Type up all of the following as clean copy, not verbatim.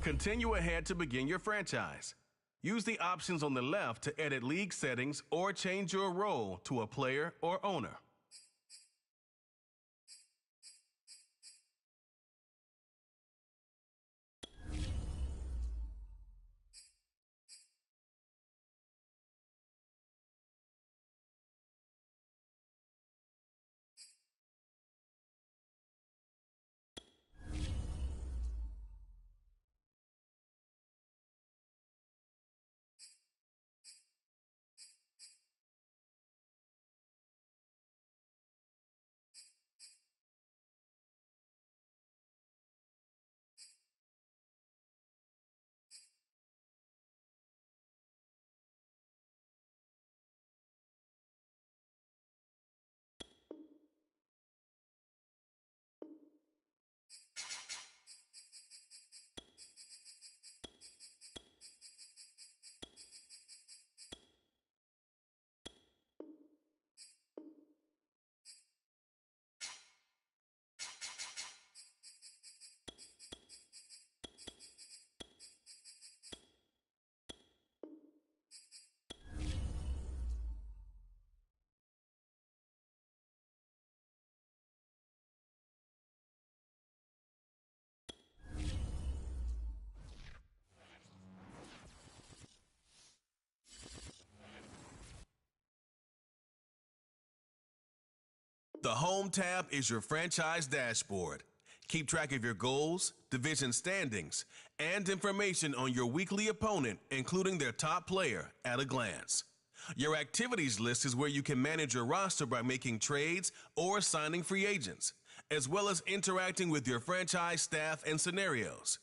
Continue ahead to begin your franchise. Use the options on the left to edit league settings or change your role to a player or owner. The Home tab is your franchise dashboard. Keep track of your goals, division standings, and information on your weekly opponent, including their top player, at a glance. Your activities list is where you can manage your roster by making trades or signing free agents, as well as interacting with your franchise staff and scenarios.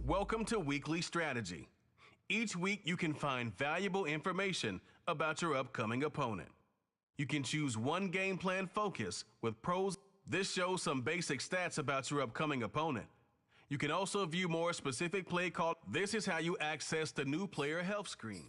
Welcome to Weekly Strategy. Each week you can find valuable information about your upcoming opponent. You can choose one game plan focus with pros. This shows some basic stats about your upcoming opponent. You can also view more specific play call. This is how you access the new player health screen.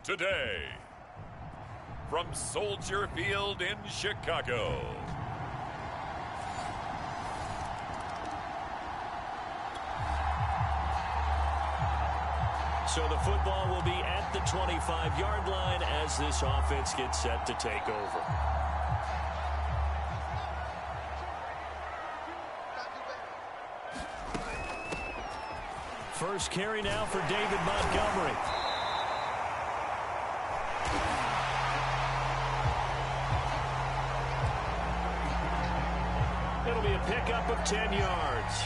today. From Soldier Field in Chicago. So the football will be at the 25-yard line as this offense gets set to take over. First carry now for David Montgomery. It'll be a pickup of 10 yards.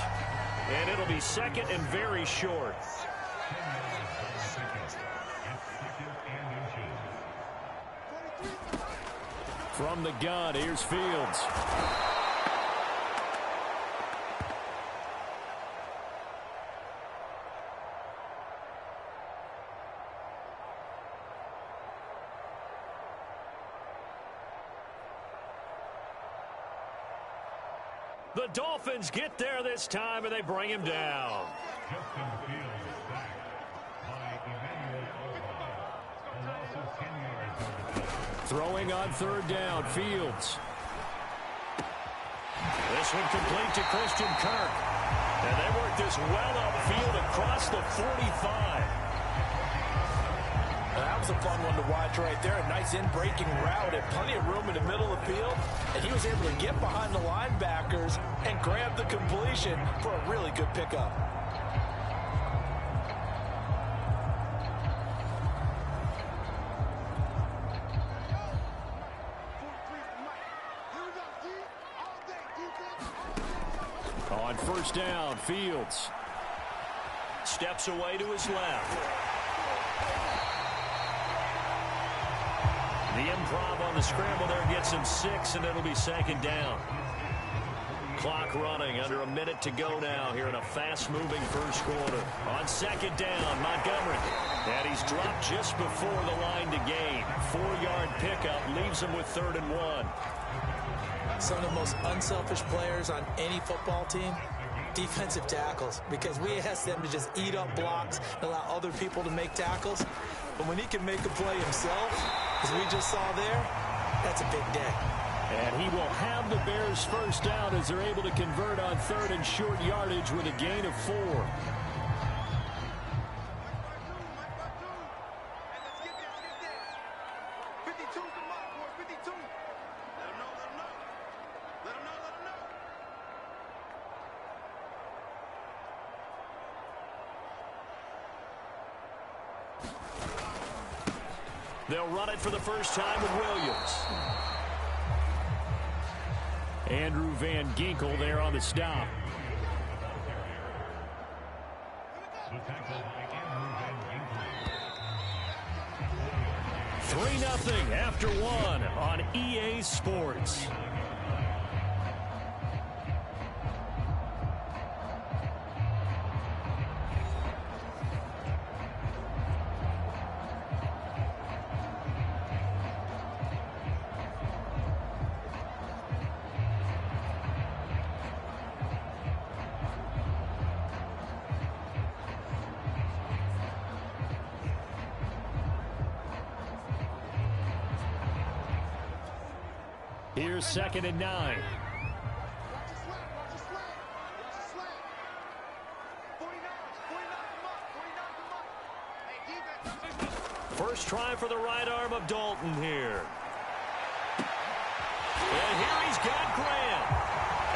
And it'll be second and very short. From the gun, here's Fields. The Dolphins get there this time, and they bring him down. Throwing on third down, Fields. This one complete to Christian Kirk. And they work this well upfield across the 45. That was a fun one to watch right there. A nice in-breaking route and plenty of room in the middle of the field. And he was able to get behind the linebackers and grab the completion for a really good pickup. On first down, Fields steps away to his left. The improv on the scramble there gets him 6, and it'll be second down. Clock running, under a minute to go now here in a fast-moving first quarter. On second down, Montgomery. And he's dropped just before the line to gain. 4-yard pickup leaves him with 3rd and 1. Some of the most unselfish players on any football team, defensive tackles, because we ask them to just eat up blocks and allow other people to make tackles. But when he can make a play himself, as we just saw there, that's a big day. And he will have the Bears first down as they're able to convert on 3rd and short yardage with a gain of 4. They'll run it for the first time with Williams. Andrew Van Ginkel there on the stop. 3-0 after 1 on EA Sports. Here's 2nd and 9. First try for the right arm of Dalton here. And here he's got Graham.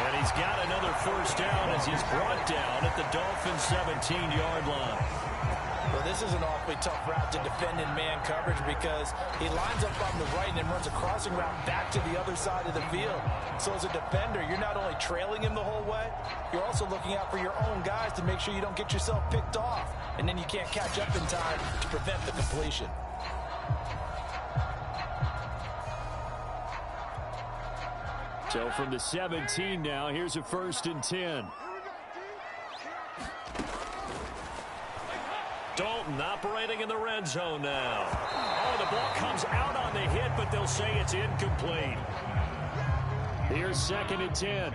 And he's got another first down as he's brought down at the Dolphins' 17-yard line. Well, this is an awfully tough route to defend in man coverage because he lines up on the right and then runs a crossing route back to the other side of the field. So as a defender, you're not only trailing him the whole way, you're also looking out for your own guys to make sure you don't get yourself picked off. And then you can't catch up in time to prevent the completion. So from the 17 now, here's a 1st and 10. Dalton operating in the red zone now. Oh, the ball comes out on the hit, but they'll say it's incomplete. Here's 2nd and 10.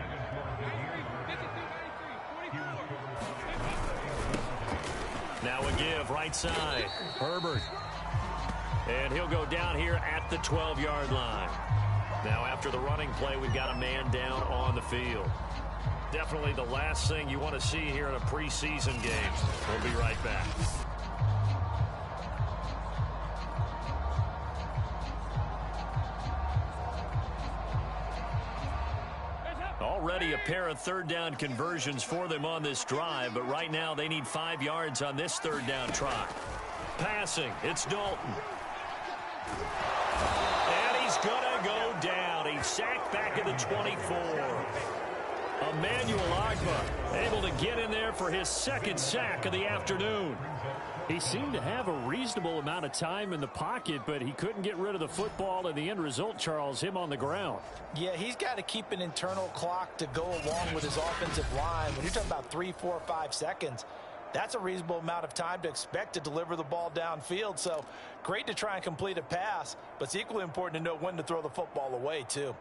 Now a give, right side. Herbert. And he'll go down here at the 12-yard line. Now, after the running play, we've got a man down on the field. Definitely the last thing you want to see here in a preseason game. We'll be right back. Already a pair of third down conversions for them on this drive, but right now they need 5 yards on this third down try. Passing, it's Dalton. And he's going to go down. He's sacked back at the 24. Emmanuel Ogbah able to get in there for his second sack of the afternoon. He seemed to have a reasonable amount of time in the pocket, but he couldn't get rid of the football, and the end result, Charles, him on the ground. Yeah, he's got to keep an internal clock to go along with his offensive line. When you're talking about 3, 4, 5 seconds, that's a reasonable amount of time to expect to deliver the ball downfield. So great to try and complete a pass, but it's equally important to know when to throw the football away, too.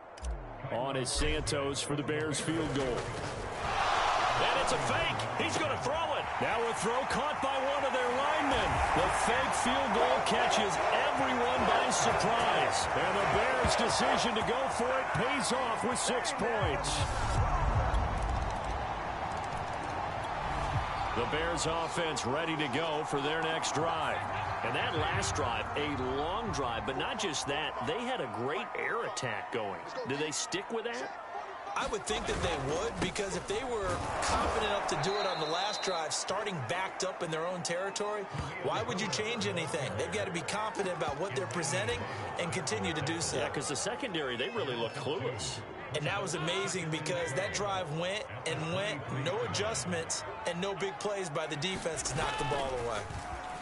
On is Santos for the Bears field goal. And it's a fake. He's going to throw it. Now a throw caught by one of their linemen. The fake field goal catches everyone by surprise. And the Bears' decision to go for it pays off with 6 points. The Bears offense ready to go for their next drive. And that last drive, a long drive, but not just that, they had a great air attack going. Do they stick with that? I would think that they would, because if they were confident enough to do it on the last drive, starting backed up in their own territory, why would you change anything? They've got to be confident about what they're presenting and continue to do so. Yeah, because the secondary, they really look clueless. And that was amazing because that drive went and went, no adjustments, and no big plays by the defense to knock the ball away.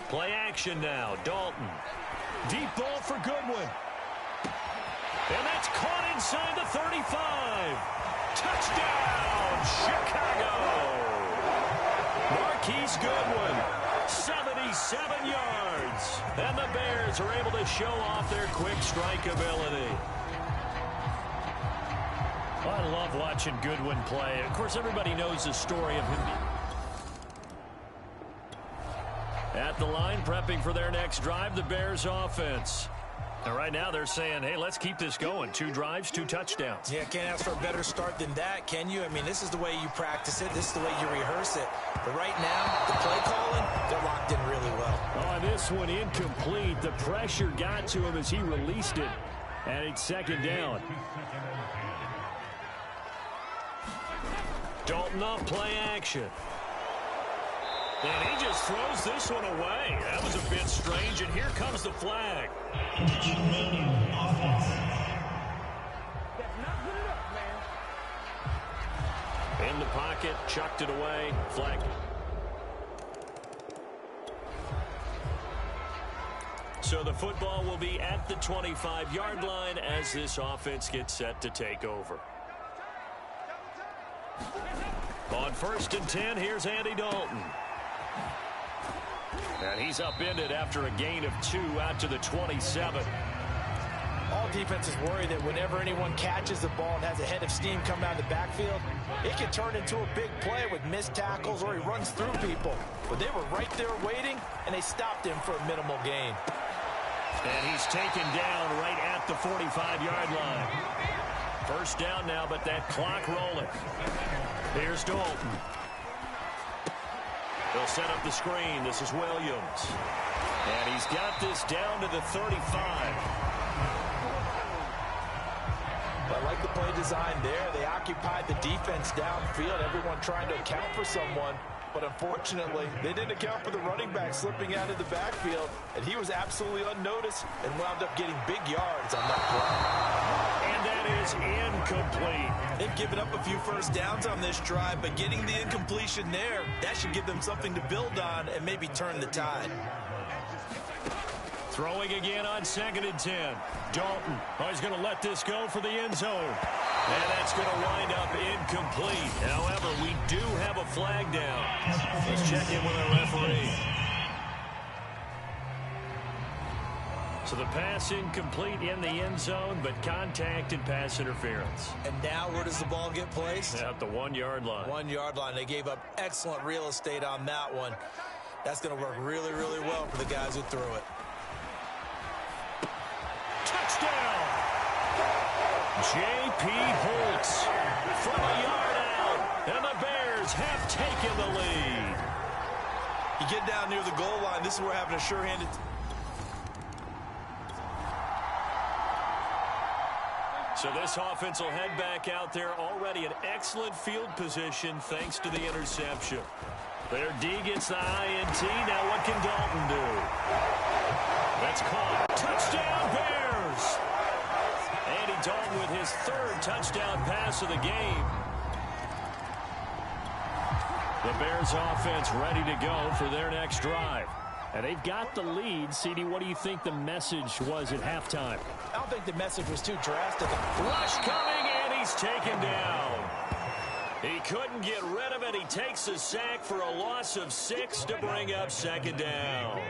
Play action now, Dalton. Deep ball for Goodwin. And that's caught inside the 35. Touchdown, Chicago! Marquise Goodwin, 77 yards. And the Bears are able to show off their quick strike ability. Well, I love watching Goodwin play. Of course, everybody knows the story of him. At the line, prepping for their next drive, the Bears offense. And right now they're saying, hey, let's keep this going. 2 drives, 2 touchdowns. Yeah, can't ask for a better start than that, can you? I mean, this is the way you practice it. This is the way you rehearse it. But right now, the play calling, they're locked in really well. Oh, this one incomplete. The pressure got to him as he released it. And it's second down. Dalton up, play action. And he just throws this one away. That was a bit strange, and here comes the flag. In the pocket, chucked it away, flag. So the football will be at the 25-yard line as this offense gets set to take over. On 1st and 10, here's Andy Dalton. And he's upended after a gain of 2 out to the 27. All defenses worry that whenever anyone catches the ball and has a head of steam coming out of the backfield, it can turn into a big play with missed tackles or he runs through people. But they were right there waiting, and they stopped him for a minimal gain. And he's taken down right at the 45-yard line. First down now, but that clock rolling. Here's Dalton. They'll set up the screen. This is Williams. And he's got this down to the 35. I like the play design there. They occupied the defense downfield, everyone trying to account for someone. But unfortunately, they didn't account for the running back slipping out of the backfield, and he was absolutely unnoticed and wound up getting big yards on that play. And that is incomplete. They've given up a few first downs on this drive, but getting the incompletion there, that should give them something to build on and maybe turn the tide. Throwing again on 2nd and 10. Dalton. Oh, he's going to let this go for the end zone. And that's going to wind up incomplete. However, we do have a flag down. Let's check in with our referee. So the pass incomplete in the end zone, but contact and pass interference. And now where does the ball get placed? At the 1-yard line. 1-yard line. They gave up excellent real estate on that one. That's going to work really, really well for the guys who threw it. touchdown. J.P. Holtz from a yard out, and the Bears have taken the lead. You get down near the goal line, this is where having a sure-handed... So this offense will head back out there, already in excellent field position thanks to the interception. Their D gets the INT. Now what can Dalton do? That's caught. Touchdown, Bears! Andy Dalton with his third touchdown pass of the game. The Bears offense ready to go for their next drive. And they've got the lead. CD, what do you think the message was at halftime? I don't think the message was too drastic. Rush coming, and he's taken down. He couldn't get rid of it. He takes a sack for a loss of 6 to bring up second down.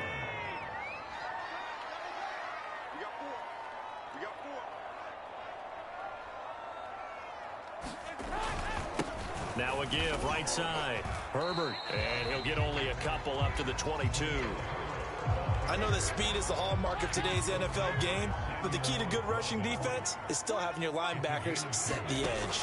Now a give, right side. Herbert, and he'll get only a couple up to the 22. I know that speed is the hallmark of today's NFL game, but the key to good rushing defense is still having your linebackers set the edge.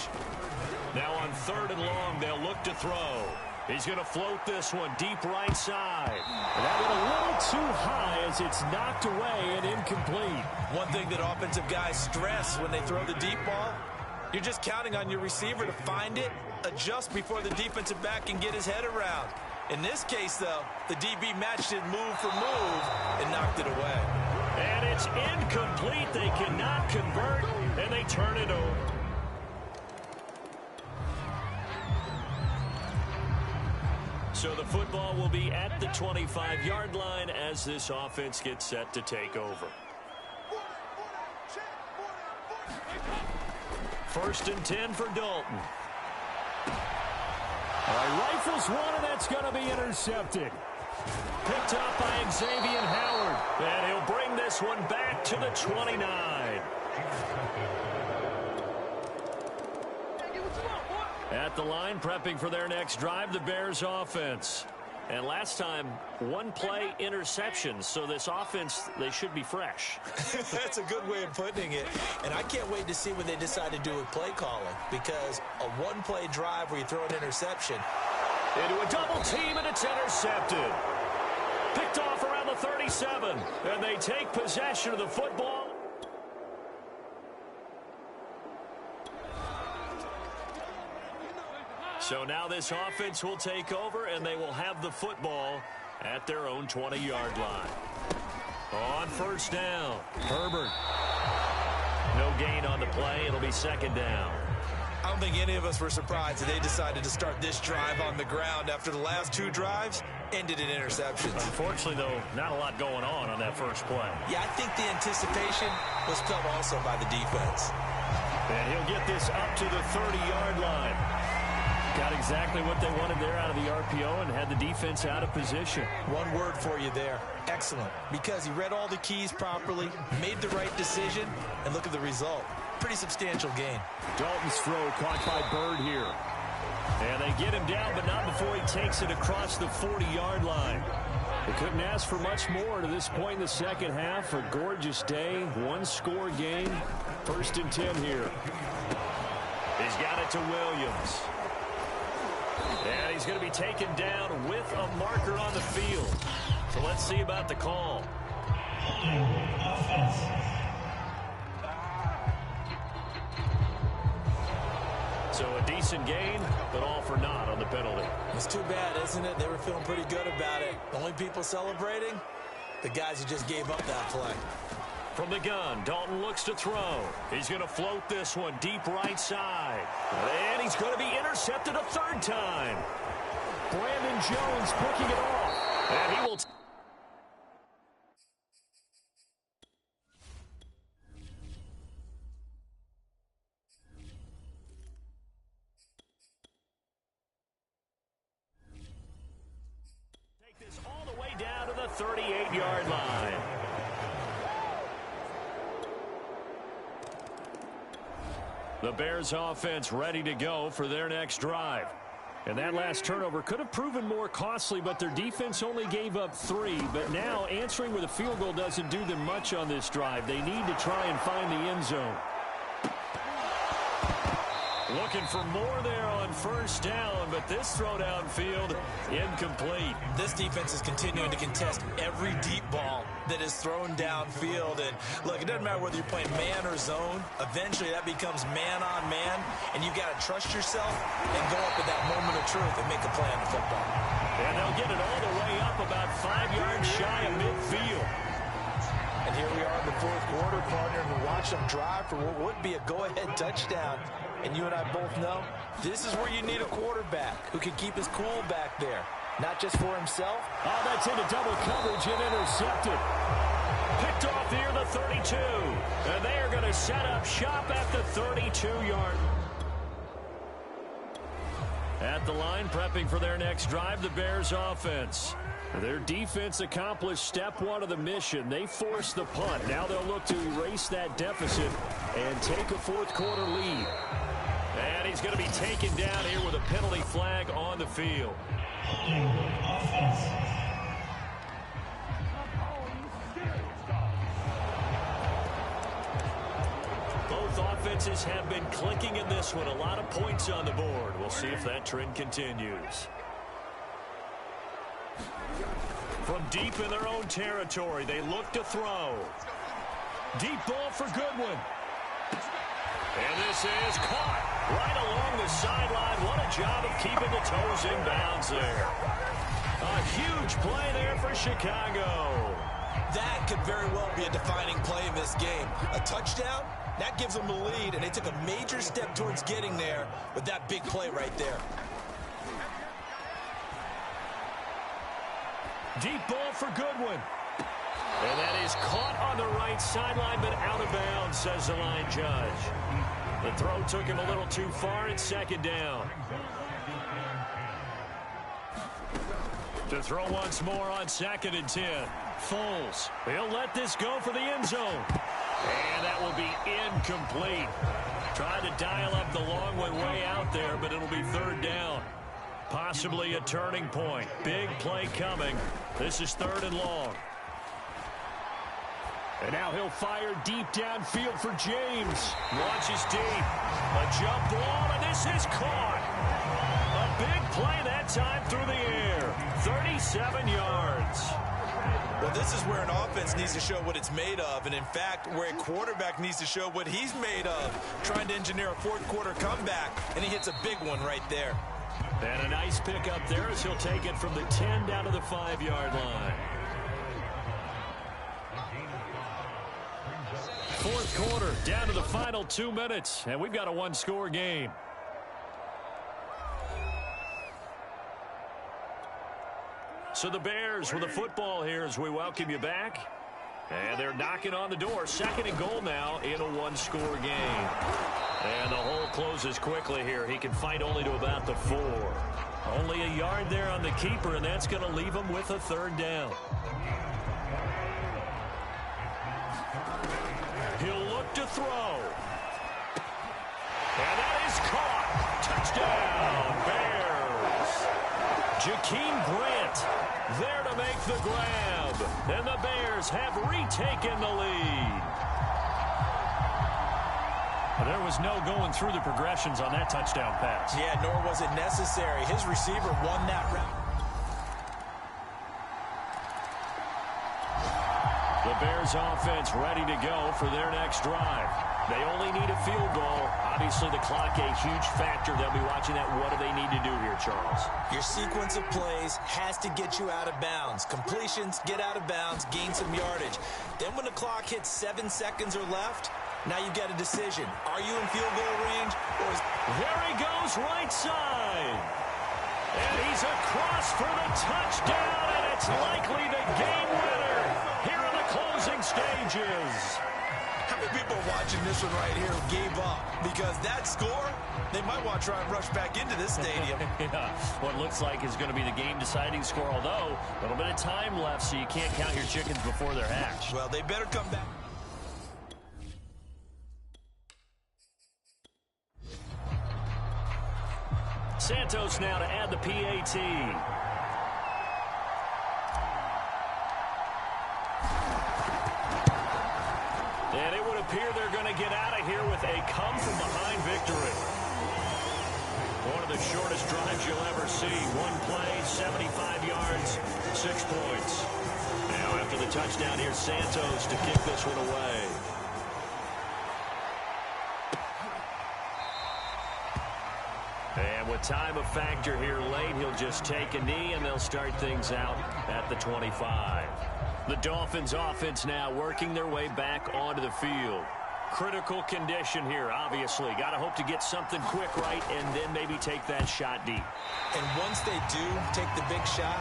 Now on 3rd and long, they'll look to throw. He's going to float this one deep right side. And that went a little too high as it's knocked away and incomplete. One thing that offensive guys stress when they throw the deep ball, you're just counting on your receiver to find it, adjust before the defensive back can get his head around. In this case, though, the DB matched it move for move and knocked it away. And it's incomplete. They cannot convert, and they turn it over. So the football will be at the 25-yard line as this offense gets set to take over. 1st and 10 for Dalton. All right, rifles one, and that's going to be intercepted. Picked up by Xavier Howard. And he'll bring this one back to the 29. At the line, prepping for their next drive, the Bears offense. And last time, one-play interception. So this offense, they should be fresh. That's a good way of putting it. And I can't wait to see what they decide to do with play calling, because a one-play drive where you throw an interception. Into a double team, and it's intercepted. Picked off around the 37. And they take possession of the football. So now this offense will take over, and they will have the football at their own 20-yard line. On 1st down, Herbert. No gain on the play. It'll be 2nd down. I don't think any of us were surprised that they decided to start this drive on the ground after the last 2 drives ended in interceptions. Unfortunately, though, not a lot going on that first play. Yeah, I think the anticipation was felt also by the defense. And he'll get this up to the 30-yard line. Got exactly what they wanted there out of the RPO and had the defense out of position. One word for you there. Excellent. Because he read all the keys properly, made the right decision, and look at the result. Pretty substantial gain. Dalton's throw caught by Bird here. And they get him down, but not before he takes it across the 40-yard line. They couldn't ask for much more to this point in the second half. A gorgeous day, one-score game. 1st and 10 here. He's got it to Williams. And he's going to be taken down with a marker on the field. So let's see about the call. So a decent gain, but all for naught on the penalty. It's too bad, isn't it? They were feeling pretty good about it. The only people celebrating, the guys who just gave up that play. From the gun, Dalton looks to throw. He's going to float this one deep right side. And he's going to be intercepted a 3rd time. Brandon Jones picking it off. And he will... take this all the way down to the 38-yard line. The Bears offense ready to go for their next drive. And that last turnover could have proven more costly, but their defense only gave up 3. But now answering with a field goal doesn't do them much on this drive. They need to try and find the end zone. Looking for more there on first down, but this throw downfield incomplete. This defense is continuing to contest every deep ball that is thrown downfield. And look, it doesn't matter whether you're playing man or zone. Eventually that becomes man on man, and you've got to trust yourself and go up at that moment of truth and make a play on the football. And they'll get it all the way up about 5 yards shy of midfield. And here we are in the fourth quarter, partner, and we watch them drive for what would be a go-ahead touchdown. And you and I both know this is where you need a quarterback who can keep his cool back there, not just for himself. Oh, that's into double coverage and intercepted. Picked off near the 32. And they are going to set up shop at the 32-yard. At the line, prepping for their next drive, the Bears offense. Their defense accomplished step 1 of the mission. They forced the punt. Now they'll look to erase that deficit and take a fourth quarter lead. And he's going to be taken down here with a penalty flag on the field. Both offenses have been clicking in this one. A lot of points on the board. We'll see if that trend continues. From deep in their own territory, they look to throw. Deep ball for Goodwin. And this is caught right along the sideline. What a job of keeping the toes in bounds there. A huge play there for Chicago. That could very well be a defining play in this game. A touchdown, that gives them the lead, and they took a major step towards getting there with that big play right there. Deep ball for Goodwin. And that is caught on the right sideline, but out of bounds, says the line judge. The throw took him a little too far. It's second down. To throw once more on 2nd and 10. Foles. He'll let this go for the end zone. And that will be incomplete. Tried to dial up the long one way out there, but it'll be 3rd down. Possibly a turning point. Big play coming. This is 3rd and long. And now he'll fire deep downfield for James. Launches deep. A jump ball, and this is caught. A big play that time through the air. 37 yards. Well, this is where an offense needs to show what it's made of, and in fact, where a quarterback needs to show what he's made of. Trying to engineer a fourth quarter comeback, and he hits a big one right there. And a nice pick up there as he'll take it from the 10 down to the 5-yard line. Fourth quarter, down to the final 2 minutes, and we've got a one-score game. So the Bears with the football here as we welcome you back. And they're knocking on the door. 2nd and goal now in a one-score game. And the hole closes quickly here. He can fight only to about the 4. Only a yard there on the keeper, and that's going to leave him with a 3rd down. He'll look to throw. And that is caught. Touchdown, Bears. Jakeem Grant there to make the grab. And the Bears have retaken the lead. There was no going through the progressions on that touchdown pass. Yeah, nor was it necessary. His receiver won that route. The Bears offense ready to go for their next drive. They only need a field goal. Obviously, the clock a huge factor. They'll be watching that. What do they need to do here, Charles? Your sequence of plays has to get you out of bounds. Completions, get out of bounds, gain some yardage. Then when the clock hits 7 seconds or left, now you've got a decision. Are you in field goal range? There he goes, right side. And he's across for the touchdown, and it's likely the game winner here in the closing stages. How many people watching this one right here gave up? Because that score, they might want to try and rush back into this stadium. Yeah, what looks like is going to be the game-deciding score, although a little bit of time left, so you can't count your chickens before they're hatched. Well, they better come back. Santos now to add the PAT. And it would appear they're going to get out of here with a come-from-behind victory. One of the shortest drives you'll ever see. One play, 75 yards, 6 points. Now after the touchdown, here's Santos to kick this one away. And with time a factor here late, he'll just take a knee and they'll start things out at the 25. The Dolphins offense now working their way back onto the field. Critical condition here, obviously. Got to hope to get something quick right and then maybe take that shot deep. And once they do take the big shot,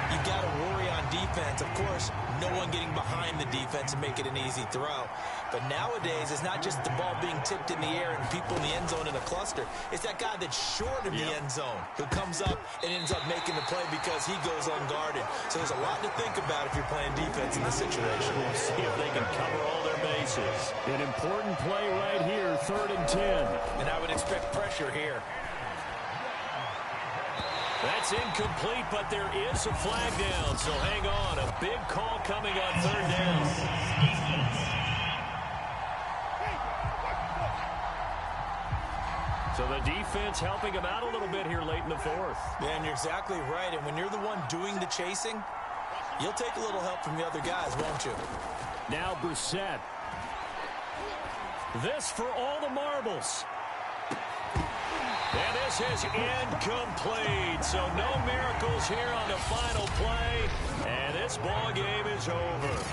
you got to worry on defense. Of course, no one getting behind the defense and make it an easy throw. But nowadays, it's not just the ball being tipped in the air and people in the end zone in a cluster. It's that guy that's short of the end zone who comes up and ends up making the play because he goes unguarded. So there's a lot to think about if you're playing defense in this situation. We'll see if they can cover all their bases. An important play right here, 3rd and 10. And I would expect pressure here. That's incomplete, but there is a flag down, so hang on. A big call coming on 3rd down. So the defense helping him out a little bit here late in the 4th. Yeah, and you're exactly right. And when you're the one doing the chasing, you'll take a little help from the other guys, won't you? Now Brissett. This for all the marbles. And this is incomplete. So no miracles here on the final play. And this ball game is over.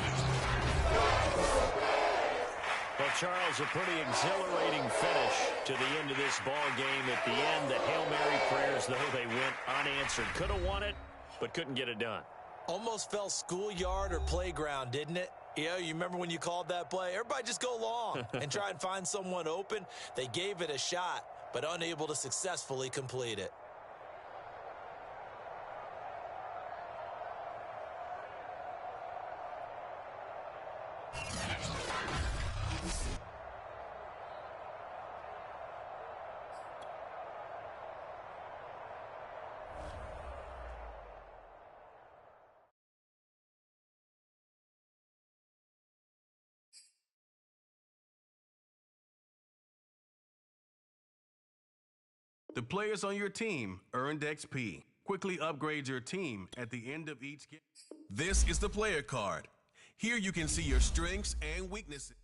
Well, Charles, a pretty exhilarating finish to the end of this ball game. At the end, the Hail Mary prayers, though, they went unanswered. Could have won it, but couldn't get it done. Almost felt schoolyard or playground, didn't it? Yeah, you remember when you called that play? Everybody just go long and try and find someone open. They gave it a shot, but unable to successfully complete it. The players on your team earned XP. Quickly upgrade your team at the end of each game. This is the player card. Here you can see your strengths and weaknesses.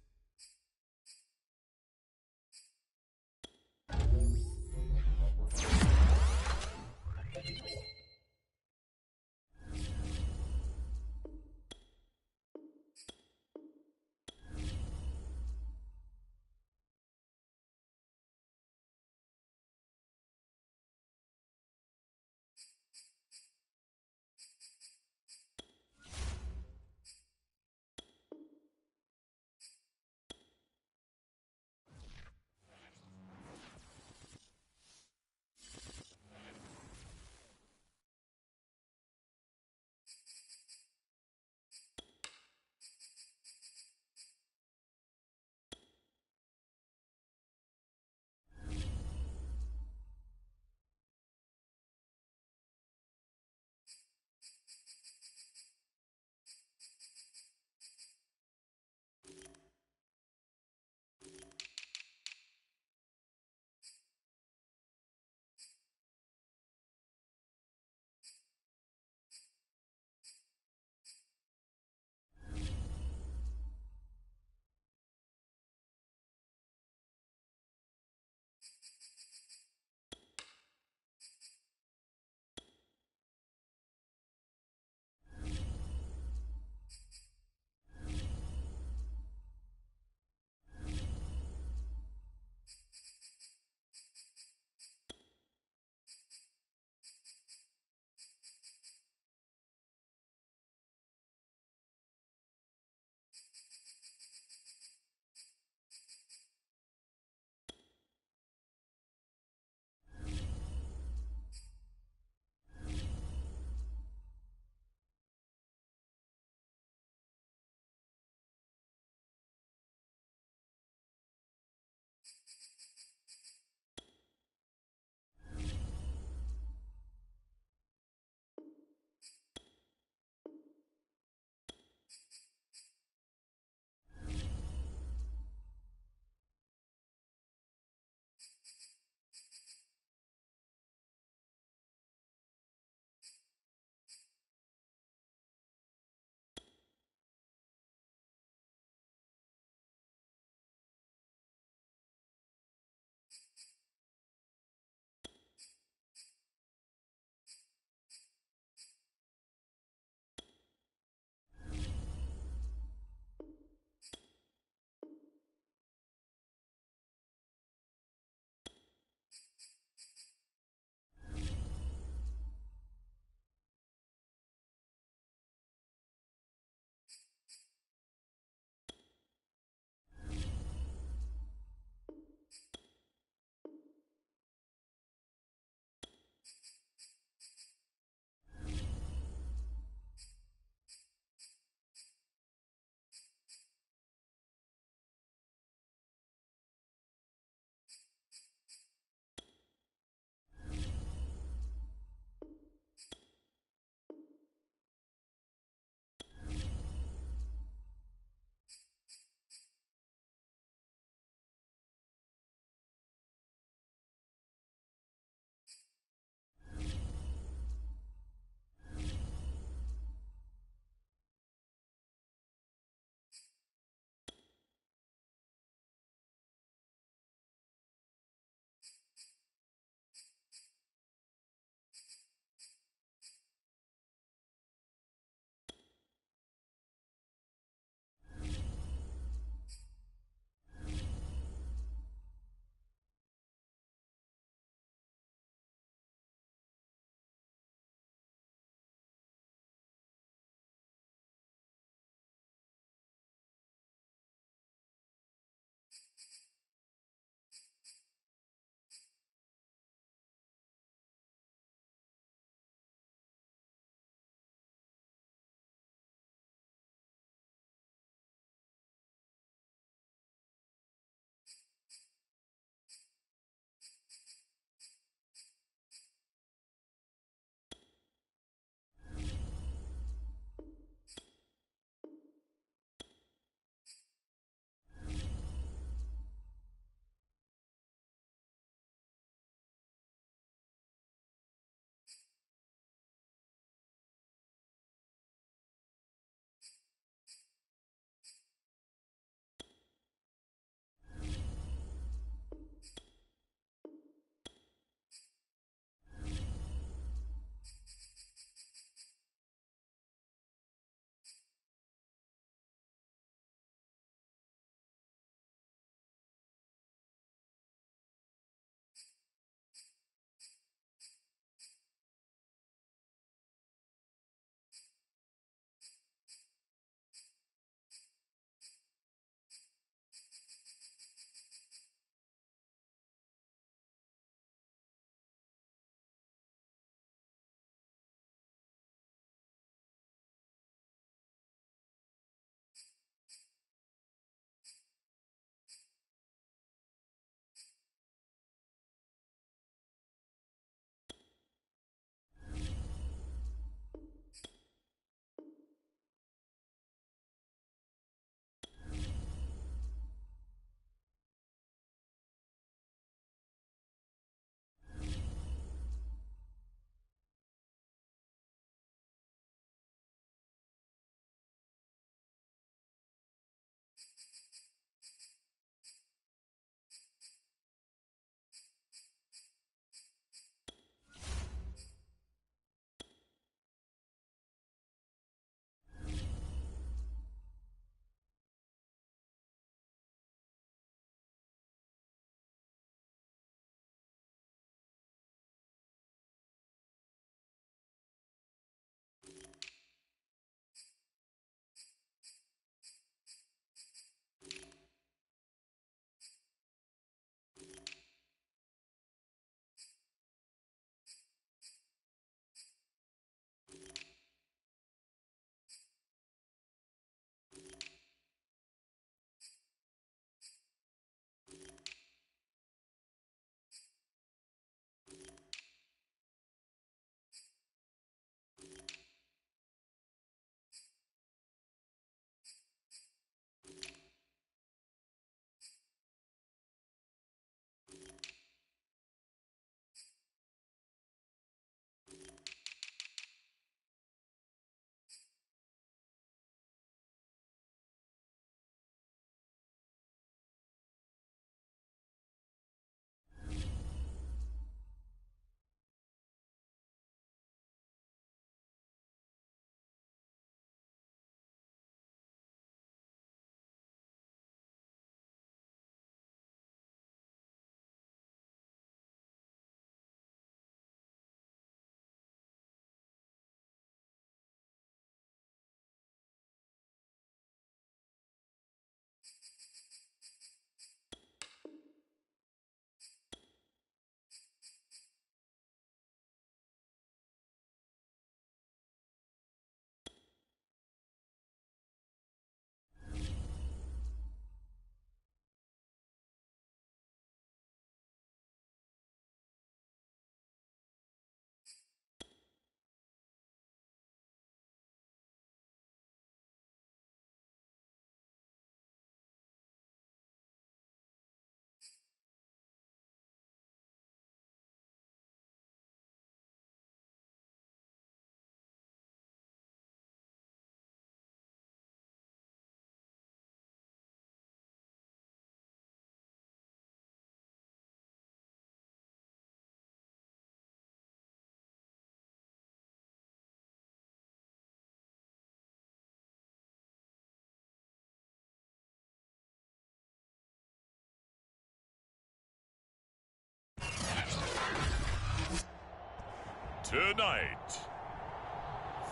Tonight,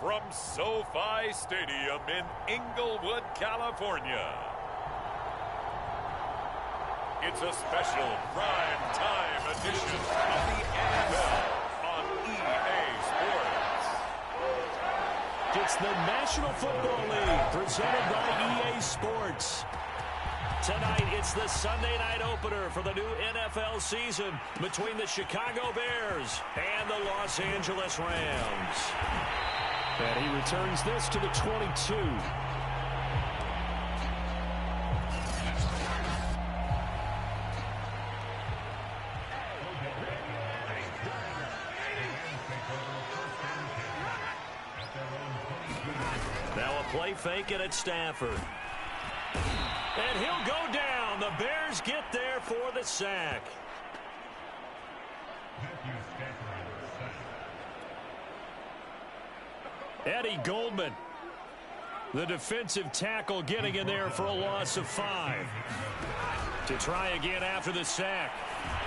from SoFi Stadium in Inglewood, California, it's a special prime-time edition of the NFL on EA Sports. It's the National Football League presented by EA Sports. Tonight, it's the Sunday night opener for the new NFL season between the Chicago Bears and the Los Angeles Rams. And he returns this to the 22. Now a play fake it at Stafford. And he'll go down. The Bears get there for the sack. Eddie Goldman, the defensive tackle, getting in there for a loss of 5. To try again after the sack.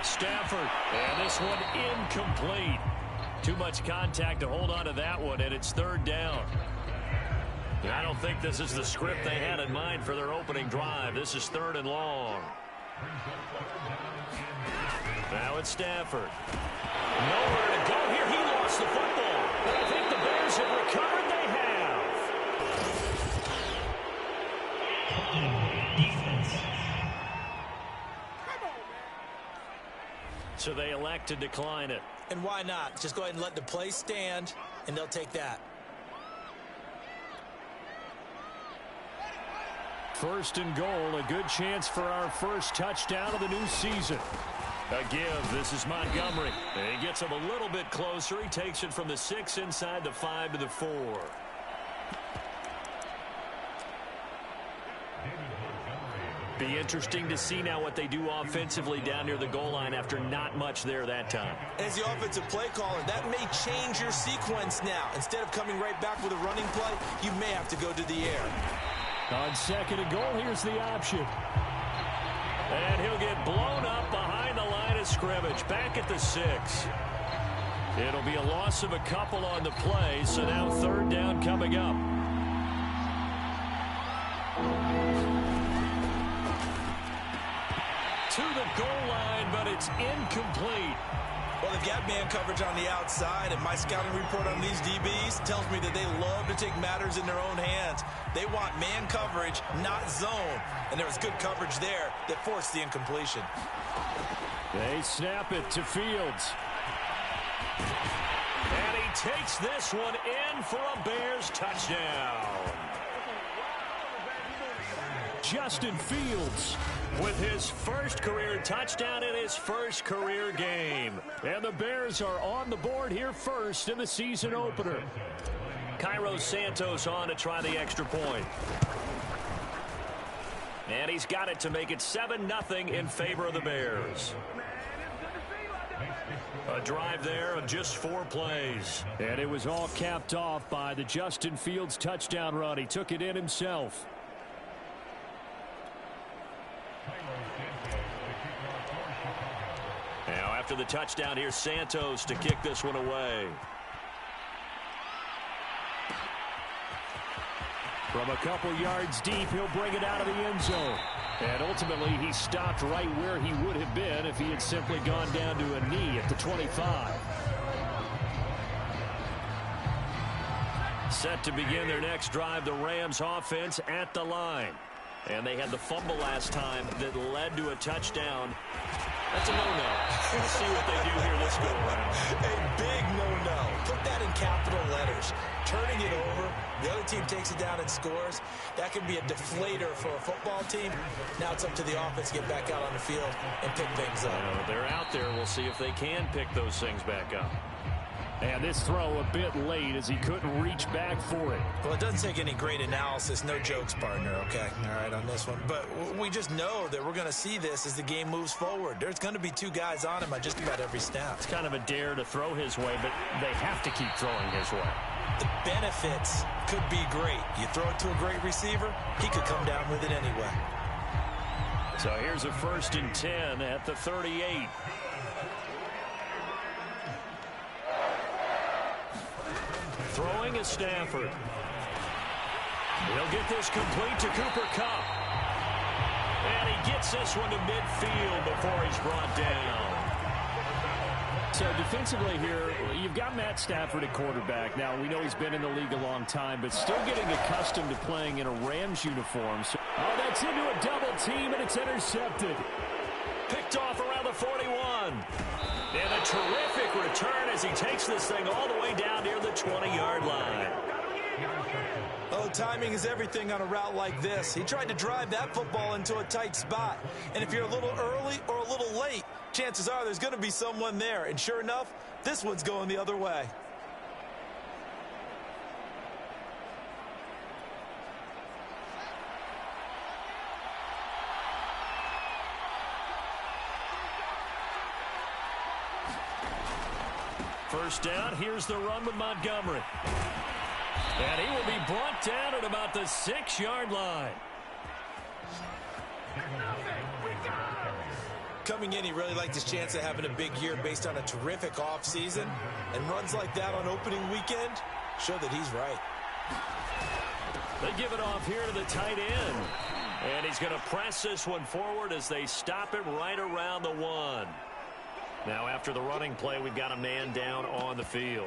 Stafford, and this one incomplete. Too much contact to hold on to that one, and it's 3rd down. I don't think this is the script they had in mind for their opening drive. This is 3rd and long. Now it's Stafford. Nowhere to go here. He lost the football. But I think the Bears have recovered. They have. So they elect to decline it. And why not? Just go ahead and let the play stand, and they'll take that. 1st and goal, a good chance for our first touchdown of the new season. A give, this is Montgomery. And he gets him a little bit closer. He takes it from the 6 inside the 5 to the 4. Be interesting to see now what they do offensively down near the goal line after not much there that time. As the offensive play caller, that may change your sequence now. Instead of coming right back with a running play, you may have to go to the air. On 2nd and goal, here's the option. And he'll get blown up behind the line of scrimmage, back at the 6. It'll be a loss of a couple on the play, so now 3rd down coming up. To the goal line, but it's incomplete. Well, they've got man coverage on the outside, and my scouting report on these DBs tells me that they love to take matters in their own hands. They want man coverage, not zone. And there was good coverage there that forced the incompletion. They snap it to Fields. And he takes this one in for a Bears touchdown. Justin Fields with his first career touchdown in his first career game. And the Bears are on the board here first in the season opener. Cairo Santos on to try the extra point. And he's got it to make it 7-0 in favor of the Bears. A drive there of just 4 plays. And it was all capped off by the Justin Fields touchdown run. He took it in himself. Now after the touchdown, here's Santos to kick this one away. From a couple yards deep, he'll bring it out of the end zone. And ultimately, he stopped right where he would have been if he had simply gone down to a knee at the 25. Set to begin their next drive, the Rams offense at the line. And they had the fumble last time that led to a touchdown. That's a no-no. We'll see what they do here this go-around. A big no-no. Put that in capital letters. Turning it over, the other team takes it down and scores. That can be a deflator for a football team. Now it's up to the offense to get back out on the field and pick things up. They're out there. We'll see if they can pick those things back up. And this throw a bit late as he couldn't reach back for it. Well, it doesn't take any great analysis. No jokes, partner, okay? All right, on this one. But we just know that we're going to see this as the game moves forward. There's going to be 2 guys on him on just about every snap. It's kind of a dare to throw his way, but they have to keep throwing his way. The benefits could be great. You throw it to a great receiver, he could come down with it anyway. So here's a 1st and 10 at the 38. Throwing is Stafford. He'll get this complete to Cooper Kupp. And he gets this one to midfield before he's brought down. So defensively here, you've got Matt Stafford at quarterback. Now, we know he's been in the league a long time, but still getting accustomed to playing in a Rams uniform. So, oh, that's into a double team, and it's intercepted. Picked off around the 41. And a terrific return as he takes this thing all the way down near the 20-yard line. Oh, timing is everything on a route like this. He tried to drive that football into a tight spot. And if you're a little early or a little late, chances are there's going to be someone there. And sure enough, this one's going the other way. First down, here's the run with Montgomery. And he will be brought down at about the 6-yard line. Coming in, he really liked his chance of having a big year based on a terrific offseason. And runs like that on opening weekend show that he's right. They give it off here to the tight end. And he's going to press this one forward as they stop him right around the 1. Now, after the running play, we've got a man down on the field.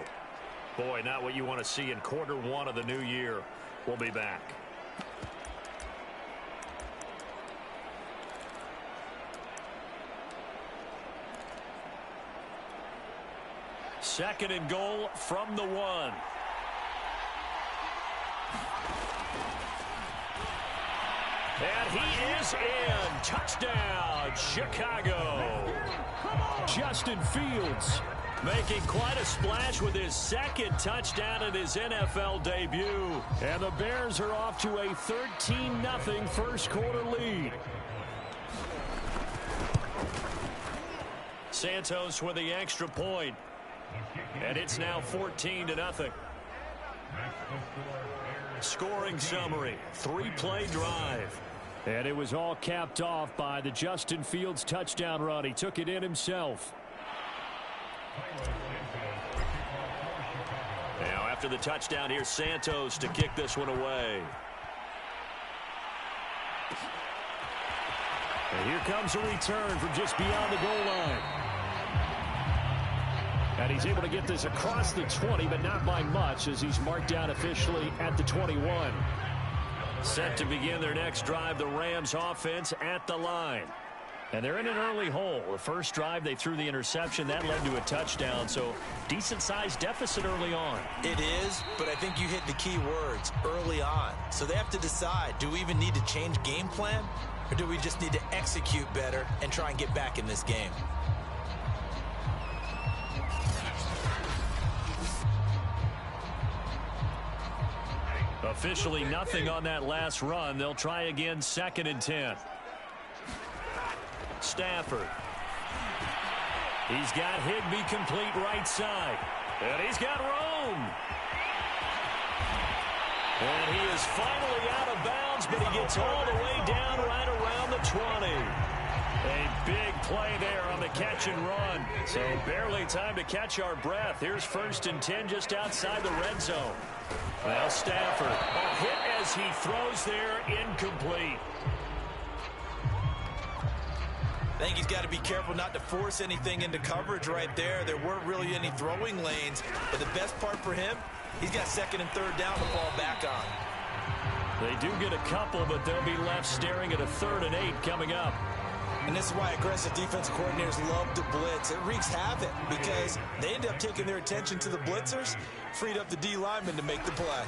Boy, not what you want to see in quarter 1 of the new year. We'll be back. Second and goal from the 1. And he is in. Touchdown, Chicago. Justin Fields making quite a splash with his second touchdown in his NFL debut. And the Bears are off to a 13-0 first quarter lead. Santos with the extra point. And it's now 14-0. Scoring summary, 3-play drive. And it was all capped off by the Justin Fields touchdown run. He took it in himself. Now after the touchdown, here's Santos to kick this one away. And here comes a return from just beyond the goal line. And he's able to get this across the 20, but not by much as he's marked down officially at the 21. Set to begin their next drive, the Rams offense at the line. And they're in an early hole. The first drive, they threw the interception. That led to a touchdown, so decent-sized deficit early on. It is, but I think you hit the key words, early on. So they have to decide, do we even need to change game plan? Or do we just need to execute better and try and get back in this game? Officially nothing on that last run. They'll try again, 2nd and 10. Stafford. He's got Higbee complete right side. And he's got Rome. And he is finally out of bounds, but he gets all the way down right around the 20. A big play there on the catch and run. So barely time to catch our breath. Here's 1st and 10 just outside the red zone. Well, Stafford, a hit as he throws there, incomplete. I think he's got to be careful not to force anything into coverage right there. There weren't really any throwing lanes, but the best part for him, he's got 2nd and 3rd down to fall back on. They do get a couple, but they'll be left staring at a 3rd and 8 coming up. And this is why aggressive defensive coordinators love to blitz. It wreaks havoc because they end up taking their attention to the blitzers, freed up the D lineman to make the play.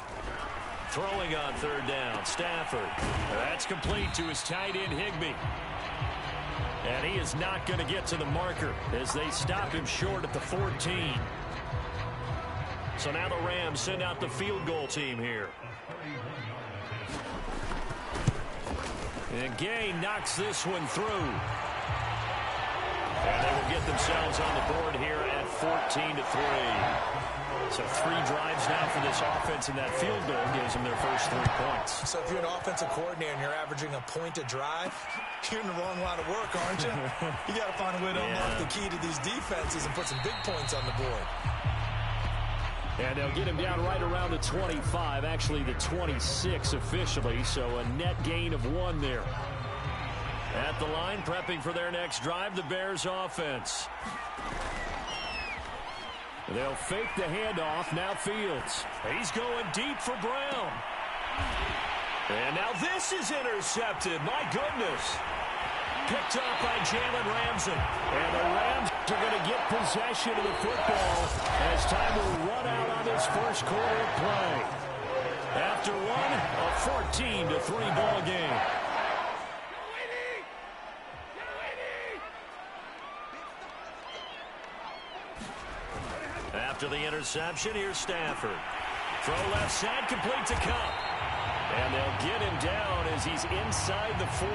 Throwing on 3rd down, Stafford. That's complete to his tight end, Higbee. And he is not going to get to the marker as they stop him short at the 14. So now the Rams send out the field goal team here. And Gay knocks this one through. And they will get themselves on the board here at 14-3. So 3 drives now for this offense, and that field goal gives them their first 3 points. So if you're an offensive coordinator and you're averaging a point a drive, you're in the wrong line of work, aren't you? You got to find a way to unlock the key to these defenses and put some big points on the board. And they'll get him down right around the 25, actually the 26 officially, so a net gain of 1 there. At the line, prepping for their next drive, the Bears offense. They'll fake the handoff. Now Fields. He's going deep for Brown. And now this is intercepted. My goodness. Picked up by Jalen Ramsey. And the Rams are going to get possession of the football as time will run out on this first quarter of play. After one, a 14-3 ball game. After the interception, here's Stafford. Throw left side, complete to Kupp. And they'll get him down as he's inside the 40.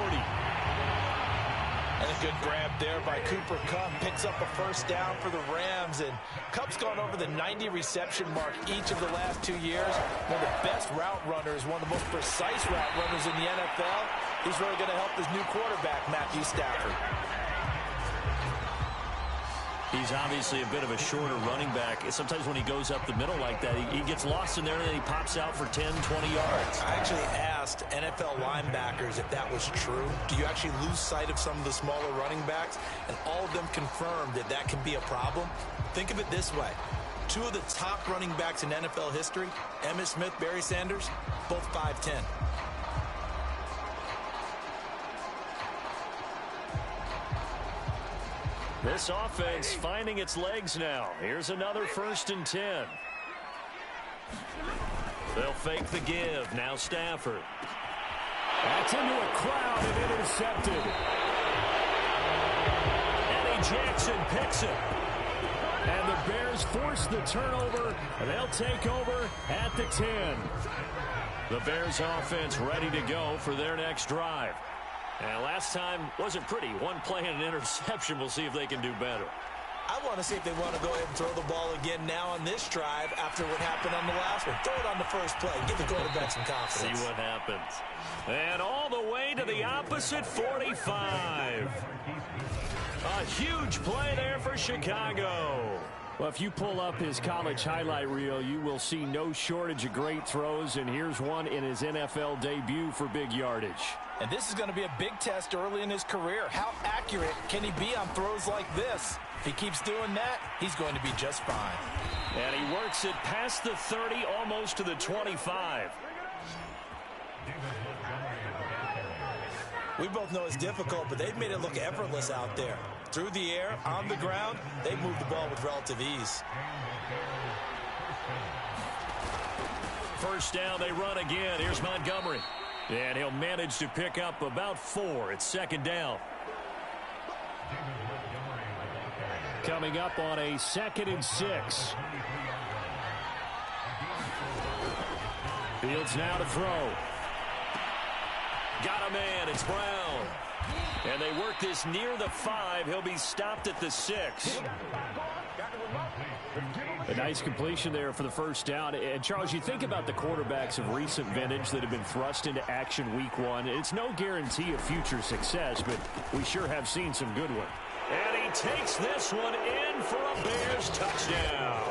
And a good grab there by Cooper Kupp. Picks up a first down for the Rams. And Kupp's gone over the 90 reception mark each of the last 2 years. One of the best route runners, one of the most precise route runners in the NFL. He's really going to help his new quarterback, Matthew Stafford. He's obviously a bit of a shorter running back. Sometimes when he goes up the middle like that, he gets lost in there and then he pops out for 10, 20 yards. I actually asked NFL linebackers if that was true. Do you actually lose sight of some of the smaller running backs? And all of them confirmed that that can be a problem. Think of it this way. 2 of the top running backs in NFL history, Emmitt Smith, Barry Sanders, both 5'10". This offense finding its legs now. Here's another 1st and 10. They'll fake the give. Now Stafford. That's into a crowd and intercepted. Eddie Jackson picks it. And the Bears force the turnover, and they'll take over at the 10. The Bears offense ready to go for their next drive. And last time wasn't pretty. 1 play and an interception. We'll see if they can do better. I want to see if they want to go ahead and throw the ball again now on this drive after what happened on the last one. Throw it on the first play. Give the quarterback some confidence. See what happens. And all the way to the opposite 45. A huge play there for Chicago. Well, if you pull up his college highlight reel, you will see no shortage of great throws, and here's one in his NFL debut for big yardage. And this is going to be a big test early in his career. How accurate can he be on throws like this? If he keeps doing that, he's going to be just fine. And he works it past the 30, almost to the 25. We both know it's difficult, but they've made it look effortless out there. Through the air, on the ground, they move the ball with relative ease. First down, they run again. Here's Montgomery. And he'll manage to pick up about 4. It's 2nd down. Coming up on a 2nd and 6. Fields now to throw. Got a man. It's Brown. And they work this near the 5. He'll be stopped at the 6. A nice completion there for the first down. And, Charles, you think about the quarterbacks of recent vintage that have been thrust into action week 1. It's no guarantee of future success, but we sure have seen some good ones. And he takes this one in for a Bears touchdown.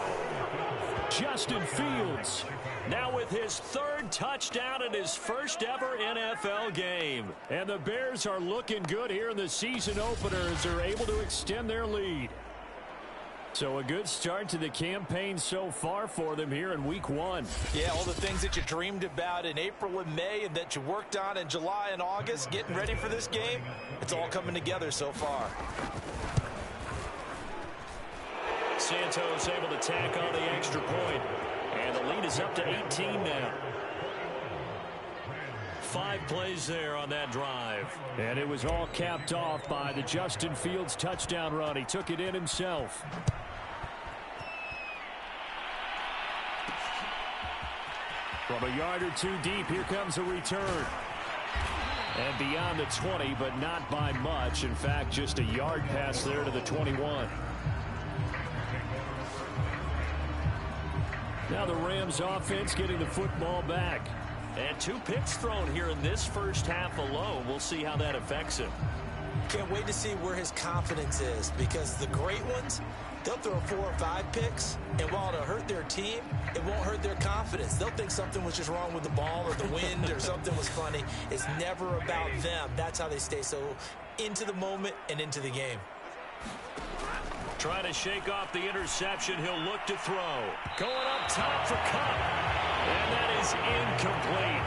Justin Fields now with his 3rd touchdown in his first ever NFL game. And the Bears are looking good here in the season opener as they're able to extend their lead. So a good start to the campaign so far for them here in week 1. Yeah, all the things that you dreamed about in April and May and that you worked on in July and August, getting ready for this game, it's all coming together so far. Santos able to tack on the extra point. And the lead is up to 18 now. 5 plays there on that drive. And it was all capped off by the Justin Fields touchdown run. He took it in himself. From a yard or 2 deep, here comes a return. And beyond the 20, but not by much. In fact, just a yard pass there to the 21. Now the Rams offense getting the football back. And 2 picks thrown here in this first half alone. We'll see how that affects him. Can't wait to see where his confidence is, because the great ones, they'll throw 4 or 5 picks, and while it'll hurt their team, it won't hurt their confidence. They'll think something was just wrong with the ball or the wind or something was funny. It's never about them. That's how they stay so into the moment and into the game. Trying to shake off the interception. He'll look to throw. Going up top for Kupp. And that is incomplete.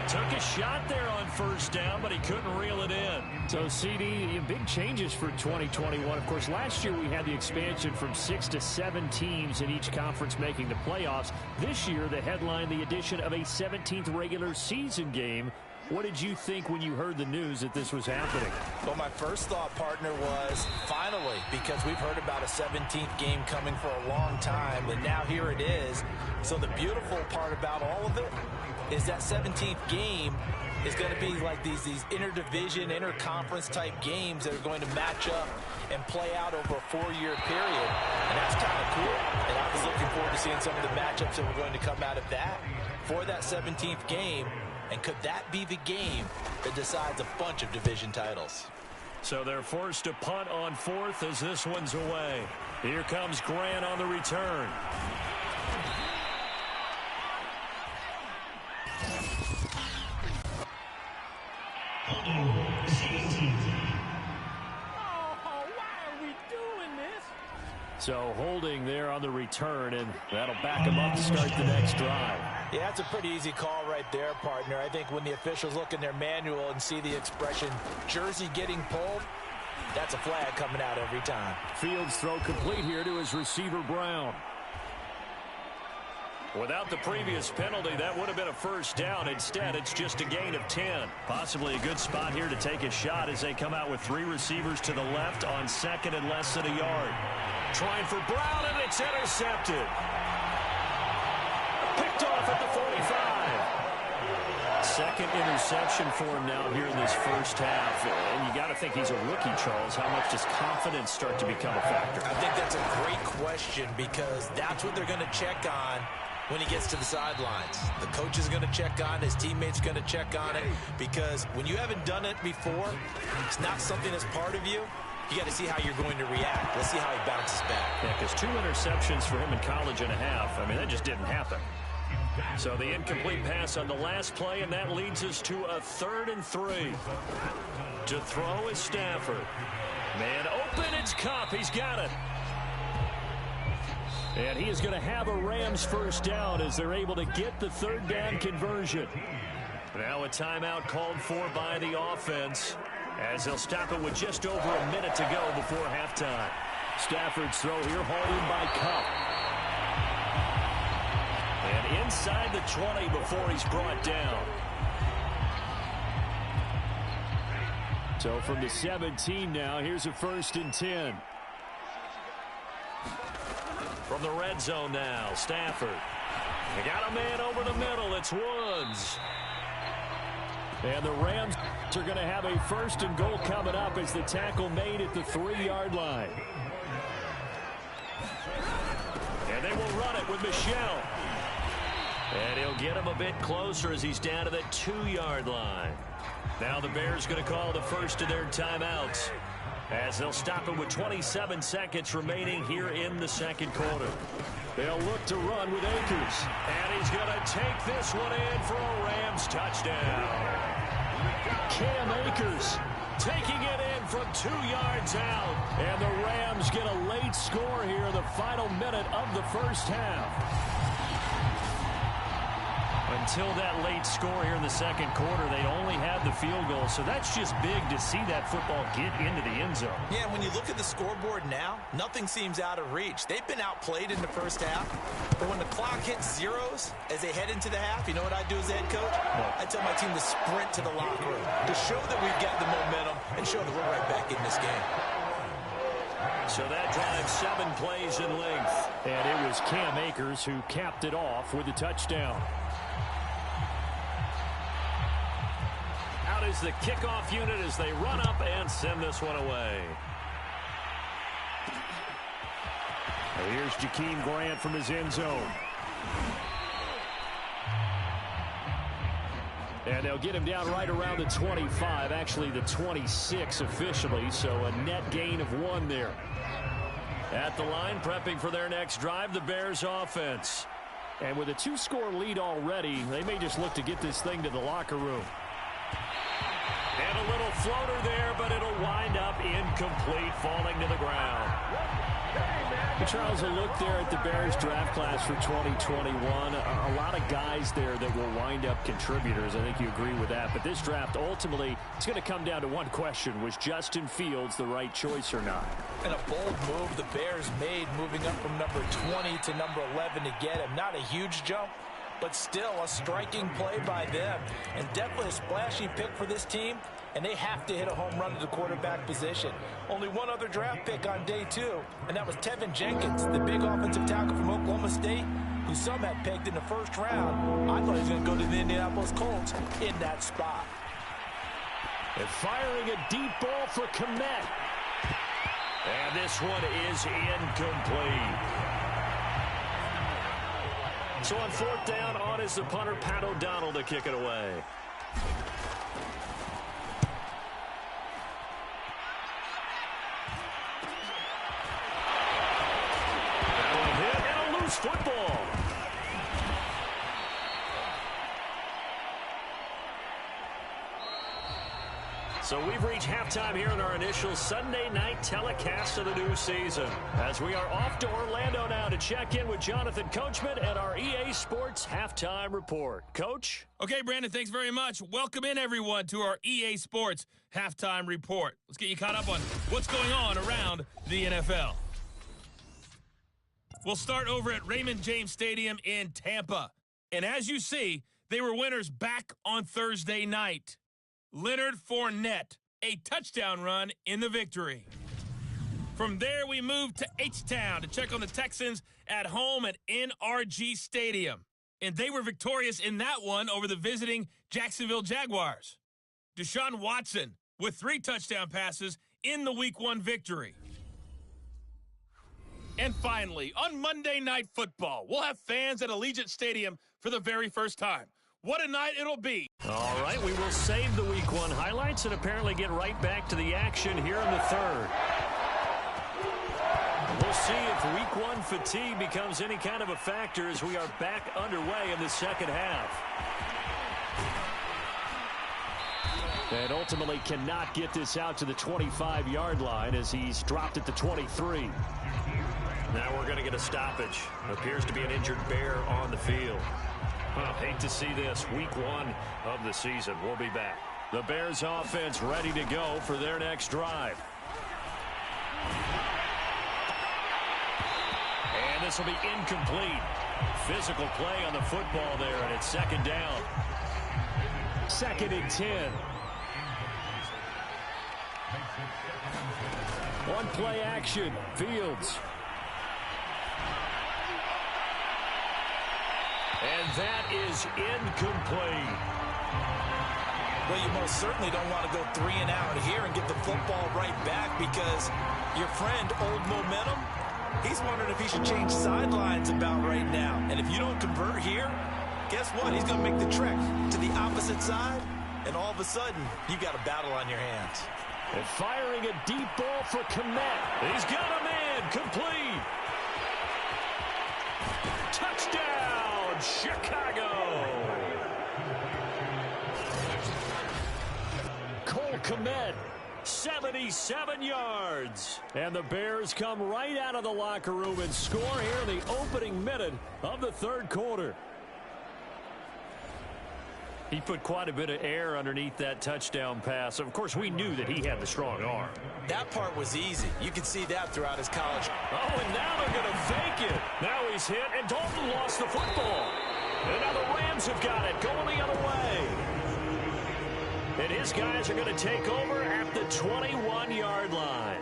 Took a shot there on first down, but he couldn't reel it in. So, CD, big changes for 2021. Of course, last year we had the expansion from 6 to 7 teams in each conference making the playoffs. This year, the headline, the addition of a 17th regular season game. What did you think when you heard the news that this was happening? Well, my first thought, partner, was finally, because we've heard about a 17th game coming for a long time, and now here it is. So the beautiful part about all of it is that 17th game is going to be like these interdivision, interconference type games that are going to match up and play out over a 4-year period. And that's kind of cool. And I was looking forward to seeing some of the matchups that were going to come out of that for that 17th game. And could that be the game that decides a bunch of division titles? So they're forced to punt on 4th as this one's away. Here comes Grant on the return. So holding there on the return, and that'll back him up to start the next drive. Yeah, that's a pretty easy call right there, partner. I think when the officials look in their manual and see the expression jersey getting pulled, that's a flag coming out every time. Fields throw complete here to his receiver, Brown. Without the previous penalty, that would have been a first down. Instead, it's just a gain of 10. Possibly a good spot here to take a shot as they come out with 3 receivers to the left on 2nd and less than a yard. Trying for Brown, and it's intercepted. Picked off at the 45. Second interception for him now here in this first half. And you got to think he's a rookie, Charles. How much does confidence start to become a factor? I think that's a great question, because that's what they're going to check on when he gets to the sidelines. The coach is going to check on, his teammates are going to check on it, because when you haven't done it before, it's not something that's part of you. You got to see how you're going to react. Let's see how he bounces back. Yeah, because 2 interceptions for him in college and a half. I mean, that just didn't happen. So the incomplete pass on the last play, and that leads us to a 3rd and 3. To throw is Stafford. Man open, it's Kupp. He's got it. And he is going to have a Rams first down as they're able to get the 3rd down conversion. Now a timeout called for by the offense, as they'll stop it with just over a minute to go before halftime. Stafford's throw here hauled in by Kupp. And inside the 20 before he's brought down. So from the 17 now, here's a 1st and 10. From the red zone now, Stafford. They got a man over the middle. It's Woods. And the Rams are going to have a 1st and goal coming up as the tackle made at the 3-yard line. And they will run it with Michel. And he'll get him a bit closer as he's down to the 2-yard line. Now the Bears going to call the first of their timeouts, as they'll stop it with 27 seconds remaining here in the 2nd quarter. They'll look to run with Akers. And he's going to take this one in for a Rams touchdown. Cam Akers taking it in from 2 yards out. And the Rams get a late score here in the final minute of the first half. Until that late score here in the 2nd quarter, they only had the field goal. So that's just big to see that football get into the end zone. Yeah, when you look at the scoreboard now, nothing seems out of reach. They've been outplayed in the first half. But when the clock hits zeros as they head into the half, you know what I do as the head coach? I tell my team to sprint to the locker room to show that we've got the momentum and show that we're right back in this game. So that drives 7 plays in length. And it was Cam Akers who capped it off with a touchdown. Out is the kickoff unit as they run up and send this one away. And here's Jakeem Grant from his end zone. And And they'll get him down right around the 25, actually the 26 officially, so a net gain of 1 there. At the line, prepping for their next drive, the Bears offense. And with a 2-score lead already, they may just look to get this thing to the locker room. And a little floater there, but it'll wind up incomplete, falling to the ground. Charles, a look there at the Bears draft class for 2021. A lot of guys there that will wind up contributors. I think you agree with that. But this draft, ultimately, it's going to come down to one question. Was Justin Fields the right choice or not? And a bold move the Bears made, moving up from number 20 to number 11 to get him. Not a huge jump, but still a striking play by them. And definitely a splashy pick for this team. And they have to hit a home run to the quarterback position. Only one other draft pick on day 2, and that was Tevin Jenkins, the big offensive tackle from Oklahoma State, who some had pegged in the first round. I thought he was going to go to the Indianapolis Colts in that spot. And firing a deep ball for Kmet. And this one is incomplete. So on 4th down, on is the punter, Pat O'Donnell, to kick it away. Football. So we've reached halftime here in our initial Sunday night telecast of the new season. As we are off to Orlando now to check in with Jonathan Coachman at our EA Sports Halftime Report. Coach? Okay, Brandon, thanks very much. Welcome in, everyone, to our EA Sports Halftime Report. Let's get you caught up on what's going on around the NFL. We'll start over at Raymond James Stadium in Tampa. And as you see, they were winners back on Thursday night. Leonard Fournette, a touchdown run in the victory. From there, we move to H-Town to check on the Texans at home at NRG Stadium. And they were victorious in that one over the visiting Jacksonville Jaguars. Deshaun Watson with 3 touchdown passes in the Week 1 victory. And finally, on Monday Night Football, we'll have fans at Allegiant Stadium for the very first time. What a night it'll be. All right, we will save the Week 1 highlights and apparently get right back to the action here in the 3rd. We'll see if Week 1 fatigue becomes any kind of a factor as we are back underway in the second half. And ultimately cannot get this out to the 25-yard line as he's dropped at the 23. Now we're going to get a stoppage. Appears to be an injured Bear on the field. Hate to see this. Week 1 of the season. We'll be back. The Bears offense ready to go for their next drive. And this will be incomplete. Physical play on the football there, and it's 2nd down. 2nd and 10. One play action. Fields. And that is incomplete. Well, you most certainly don't want to go 3 and out here and get the football right back because your friend, Old Momentum, he's wondering if he should change sidelines about right now. And if you don't convert here, guess what? He's going to make the trek to the opposite side, and all of a sudden, you got a battle on your hands. And firing a deep ball for Kmet. He's got a man. Complete. Touchdown, Chicago. Cole Kmet, 77 yards. And the Bears come right out of the locker room and score here in the opening minute of the 3rd quarter. He put quite a bit of air underneath that touchdown pass. Of course, we knew that he had the strong arm. That part was easy. You can see that throughout his college. Oh, and now they're going to fake it. Now he's hit, and Dalton lost the football. And now the Rams have got it, going the other way. And his guys are going to take over at the 21-yard line.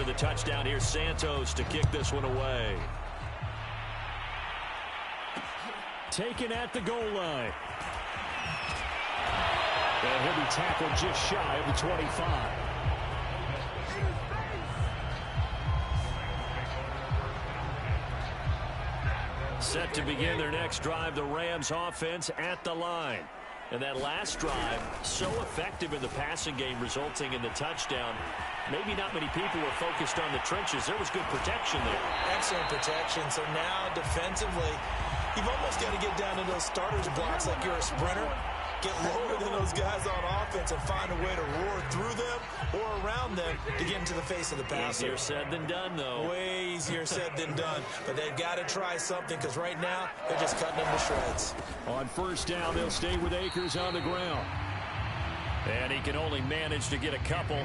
The touchdown here, Santos to kick this one away. Taken at the goal line. And he'll be tackled just shy of the 25. Set to begin their next drive, the Rams offense at the line. And that last drive, so effective in the passing game, resulting in the touchdown. Maybe not many people were focused on the trenches. There was good protection there. Excellent protection. So now defensively, you've almost got to get down to those starters blocks like you're a sprinter. Get lower than those guys on offense and find a way to roar through them or around them to get into the face of the passer. Easier said than done, though. Way easier said than done. But they've got to try something because right now they're just cutting them to shreds. On first down, they'll stay with Akers on the ground. And he can only manage to get a couple.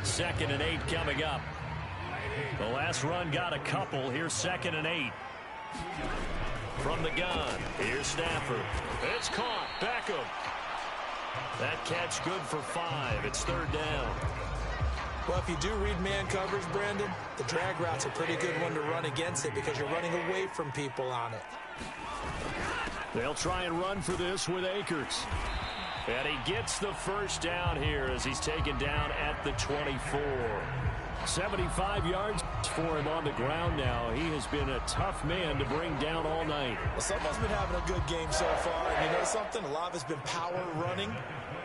2nd and 8 coming up. The last run got a couple. Here's 2nd and 8. From the gun, here's Stafford. It's caught. Beckham. That catch good for 5. It's 3rd down. Well, if you do read man coverage, Brandon, the drag route's a pretty good one to run against it because you're running away from people on it. They'll try and run for this with Akers. And he gets the first down here as he's taken down at the 24. 75 yards for him on the ground now. He has been a tough man to bring down all night. Well, someone's been having a good game so far. And you know something? A lot of it's been power running.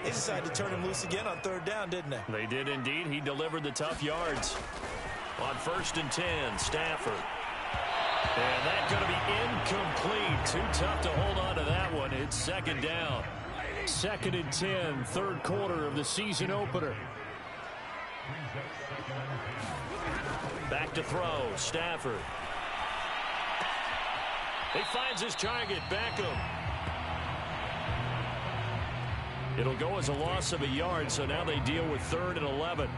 They decided to turn him loose again on 3rd down, didn't they? They did indeed. He delivered the tough yards. On 1st and 10, Stafford. And that's going to be incomplete. Too tough to hold on to that one. It's 2nd down. 2nd and 10, 3rd quarter of the season opener. Back to throw, Stafford. He finds his target, Beckham. It'll go as a loss of a yard, so now they deal with 3rd and 11.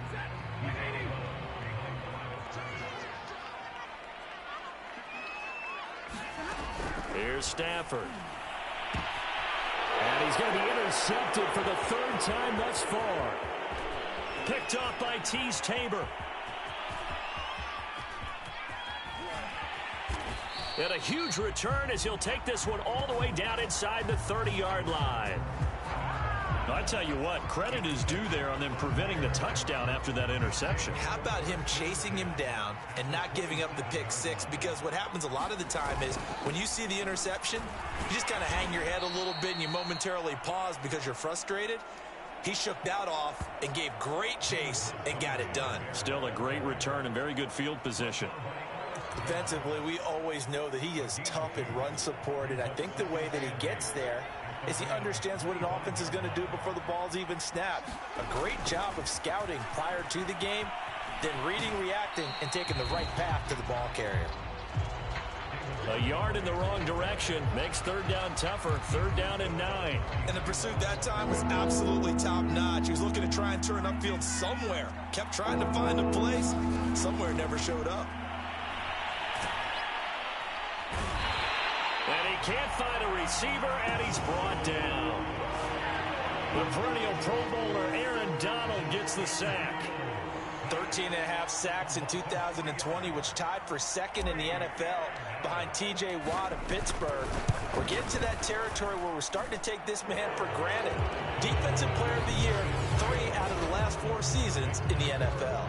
Here's Stafford. And he's going to be intercepted for the 3rd time thus far. Picked off by Teez Tabor. And a huge return as he'll take this one all the way down inside the 30-yard line. I tell you what, credit is due there on them preventing the touchdown after that interception. How about him chasing him down and not giving up the pick 6? Because what happens a lot of the time is when you see the interception, you just kind of hang your head a little bit and you momentarily pause because you're frustrated. He shook that off and gave great chase and got it done. Still a great return and very good field position. Defensively, we always know that he is tough in run support, and I think the way that he gets there is he understands what an offense is going to do before the ball's even snapped. A great job of scouting prior to the game, then reading, reacting, and taking the right path to the ball carrier. A yard in the wrong direction makes 3rd down tougher. 3rd down and 9. And the pursuit that time was absolutely top-notch. He was looking to try and turn upfield somewhere. Kept trying to find a place. Somewhere never showed up. And he can't find a receiver, and he's brought down. The perennial Pro Bowler Aaron Donald gets the sack. 13.5 sacks in 2020, which tied for 2nd in the NFL behind T.J. Watt of Pittsburgh. We're getting to that territory where we're starting to take this man for granted. Defensive Player of the Year, 3 out of the last 4 seasons in the NFL.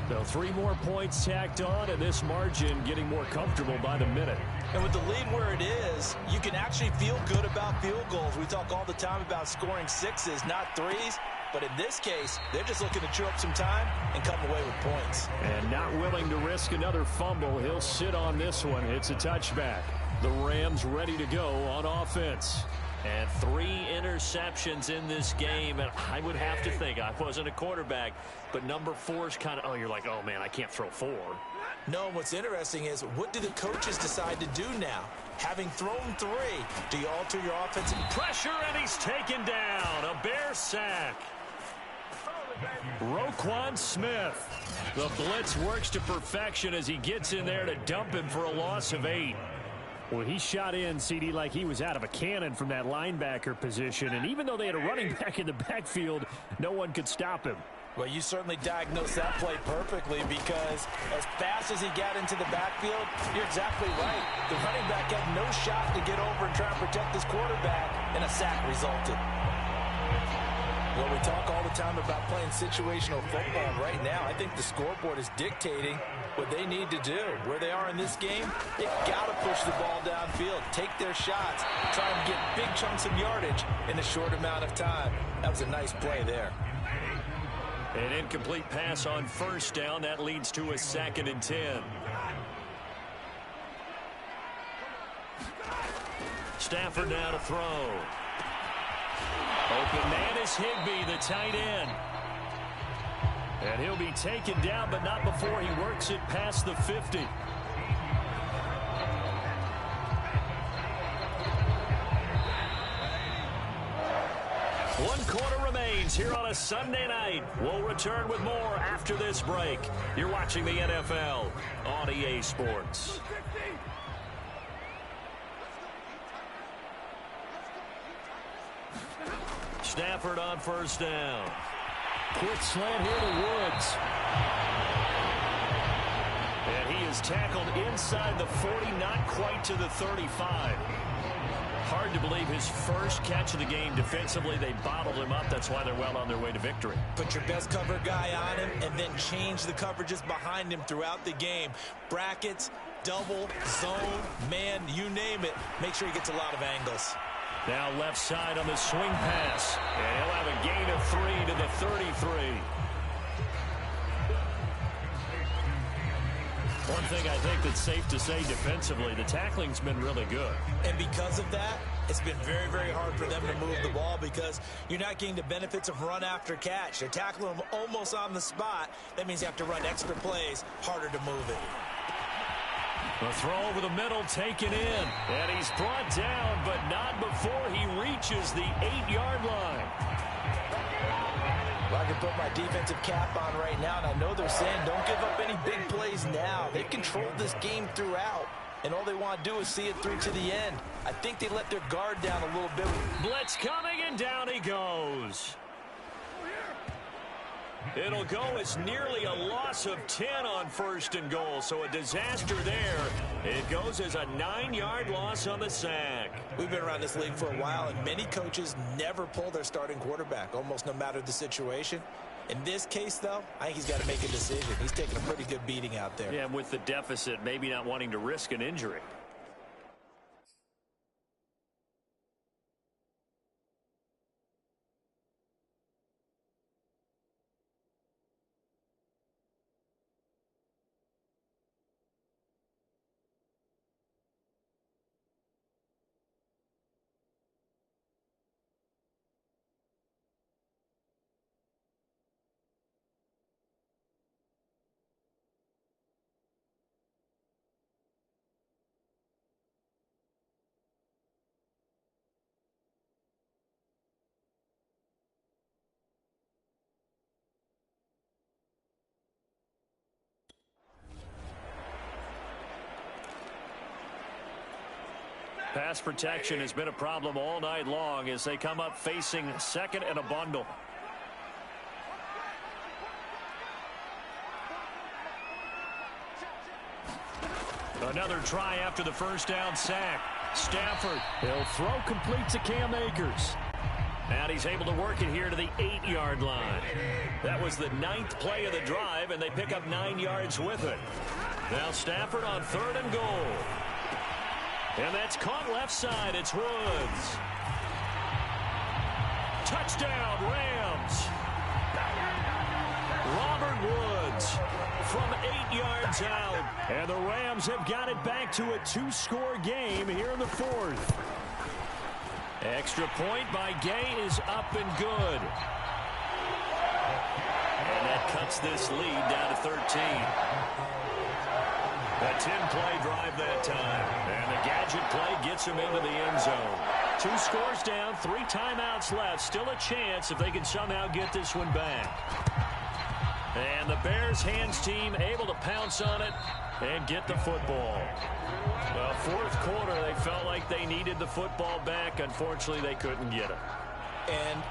So 3 more points tacked on, and this margin getting more comfortable by the minute. And with the lead where it is, you can actually feel good about field goals. We talk all the time about scoring 6s, not 3s. But in this case, they're just looking to chew up some time and come away with points. And not willing to risk another fumble. He'll sit on this one. It's a touchback. The Rams ready to go on offense. And 3 interceptions in this game. And I would have to think, I wasn't a quarterback, but number 4 is kind of, you're like, oh, man, I can't throw 4. No, what's interesting is what do the coaches decide to do now? Having thrown 3, do you alter your offensive pressure, and he's taken down. A Bear sack. Roquan Smith. The blitz works to perfection as he gets in there to dump him for a loss of 8. Well, he shot in, CD, like he was out of a cannon from that linebacker position. And even though they had a running back in the backfield, no one could stop him. Well, you certainly diagnosed that play perfectly because as fast as he got into the backfield, you're exactly right. The running back had no shot to get over and try and protect his quarterback, and a sack resulted. Well, we talk all the time about playing situational football. Right now, I think the scoreboard is dictating what they need to do. Where they are in this game, they've got to push the ball downfield, take their shots, try and get big chunks of yardage in a short amount of time. That was a nice play there. An incomplete pass on first down. That leads to a 2nd and 10. Stafford now to throw. Open man is Higbee, the tight end. And he'll be taken down, but not before he works it past the 50. One quarter remains here on a Sunday night. We'll return with more after this break. You're watching the NFL on EA Sports. Stafford on first down. Quick slant here to Woods. And he is tackled inside the 40, not quite to the 35. Hard to believe his first catch of the game defensively. They bottled him up. That's why they're well on their way to victory. Put your best cover guy on him and then change the coverages behind him throughout the game. Brackets, double, zone, man, you name it. Make sure he gets a lot of angles. Now left side on the swing pass. And he'll have a gain of 3 to the 33. One thing I think that's safe to say defensively, the tackling's been really good. And because of that, it's been very, very hard for them to move the ball because you're not getting the benefits of run after catch. They're tackling them almost on the spot. That means you have to run extra plays, harder to move it. A throw over the middle taken in. And he's brought down, but not before he reaches the 8-yard line. Well, I can put my defensive cap on right now, and I know they're saying don't give up any big plays now. They've controlled this game throughout, and all they want to do is see it through to the end. I think they let their guard down a little bit. Blitz coming, and down he goes. It'll go as nearly a loss of 10 on first and goal, so a disaster there. It goes as a 9-yard loss on the sack. We've been around this league for a while, and many coaches never pull their starting quarterback, almost no matter the situation. In this case, though, I think he's got to make a decision. He's taking a pretty good beating out there. Yeah, and with the deficit, maybe not wanting to risk an injury. Pass protection has been a problem all night long as they come up facing second and a bundle. Another try after the first down sack. Stafford, he'll throw complete to Cam Akers. And he's able to work it here to the 8-yard line. That was the 9th play of the drive, and they pick up 9 yards with it. Now Stafford on 3rd and goal. And that's caught left side. It's Woods. Touchdown, Rams. Robert Woods from 8 yards out. And the Rams have got it back to a 2-score game here in the 4th. Extra point by Gay is up and good. And that cuts this lead down to 13. A 10-play drive that time. And the gadget play gets him into the end zone. 2 scores down, 3 timeouts left. Still a chance if they can somehow get this one back. And the Bears hands team able to pounce on it and get the football. Well, 4th quarter, they felt like they needed the football back. Unfortunately, they couldn't get it. And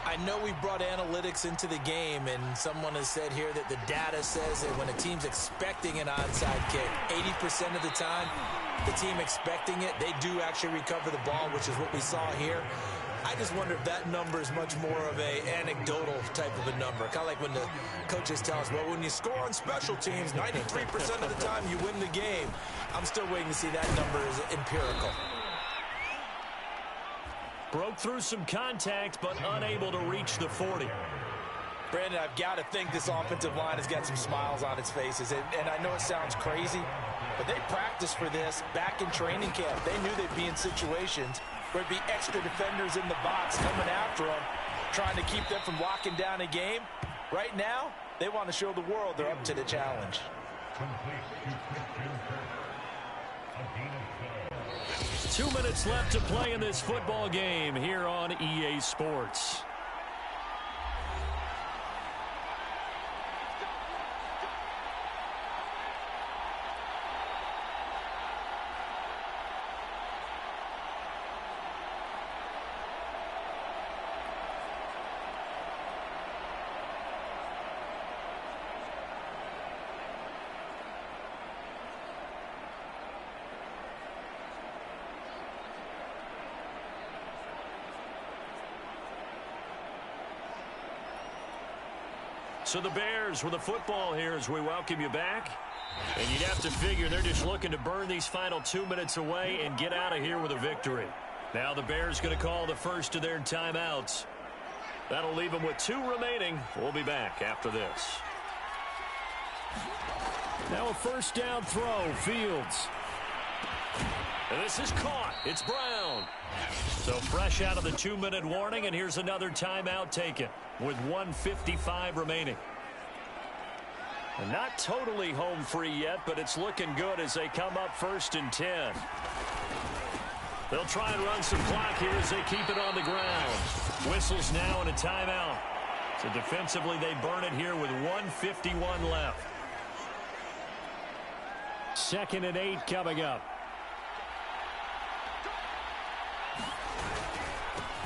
I know we brought analytics into the game, and someone has said here that the data says that when a team's expecting an onside kick, 80% of the time, the team expecting it, they do actually recover the ball, which is what we saw here. I just wonder if that number is much more of a anecdotal type of a number. Kind of like when the coaches tell us, well, when you score on special teams, 93% of the time you win the game. I'm still waiting to see that number is empirical. Broke through some contact, but unable to reach the 40. Brandon, I've got to think this offensive line has got some smiles on its faces. And I know it sounds crazy, but they practiced for this back in training camp. They knew they'd be in situations where there'd be extra defenders in the box coming after them, trying to keep them from locking down a game. Right now, they want to show the world they're up to the challenge. 2 minutes left to play in this football game here on EA Sports. So the Bears with the football here as we welcome you back. And you'd have to figure they're just looking to burn these final 2 minutes away and get out of here with a victory. Now the Bears going to call the first of their timeouts. That'll leave them with 2 remaining. We'll be back after this. Now a first down throw, Fields. And this is caught. It's Brown. So fresh out of the 2-minute warning, and here's another timeout taken with 1:55 remaining. And not totally home free yet, but it's looking good as they come up 1st and 10. They'll try and run some clock here as they keep it on the ground. Whistles now and a timeout. So defensively, they burn it here with 1:51 left. 2nd and 8 coming up.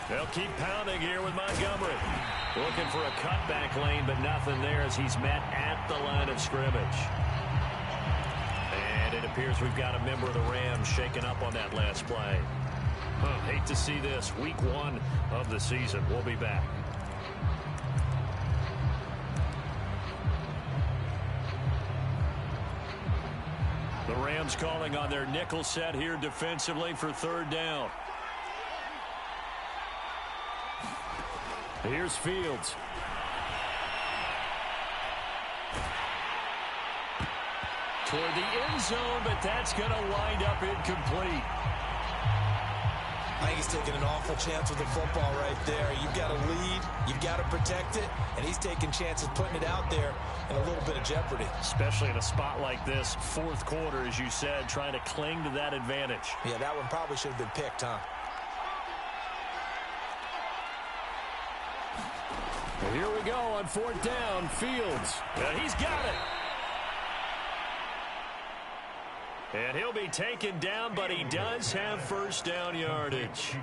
They'll keep pounding here with Montgomery. Looking for a cutback lane, but nothing there as he's met at the line of scrimmage. And it appears we've got a member of the Rams shaking up on that last play. Hate to see this. Week 1 of the season. We'll be back. The Rams calling on their nickel set here defensively for 3rd down. Here's Fields. Toward the end zone, but that's going to wind up incomplete. I think he's taking an awful chance with the football right there. You've got to lead, you've got to protect it, and he's taking chances putting it out there in a little bit of jeopardy. Especially in a spot like this, 4th quarter, as you said, trying to cling to that advantage. Yeah, that one probably should have been picked, huh? Well, here we go on 4th down. Fields. He's got it. And he'll be taken down, but he does have 1st down yardage.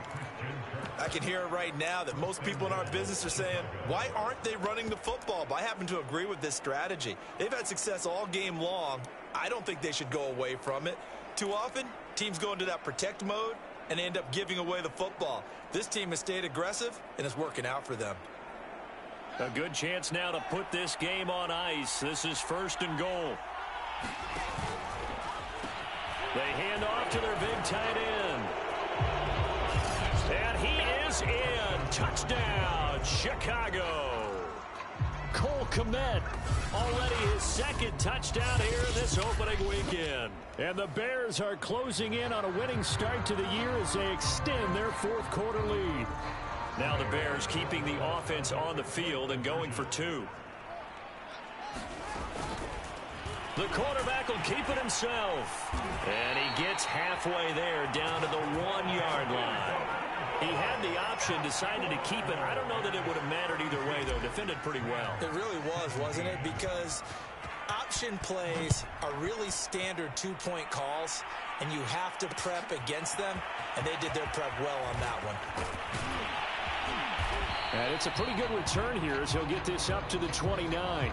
I can hear it right now that most people in our business are saying, why aren't they running the football? But I happen to agree with this strategy. They've had success all game long. I don't think they should go away from it. Too often, teams go into that protect mode and end up giving away the football. This team has stayed aggressive, and it's working out for them. A good chance now to put this game on ice. This is 1st and goal. They hand off to their big tight end. And he is in. Touchdown, Chicago. Cole Kmet, already his 2nd touchdown here in this opening weekend. And the Bears are closing in on a winning start to the year as they extend their 4th quarter lead. Now the Bears keeping the offense on the field and going for 2. The quarterback will keep it himself. And he gets halfway there down to the 1-yard line. He had the option, decided to keep it. I don't know that it would have mattered either way, though. Defended pretty well. It really was, wasn't it? Because option plays are really standard 2-point calls, and you have to prep against them, and they did their prep well on that one. And it's a pretty good return here as he'll get this up to the 29.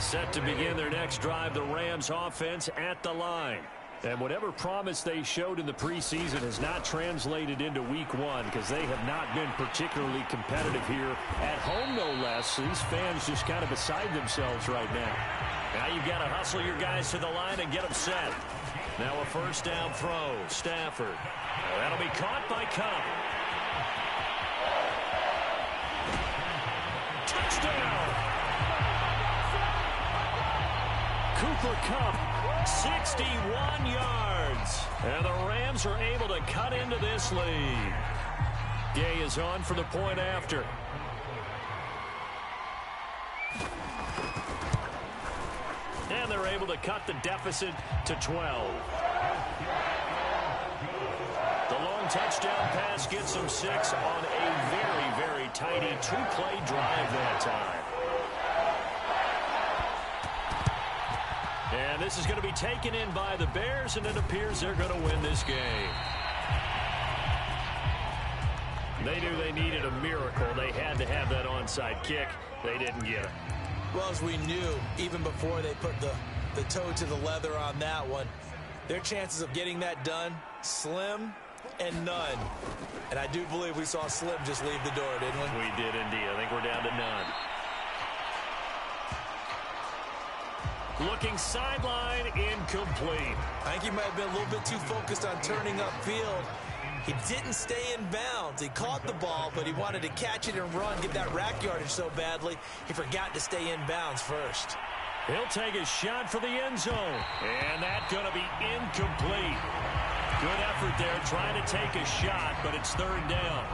Set to begin their next drive, the Rams offense at the line. And whatever promise they showed in the preseason has not translated into week one because they have not been particularly competitive here at home, no less. These fans just kind of beside themselves right now. Now you've got to hustle your guys to the line and get them set. Now a first down throw. Stafford. Now that'll be caught by Kupp. Touchdown! Cooper Kupp, 61 yards. And the Rams are able to cut into this lead. Gay is on for the point after. And they're able to cut the deficit to 12. The long touchdown pass gets them 6 on a very, very tidy two-play drive that time. And this is going to be taken in by the Bears, and it appears they're going to win this game. They knew they needed a miracle. They had to have that onside kick. They didn't get it. Well, as we knew, even before they put the toe to the leather on that one, their chances of getting that done, slim and none. And I do believe we saw Slim just leave the door, didn't we? We did indeed. I think we're down to none. Looking sideline, incomplete. I think he might have been a little bit too focused on turning upfield. He didn't stay in bounds. He caught the ball, but he wanted to catch it and run, get that rack yardage so badly, he forgot to stay in bounds first. He'll take a shot for the end zone. And that's going to be incomplete. Good effort there trying to take a shot, but it's third down.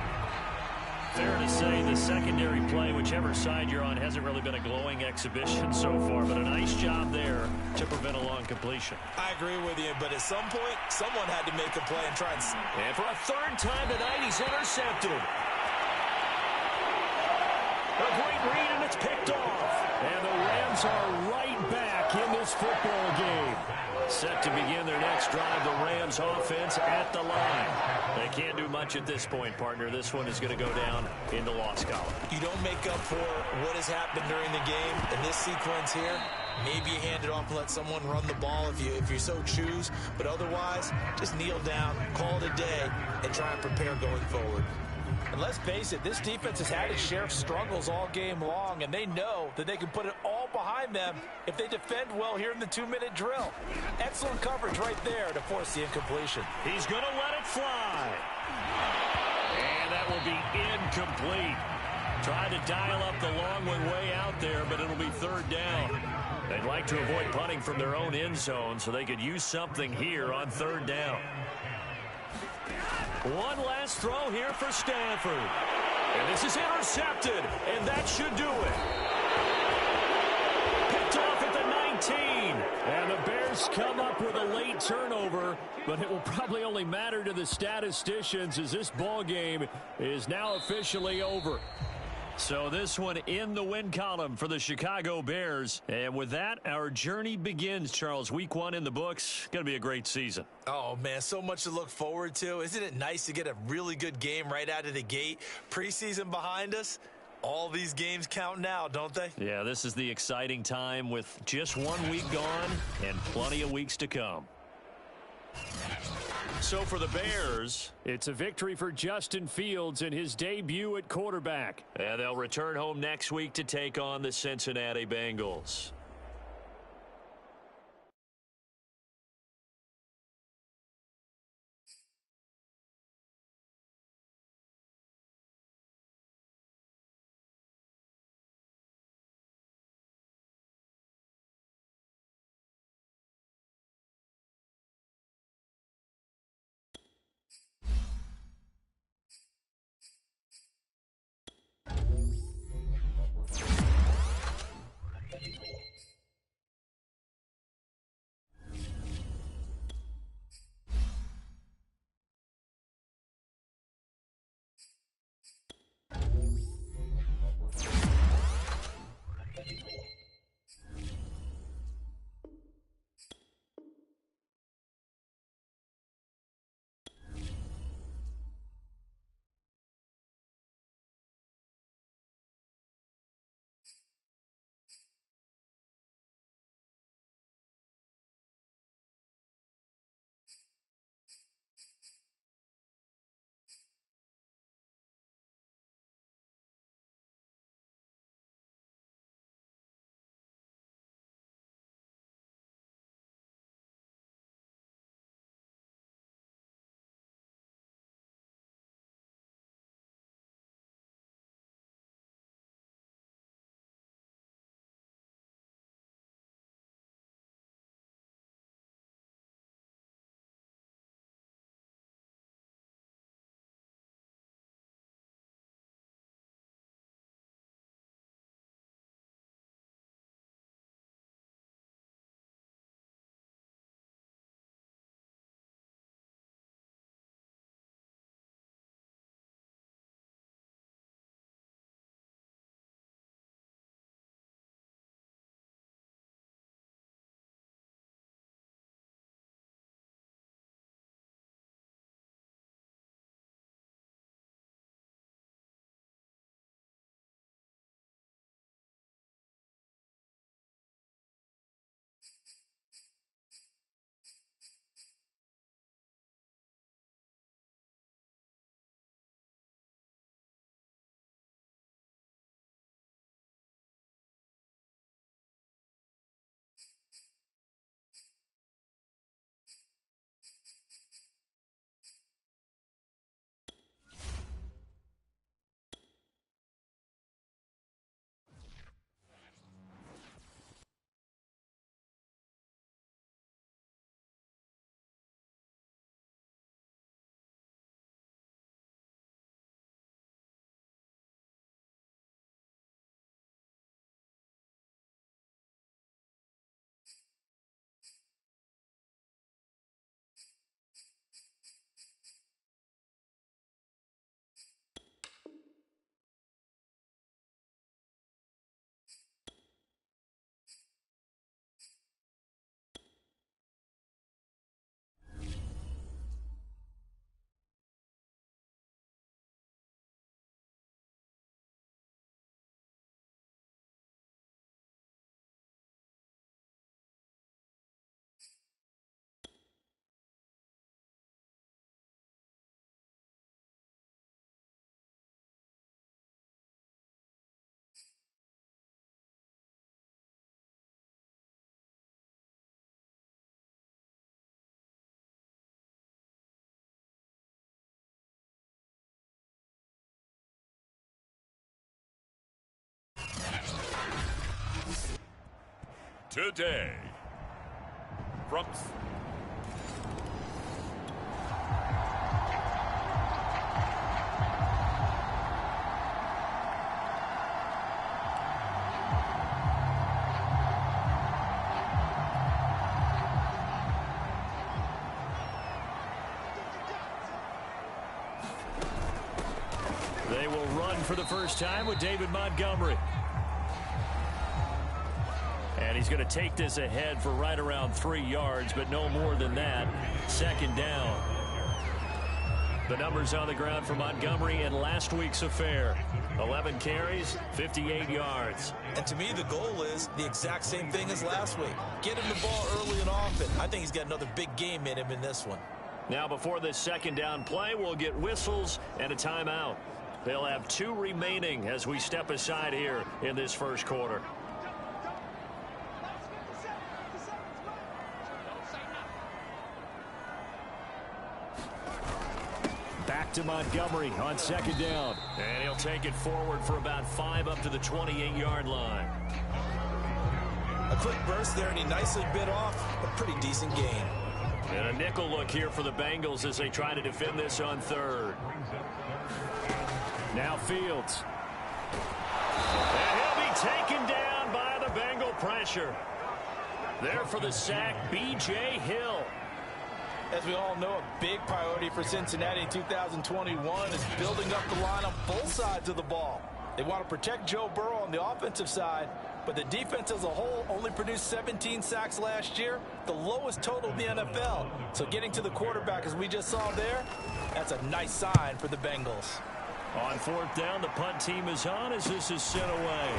Fair to say the secondary play, whichever side you're on, hasn't really been a glowing exhibition so far, but a nice job there to prevent a long completion. I agree with you, but at some point, someone had to make a play and try and... And for a third time tonight, he's intercepted. A great read, and it's picked off. And the Rams are right back in this football game. Set to begin their next drive, the Rams offense at the line. They can't do much at this point, partner. This one is going to go down in the loss column. You don't make up for what has happened during the game in this sequence here. Maybe you hand it off and let someone run the ball if you so choose. But otherwise, just kneel down, call it a day, and try and prepare going forward. And let's face it, this defense has had its share of struggles all game long, and they know that they can put it all behind them if they defend well here in the 2-minute drill. Excellent coverage right there to force the incompletion. He's going to let it fly. And that will be incomplete. Tried to dial up the long one way out there, but it'll be third down. They'd like to avoid punting from their own end zone so they could use something here on third down. One last throw here for Stanford. And this is intercepted, and that should do it. Picked off at the 19. And the Bears come up with a late turnover, but it will probably only matter to the statisticians as this ball game is now officially over. So this one in the win column for the Chicago Bears. And with that, our journey begins, Charles. Week 1 in the books. Going to be a great season. Oh, man, so much to look forward to. Isn't it nice to get a really good game right out of the gate? Preseason behind us. All these games count now, don't they? Yeah, this is the exciting time with just 1 week gone and plenty of weeks to come. So for the Bears, it's a victory for Justin Fields in his debut at quarterback. And they'll return home next week to take on the Cincinnati Bengals. today. From They will run for the first time with David Montgomery. And he's going to take this ahead for right around 3 yards, but no more than that. Second down. The numbers on the ground for Montgomery in last week's affair. 11 carries, 58 yards. And to me, the goal is the exact same thing as last week. Get him the ball early and often. I think he's got another big game in him in this one. Now before this second down play, we'll get whistles and a timeout. They'll have 2 remaining as we step aside here in this first quarter. Back to Montgomery on second down. And he'll take it forward for about 5 up to the 28-yard line. A quick burst there, and he nicely bit off a pretty decent gain. And a nickel look here for the Bengals as they try to defend this on third. Now Fields. And he'll be taken down by the Bengal pressure. There for the sack, B.J. Hill. As we all know, a big priority for Cincinnati in 2021 is building up the line on both sides of the ball. They want to protect Joe Burrow on the offensive side, but the defense as a whole only produced 17 sacks last year, the lowest total in the NFL. So getting to the quarterback, as we just saw there, that's a nice sign for the Bengals. On fourth down, the punt team is on as this is sent away.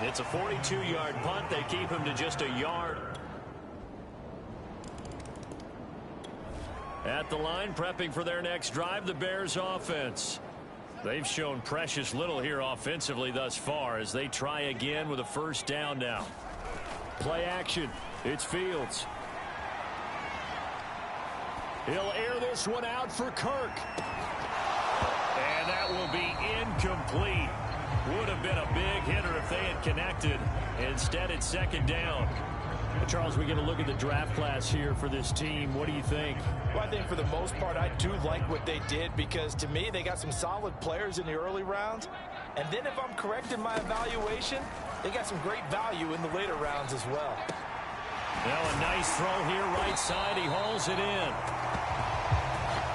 It's a 42-yard punt. They keep him to just a yard. At the line, prepping for their next drive, the Bears offense. They've shown precious little here offensively thus far as they try again with a first down now. Play action. It's Fields. He'll air this one out for Kirk. And that will be incomplete. Would have been a big hitter if they had connected. Instead, it's second down. Charles, we get a look at the draft class here for this team. What do you think? Well, I think for the most part, I do like what they did because, to me, they got some solid players in the early rounds. And then if I'm correct in my evaluation, they got some great value in the later rounds as well. Now a nice throw here right side. He hauls it in.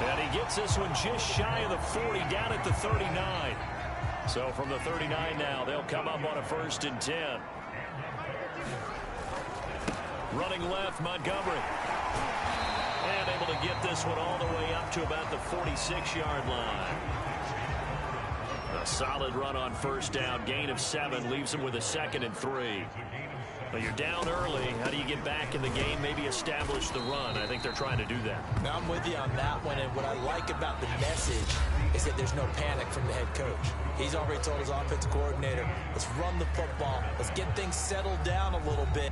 And he gets this one just shy of the 40, down at the 39. So from the 39 now, they'll come up on a 1st and 10. Running left, Montgomery. And able to get this one all the way up to about the 46-yard line. A solid run on first down. Gain of 7 leaves him with a 2nd and 3. But you're down early. How do you get back in the game? Maybe establish the run. I think they're trying to do that. Now I'm with you on that one. And what I like about the message is that there's no panic from the head coach. He's already told his offensive coordinator, let's run the football. Let's get things settled down a little bit.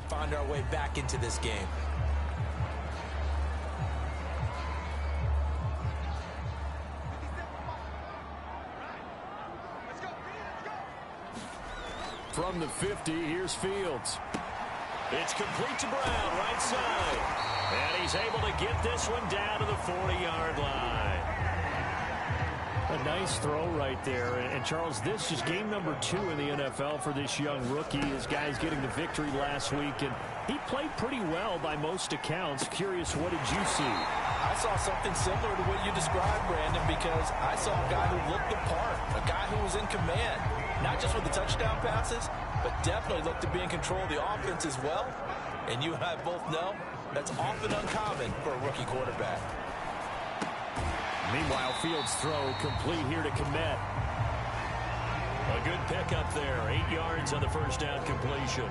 find our way back into this game. From the 50, here's Fields. It's complete to Brown, right side. And he's able to get this one down to the 40-yard line. A nice throw right there. And Charles, this is game number 2 in the NFL for this young rookie. His guys getting the victory last week, and he played pretty well by most accounts. Curious, what did you see? I saw something similar to what you described, Brandon, because I saw a guy who looked the part, a guy who was in command, not just with the touchdown passes, but definitely looked to be in control of the offense as well. And you and I both know that's often uncommon for a rookie quarterback. Meanwhile, Fields' throw complete here to Kmet. A good pickup there. 8 yards on the first down completion.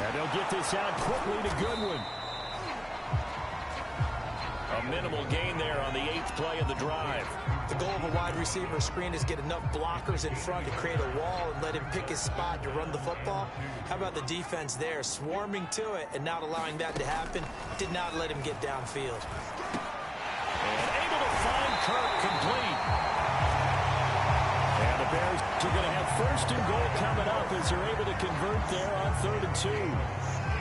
And they'll get this out quickly to Goodwin. A minimal gain there on the 8th play of the drive. The goal of a wide receiver screen is get enough blockers in front to create a wall and let him pick his spot to run the football. How about the defense there, swarming to it and not allowing that to happen? Did not let him get downfield. And able to find Kirk complete. And the Bears are going to have 1st and goal coming up as they're able to convert there on 3rd and 2.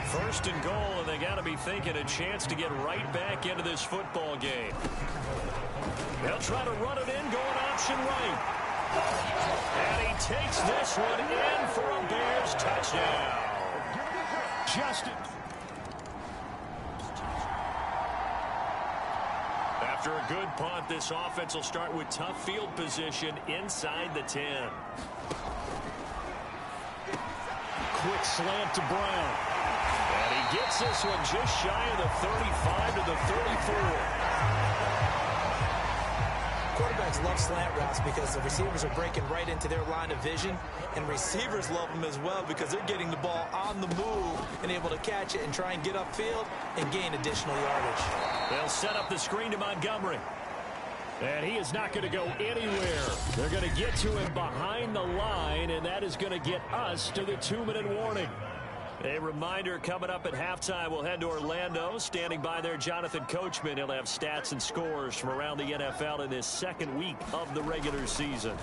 1st and goal, and they got to be thinking a chance to get right back into this football game. They'll try to run it in, going option right. And he takes this one in for a Bears touchdown. Justin. After a good punt, this offense will start with tough field position inside the 10. Quick slant to Brown. And he gets this one just shy of the 35 to the 34. Quarterbacks love slant routes because the receivers are breaking right into their line of vision, and receivers love them as well because they're getting the ball on the move and able to catch it and try and get upfield and gain additional yardage. They'll set up the screen to Montgomery. And he is not going to go anywhere. They're going to get to him behind the line, and that is going to get us to the 2-minute warning. A reminder, coming up at halftime, we'll head to Orlando. Standing by there, Jonathan Coachman. He'll have stats and scores from around the NFL in this 2nd week of the regular season.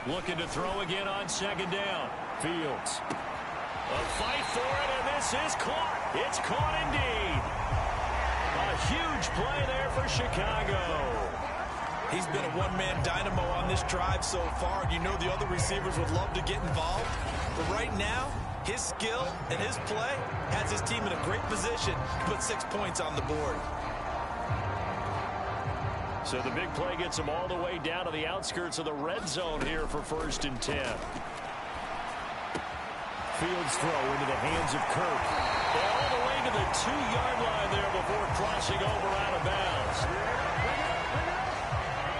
Looking to throw again on 2nd down. Fields. A fight for it, and this is caught. It's caught indeed. A huge play there for Chicago. He's been a one-man dynamo on this drive so far, and you know the other receivers would love to get involved. But right now, his skill and his play has his team in a great position to put 6 points on the board. So the big play gets him all the way down to the outskirts of the red zone here for 1st and 10. Fields throw into the hands of Kirk. All the way to the 2-yard line there before crossing over out of bounds.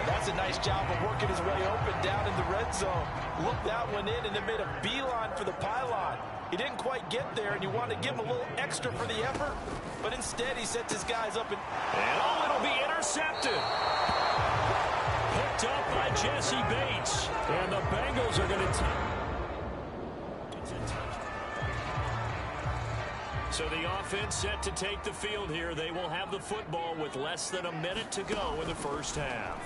That's a nice job of working his way open down in the red zone. Looked that one in and then made a beeline for the pylon. He didn't quite get there, and you want to give him a little extra for the effort, but instead he sets his guys up. And it'll be intercepted. Picked up by Jesse Bates. And the Bengals are going to... So the offense set to take the field here. They will have the football with less than a minute to go in the 1st half.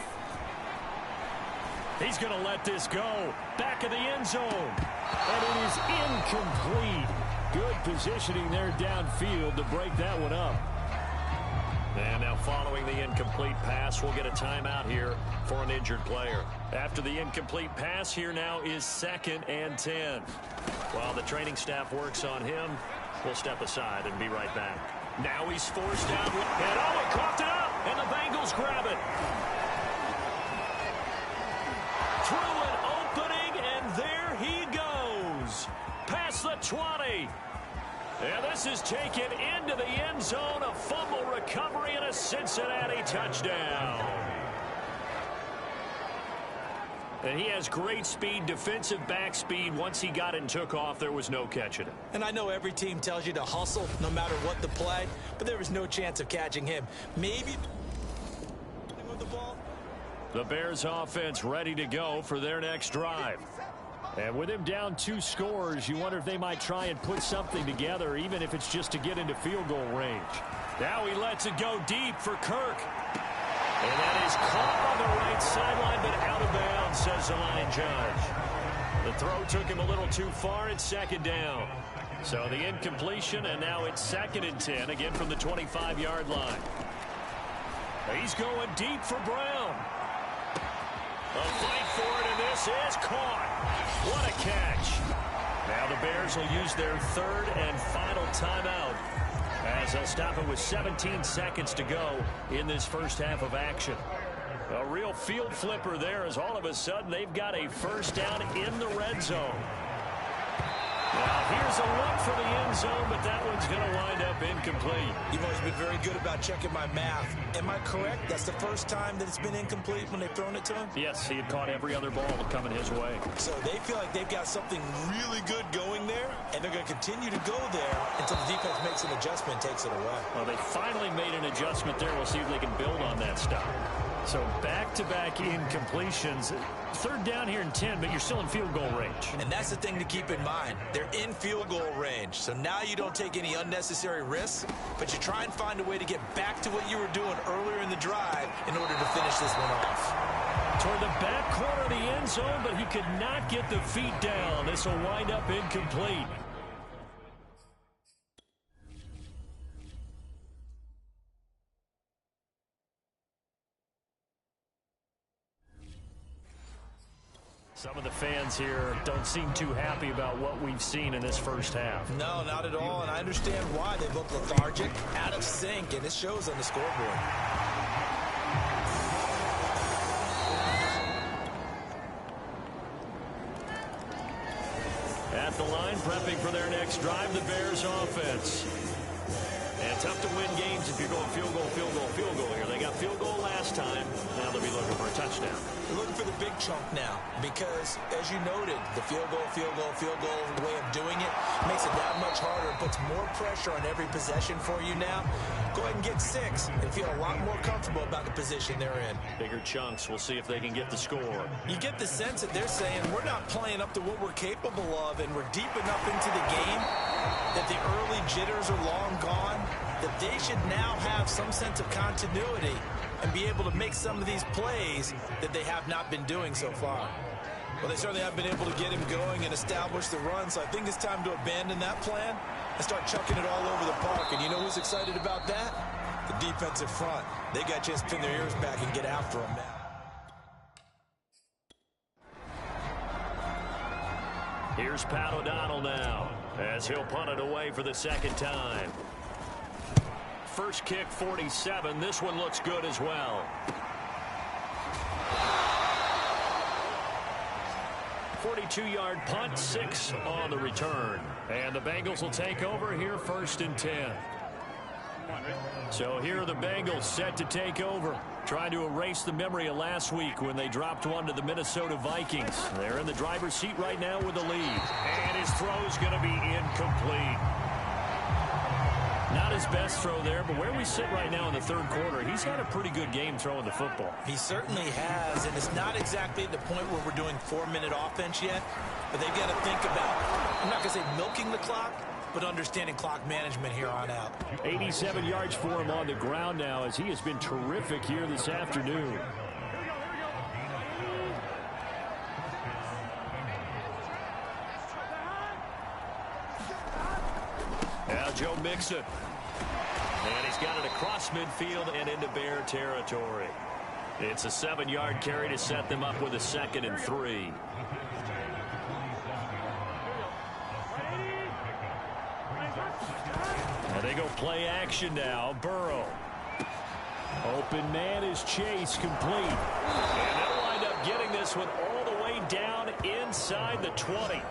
He's going to let this go. Back of the end zone. And it is incomplete. Good positioning there downfield to break that one up. And now following the incomplete pass, we'll get a timeout here for an injured player. After the incomplete pass, here now is 2nd and 10. While the training staff works on him, we'll step aside and be right back. Now he's forced down. And he coughed it up. And the Bengals grab it. Through an opening, and there he goes. Past the 20. And this is taken into the end zone. A fumble recovery and a Cincinnati touchdown. And he has great speed, defensive back speed. Once he got it and took off, there was no catching it. And I know every team tells you to hustle no matter what the play, but there was no chance of catching him. Maybe with the ball, The Bears offense ready to go for their next drive. And with him down 2 scores, you wonder if they might try and put something together, even if it's just to get into field goal range. Now he lets it go deep for Kirk. And that is caught on the right sideline, but out of bounds, says the line judge. The throw took him a little too far. It's second down. So the incompletion, and now it's 2nd and 10, again from the 25-yard line. He's going deep for Brown. A fight for it, and this is caught. What a catch. Now the Bears will use their 3rd and final timeout, as they'll stop it with 17 seconds to go in this first half of action. A real field flipper there, as all of a sudden they've got a first down in the red zone. Now here's a look for the end zone, but that one's going to wind up incomplete. You've always been very good about checking my math. Am I correct? That's the first time that it's been incomplete when they've thrown it to him? Yes, he had caught every other ball coming his way. So they feel like they've got something really good going there, and they're going to continue to go there until the defense makes an adjustment and takes it away. Well, they finally made an adjustment there. We'll see if they can build on that stop. So back-to-back incompletions. 3rd down here and 10, but you're still in field goal range. And that's the thing to keep in mind. They're in field goal range. So now you don't take any unnecessary risks, but you try and find a way to get back to what you were doing earlier in the drive in order to finish this one off. Toward the back corner of the end zone, but he could not get the feet down. This will wind up incomplete. Some of the fans here don't seem too happy about what we've seen in this first half. No, not at all, and I understand why. They look lethargic, out of sync, and it shows on the scoreboard. At the line, prepping for their next drive, the Bears offense. And tough to win games if you're going field goal, field goal, field goal here. They got field goal last time. Now they'll be looking for a touchdown. They're looking for the big chunk now because, as you noted, the field goal way of doing it makes it that much harder. It puts more pressure on every possession for you now. Go ahead and get 6 and feel a lot more comfortable about the position they're in. Bigger chunks. We'll see if they can get the score. You get the sense that they're saying we're not playing up to what we're capable of, and we're deep enough into the game that the early jitters are long gone, that they should now have some sense of continuity and be able to make some of these plays that they have not been doing so far. Well, they certainly have been able to get him going and establish the run, so I think it's time to abandon that plan and start chucking it all over the park. And you know who's excited about that? The defensive front. They got a chance to pin their ears back and get after him now. Here's Pat O'Donnell now, as he'll punt it away for the 2nd time. First kick, 47. This one looks good as well. 42-yard punt, 6 on the return. And the Bengals will take over here, 1st and 10. So here are the Bengals set to take over, trying to erase the memory of last week when they dropped one to the Minnesota Vikings. They're in the driver's seat right now with the lead. And his throw is going to be incomplete. Not his best throw there, but where we sit right now in the 3rd quarter, he's had a pretty good game throwing the football. He certainly has, and it's not exactly at the point where we're doing 4-minute offense yet, but they've got to think about, I'm not going to say milking the clock, but understanding clock management here on out. 87 yards for him on the ground now, as he has been terrific here this afternoon. Now Joe Mixon. And he's got it across midfield and into Bear territory. It's a 7-yard carry to set them up with a 2nd and 3. And they go play action now. Burrow. Open man is Chase, complete. And they'll wind up getting this one all the way down inside the 20.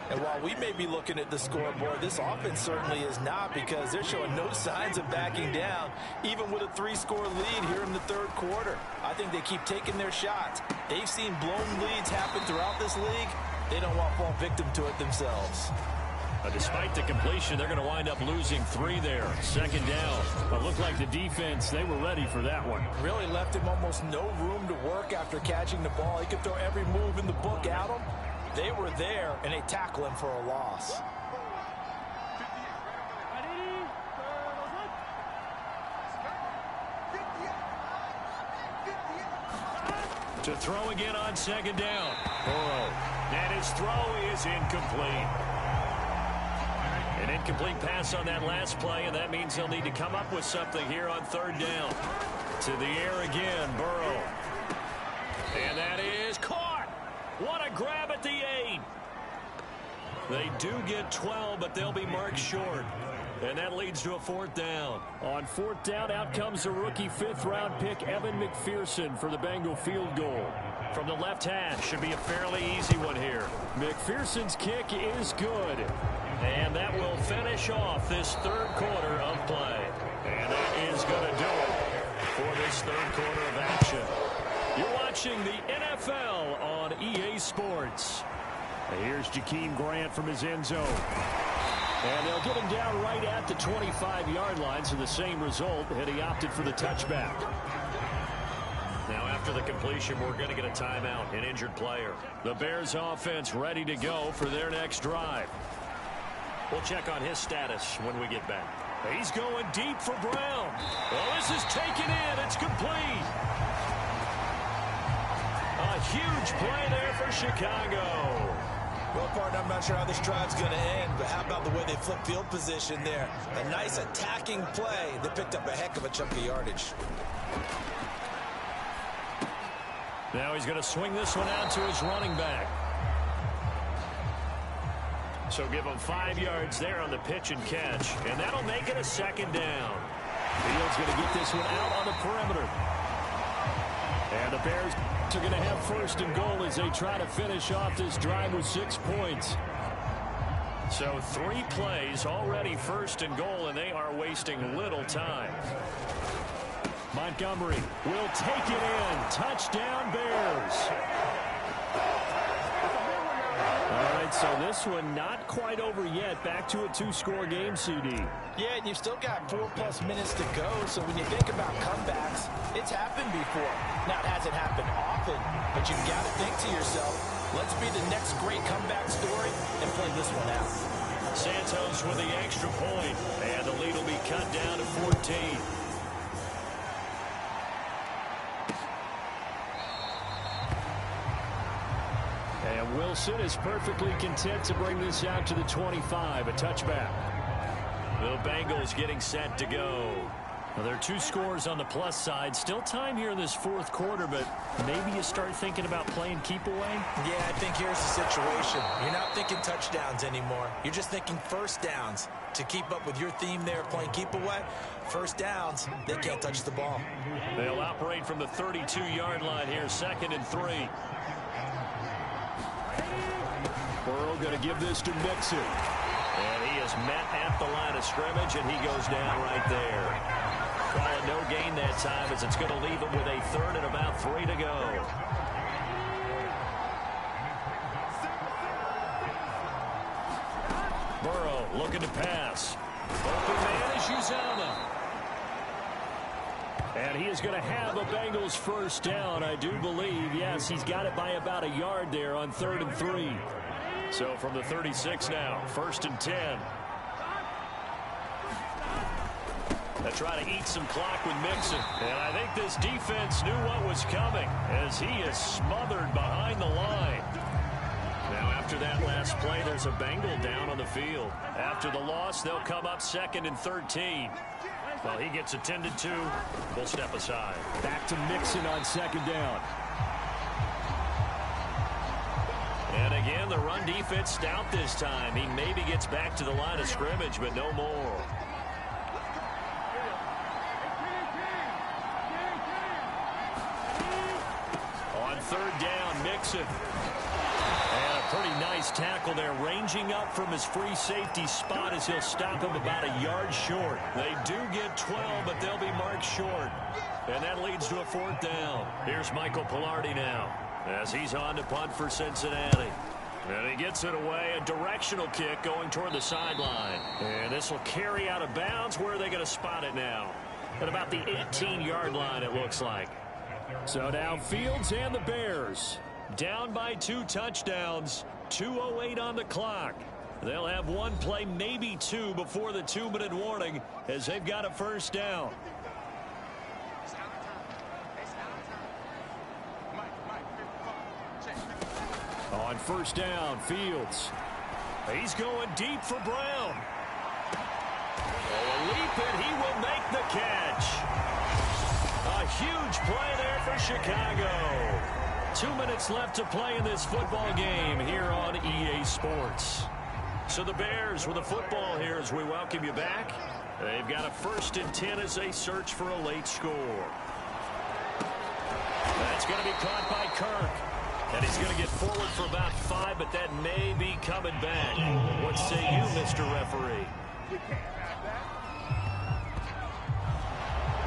And while we may be looking at the scoreboard, this offense certainly is not, because they're showing no signs of backing down, even with a 3-score lead here in the 3rd quarter. I think they keep taking their shots. They've seen blown leads happen throughout this league. They don't want to fall victim to it themselves. Despite the completion, they're going to wind up losing 3 there. Second down. It looked like the defense, they were ready for that one. Really left him almost no room to work after catching the ball. He could throw every move in the book at him. They were there, and they tackle him for a loss. To throw again on second down. Burrow. And his throw is incomplete. An incomplete pass on that last play, and that means he'll need to come up with something here on third down. To the air again, Burrow. And that is caught. What a grab at the 8. They do get 12, but they'll be marked short. And that leads to a fourth down. On fourth down, out comes the rookie 5th-round pick, Evan McPherson, for the Bengal field goal. From the left hash, should be a fairly easy one here. McPherson's kick is good. And that will finish off this third quarter of play. And that is going to do it for this third quarter of action. You're watching the NFL on EA Sports. Here's Jakeem Grant from his end zone. And they'll get him down right at the 25-yard line, so the same result, and he opted for the touchback. Now after the completion, we're going to get a timeout, an injured player. The Bears offense ready to go for their next drive. We'll check on his status when we get back. He's going deep for Brown. Well, this is taken in. It's complete. A huge play there for Chicago. Well, partner, I'm not sure how this drive's going to end, but how about the way they flip field position there? A nice attacking play that picked up a heck of a chunk of yardage. Now he's going to swing this one out to his running back. So give him 5 yards there on the pitch and catch, and that'll make it a second down. Fields going to get this one out on the perimeter. And the Bears are going to have first and goal as they try to finish off this drive with 6 points. So 3 plays already first and goal, and they are wasting little time. Montgomery will take it in. Touchdown, Bears. All right, so this one not quite over yet. Back to a 2-score game, CD. Yeah, and you've still got 4+ minutes to go, so when you think about comebacks, it's happened before. Now, it hasn't happened often, but you've got to think to yourself, let's be the next great comeback story and play this one out. Santos with the extra point, and the lead will be cut down to 14. And Wilson is perfectly content to bring this out to the 25, a touchback. The Bengals getting set to go. Well, there are 2 scores on the plus side. Still time here in this fourth quarter, but maybe you start thinking about playing keep away? Yeah, I think here's the situation. You're not thinking touchdowns anymore. You're just thinking first downs. To keep up with your theme there, playing keep away, first downs, they can't touch the ball. They'll operate from the 32-yard line here, 2nd and 3. Burrow going to give this to Mixon. And he is met at the line of scrimmage, and he goes down right there. Call it no gain that time, as it's going to leave him with a 3rd and about 3 to go. Burrow looking to pass. Open man is Uzomah. And he is going to have a Bengals first down, I do believe. Yes, he's got it by about a yard there on 3rd and 3. So from the 36 now, 1st and 10. They try to eat some clock with Mixon. And I think this defense knew what was coming, as he is smothered behind the line. Now after that last play, there's a Bengal down on the field. After the loss, they'll come up 2nd and 13. Well, he gets attended to. We'll step aside. Back to Mixon on 2nd down. And again, the run defense stout this time. He maybe gets back to the line of scrimmage, but no more. On 3rd down, Mixon. And a pretty nice tackle there, ranging up from his free safety spot as he'll stop him about a yard short. They do get 12, but they'll be marked short. And that leads to a 4th down. Here's Michael Palardy now, as he's on to punt for Cincinnati. And he gets it away, a directional kick going toward the sideline. And this will carry out of bounds. Where are they going to spot it now? At about the 18-yard line, it looks like. So now Fields and the Bears down by 2 touchdowns, 2:08 on the clock. They'll have one play, maybe two, before the 2-minute warning as they've got a first down. On first down, Fields. He's going deep for Brown. A leap, and he will make the catch. A huge play there for Chicago. 2 minutes left to play in this football game here on EA Sports. So the Bears with the football here as we welcome you back. They've got a 1st and 10 as they search for a late score. That's going to be caught by Kirk. And he's going to get forward for about 5, but that may be coming back. What say you, Mr. Referee?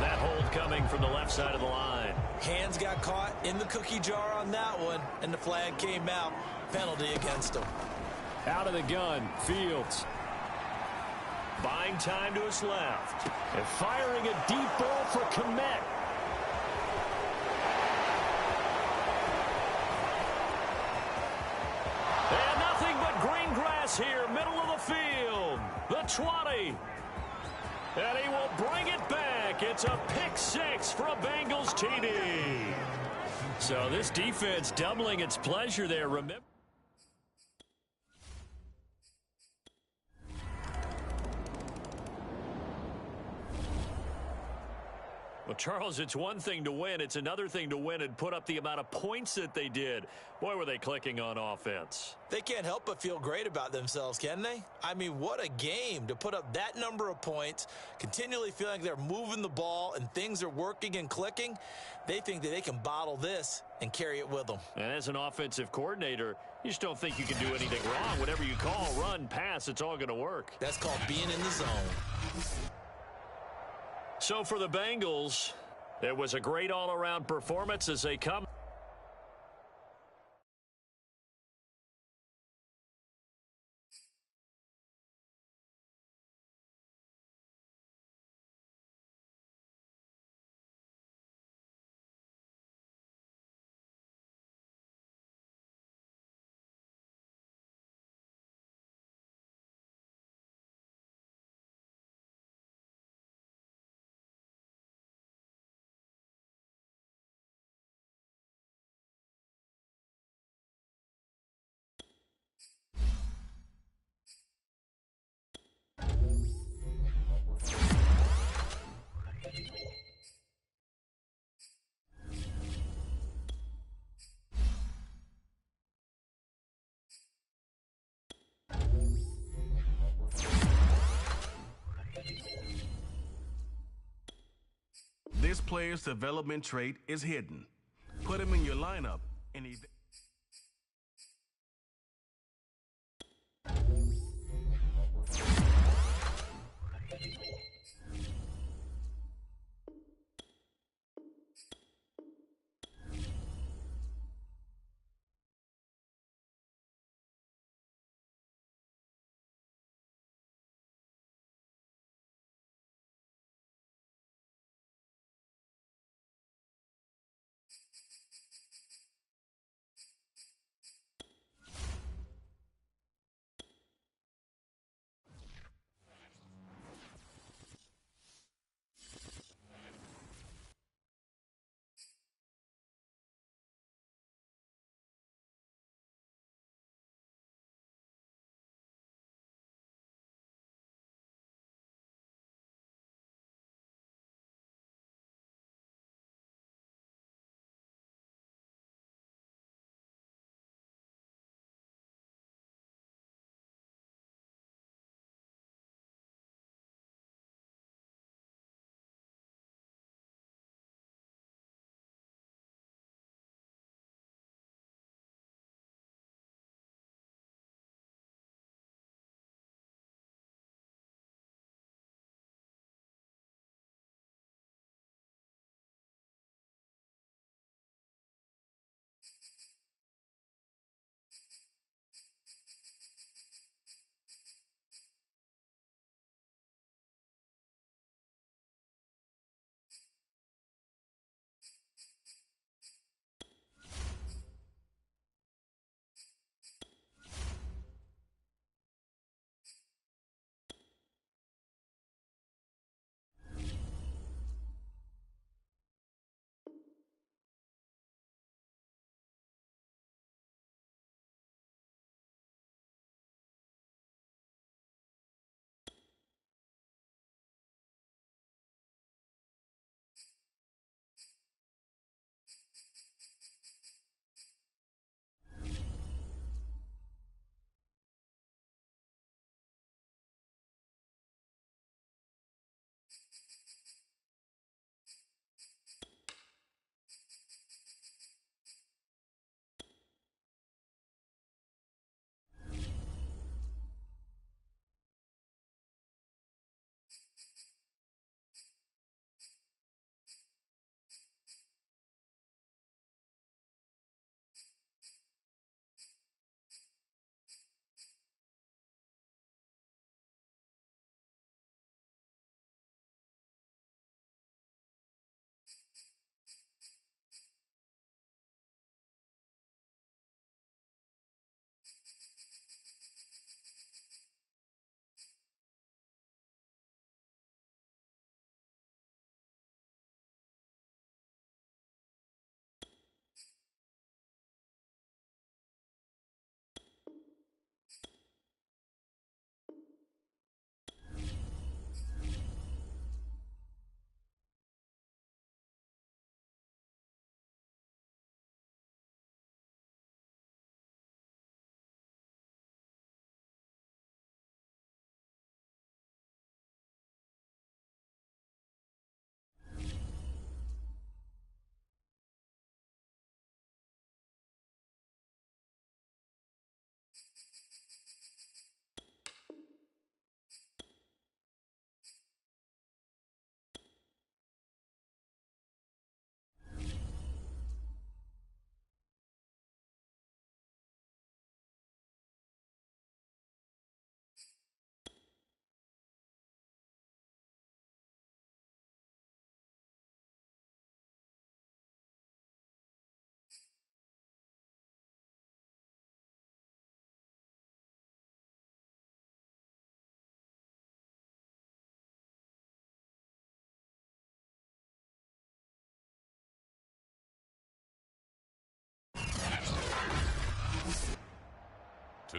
That hold coming from the left side of the line. Hands got caught in the cookie jar on that one, and the flag came out. Penalty against him. Out of the gun, Fields. Buying time to his left. And firing a deep ball for Kmet. And nothing but green grass here, middle of the field. The 20. And he will bring it back. It's a pick 6 for a Bengals TD. So this defense doubling its pleasure there. Remember. Well, Charles, it's one thing to win. It's another thing to win and put up the amount of points that they did. Boy, were they clicking on offense. They can't help but feel great about themselves, can they? I mean, what a game to put up that number of points, continually feeling like they're moving the ball and things are working and clicking. They think that they can bottle this and carry it with them. And as an offensive coordinator, you just don't think you can do anything wrong. Whatever you call, run, pass, it's all going to work. That's called being in the zone. So for the Bengals, it was a great all-around performance as they come. This player's development trait is hidden. Put him in your lineup and he...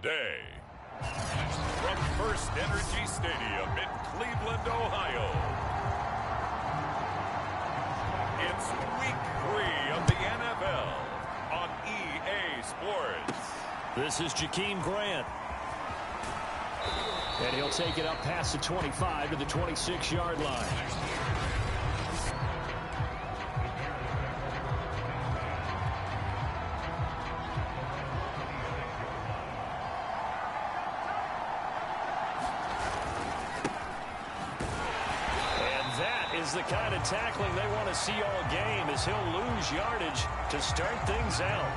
today, from First Energy Stadium in Cleveland, Ohio, it's Week 3 of the NFL on EA Sports. This is Jakeem Grant. And he'll take it up past the 25 to the 26-yard line. The kind of tackling they want to see all game, as he'll lose yardage to start things out.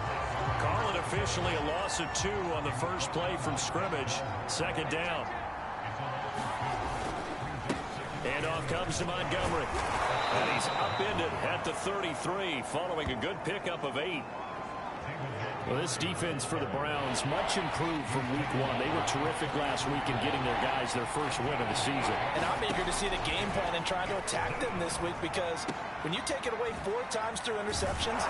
Call it officially a loss of 2 on the first play from scrimmage. Second down. And off comes to Montgomery. And he's upended at the 33 following a good pickup of 8. Well, this defense for the Browns much improved from week 1. They were terrific last week in getting their guys their first win of the season. And I'm eager to see the game plan and trying to attack them this week, because when you take it away 4 times through interceptions,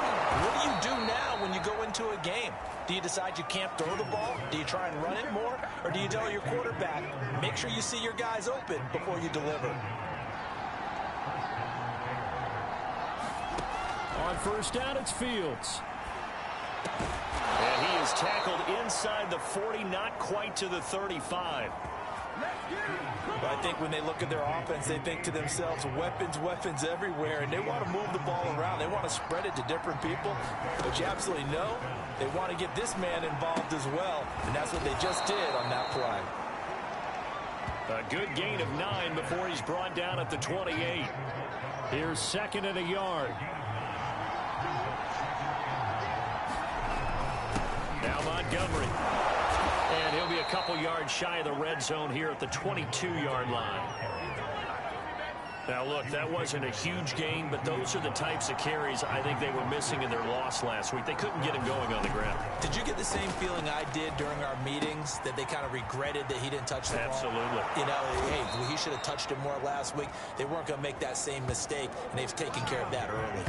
what do you do now when you go into a game? Do you decide you can't throw the ball? Do you try and run it more? Or do you tell your quarterback, make sure you see your guys open before you deliver? On first down, it's Fields. And he is tackled inside the 40, not quite to the 35. But I think when they look at their offense, they think to themselves, weapons, weapons everywhere, and they want to move the ball around. They want to spread it to different people. But you absolutely know they want to get this man involved as well, and that's what they just did on that play. A good gain of 9 before he's brought down at the 28. Here's 2nd and a yard. Now Montgomery. And he'll be a couple yards shy of the red zone here at the 22-yard line. Now, look, that wasn't a huge gain, but those are the types of carries I think they were missing in their loss last week. They couldn't get him going on the ground. Did you get the same feeling I did during our meetings, that they kind of regretted that he didn't touch the ball? Absolutely. You know, hey, he should have touched it more last week. They weren't going to make that same mistake, and they've taken care of that early.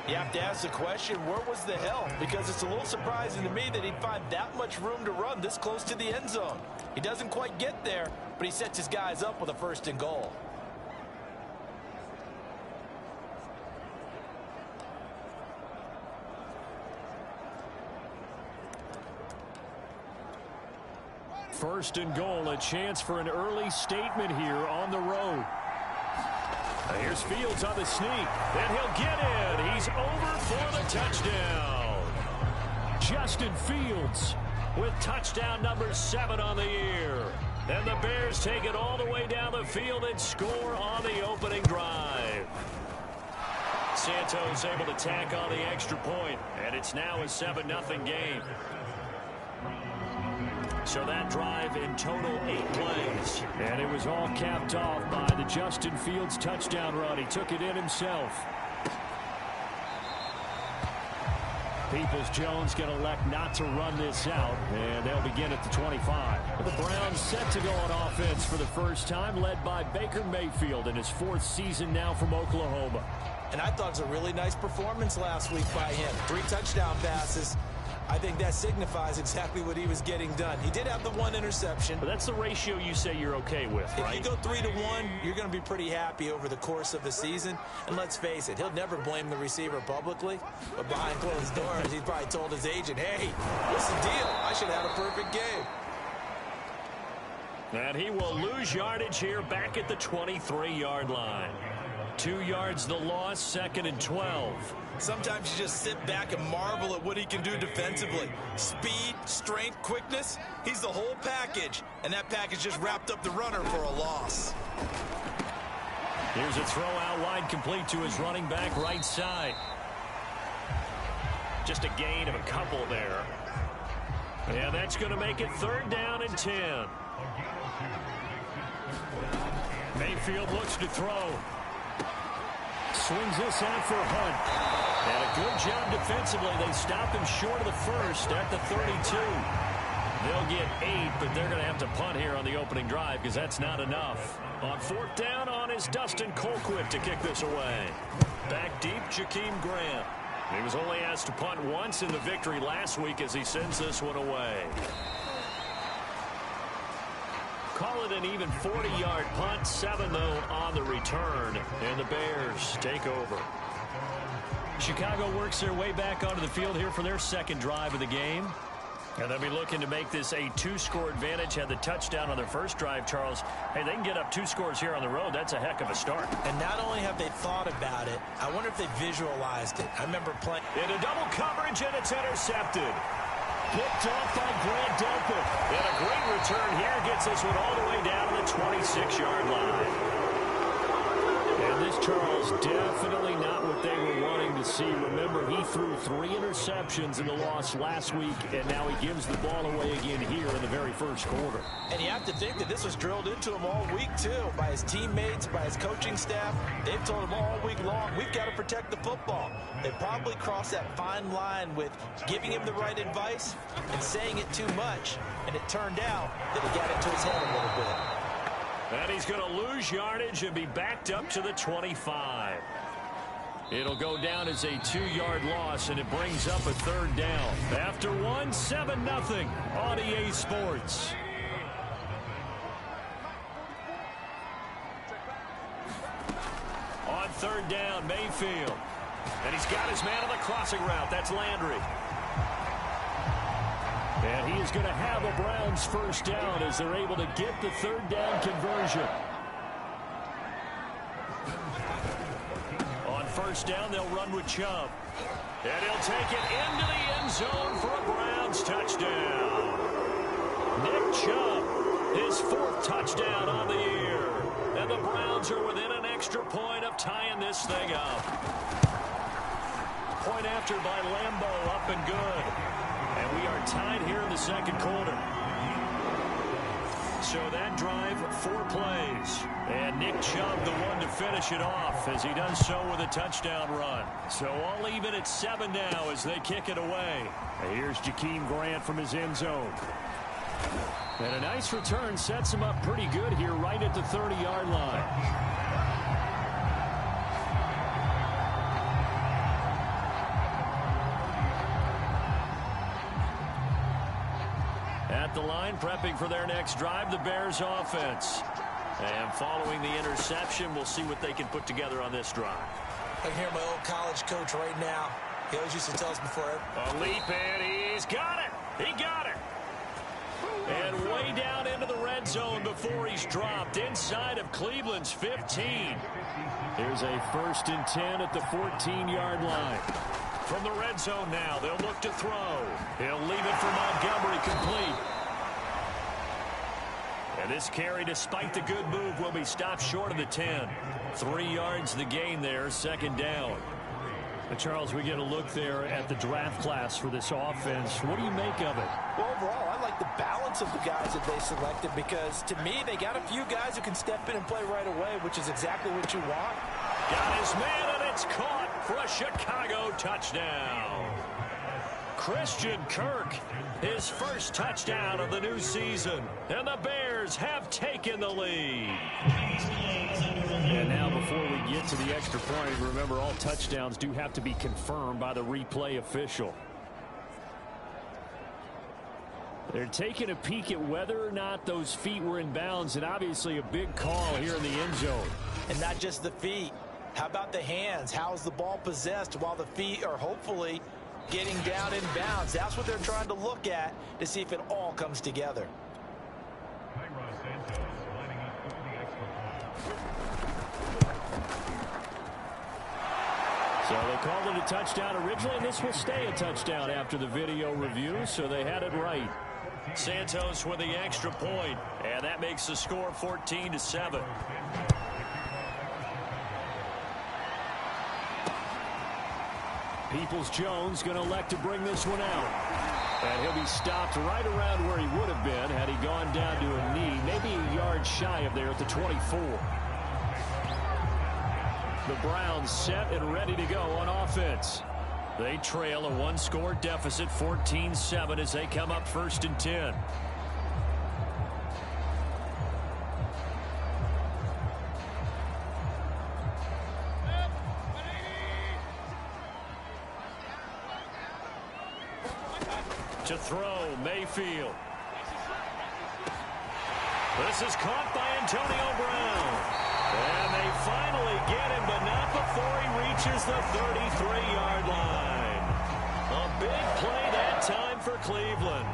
You have to ask the question, where was the help? Because it's a little surprising to me that he'd find that much room to run this close to the end zone. He doesn't quite get there, but he sets his guys up with a 1st and goal. First and goal, a chance for an early statement here on the road. Here's Fields on the sneak, and he'll get in. He's over for the touchdown. Justin Fields with touchdown number 7 on the year. And the Bears take it all the way down the field and score on the opening drive. Santos able to tack on the extra point, and it's now a 7-0 game. So that drive in total 8 plays. And it was all capped off by the Justin Fields touchdown run. He took it in himself. Peoples-Jones going to elect not to run this out, and they'll begin at the 25. The Browns set to go on offense for the first time, led by Baker Mayfield in his 4th season now from Oklahoma. And I thought it was a really nice performance last week by him. 3 touchdown passes. I think that signifies exactly what he was getting done. He did have the 1 interception. But that's the ratio you say you're okay with, right? If you go 3-1, you're going to be pretty happy over the course of the season. And let's face it, he'll never blame the receiver publicly. But behind closed doors, he's probably told his agent, hey, what's the deal? I should have had a perfect game. And he will lose yardage here back at the 23-yard line. 2 yards the loss, 2nd and 12. Sometimes you just sit back and marvel at what he can do defensively. Speed, strength, quickness, he's the whole package. And that package just wrapped up the runner for a loss. Here's a throw out wide, complete to his running back right side. Just a gain of a couple there. And that's going to make it 3rd down and 10. Mayfield looks to throw. Swings this out for Hunt. And a good job defensively. They stop him short of the 1st at the 32. They'll get 8, but they're going to have to punt here on the opening drive because that's not enough. On 4th down on is Dustin Colquitt to kick this away. Back deep, Jakeem Grant. He was only asked to punt once in the victory last week as he sends this one away. Call it an even 40-yard punt, 7 though on the return, and the Bears take over. Chicago works their way back onto the field here for their second drive of the game. And they'll be looking to make this a 2-score advantage. Had the touchdown on their first drive, Charles. Hey, they can get up 2 scores here on the road. That's a heck of a start. And not only have they thought about it, I wonder if they visualized it. I remember playing into double coverage, and it's intercepted. Picked off by Grant Delpit. And a great return here gets this one all the way down to the 26-yard line. And this, Charles, definitely not what they were wanting to see. Remember, he threw 3 interceptions in the loss last week, and now he gives the ball away again here in the very first quarter. And you have to think that this was drilled into him all week, too, by his teammates, by his coaching staff. They've told him all week long, we've got to protect the football. They probably crossed that fine line with giving him the right advice and saying it too much. And it turned out that he got into his head a little bit. And he's going to lose yardage and be backed up to the 25. It'll go down as a 2-yard loss, and it brings up a 3rd down. After 1, 7-0 on EA Sports. On 3rd down, Mayfield. And he's got his man on the crossing route. That's Landry. And he is going to have a Browns first down as they're able to get the 3rd down conversion. On first down, they'll run with Chubb. And he'll take it into the end zone for a Browns touchdown. Nick Chubb, his 4th touchdown on the year. And the Browns are within an extra point of tying this thing up. Point after by Lambeau, up and good. And we are tied here in the second quarter. So that drive, 4 plays. And Nick Chubb, the one to finish it off, as he does so with a touchdown run. So all even at 7 now as they kick it away. And here's Jakeem Grant from his end zone. And a nice return sets him up pretty good here right at the 30-yard line. At the line, prepping for their next drive, the Bears offense. And following the interception, we'll see what they can put together on this drive. I can hear my old college coach right now. He always used to tell us before. A leap, and he's got it. He got it. And way down into the red zone before he's dropped inside of Cleveland's 15. Here's a 1st and 10 at the 14-yard line. From the red zone now, they'll look to throw. He'll leave it for Montgomery, complete. And this carry, despite the good move, will be stopped short of the 10. 3 yards the gain there, 2nd down. But Charles, we get a look there at the draft class for this offense. What do you make of it? Well, overall, I like the balance of the guys that they selected because, to me, they got a few guys who can step in and play right away, which is exactly what you want. Got his man, and it's caught for a Chicago touchdown. Christian Kirk, his first touchdown of the new season. And the Bears have taken the lead. And now before we get to the extra point, remember all touchdowns do have to be confirmed by the replay official. They're taking a peek at whether or not those feet were in bounds, and obviously a big call here in the end zone. And not just the feet. How about the hands? How is the ball possessed while the feet are hopefully getting down in bounds? That's what they're trying to look at to see if it all comes together. So they called it a touchdown originally, and this will stay a touchdown after the video review, so they had it right. Santos with the extra point, and that makes the score 14-7. Peoples-Jones going to elect to bring this one out. And he'll be stopped right around where he would have been had he gone down to a knee, maybe a yard shy of there at the 24. The Browns set and ready to go on offense. They trail a 1-score deficit, 14-7, as they come up 1st and 10. To throw, Mayfield. This is caught by Antonio Brown. And they finally get him, but not before he reaches the 33-yard line. A big play that time for Cleveland.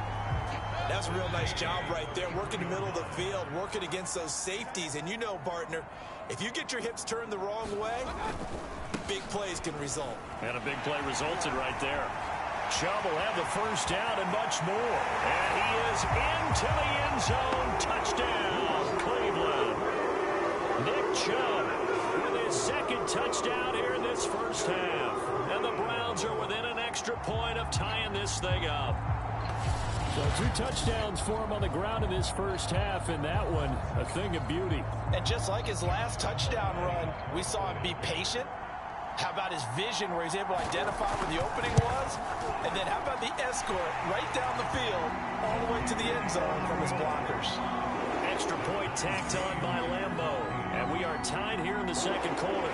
That's a real nice job right there, working the middle of the field, working against those safeties. And you know, partner, if you get your hips turned the wrong way, big plays can result. And a big play resulted right there. Chubb will have the first down and much more. And he is into the end zone. Touchdown, Cleveland. Nick Chubb with his second touchdown here in this first half. And the Browns are within an extra point of tying this thing up. So 2 touchdowns for him on the ground in this first half, and that one a thing of beauty. And just like his last touchdown run, we saw him be patient. How about his vision where he's able to identify where the opening was? And then how about the escort right down the field all the way to the end zone from his blockers? Extra point tacked on by Lambeau. And we are tied here in the second quarter.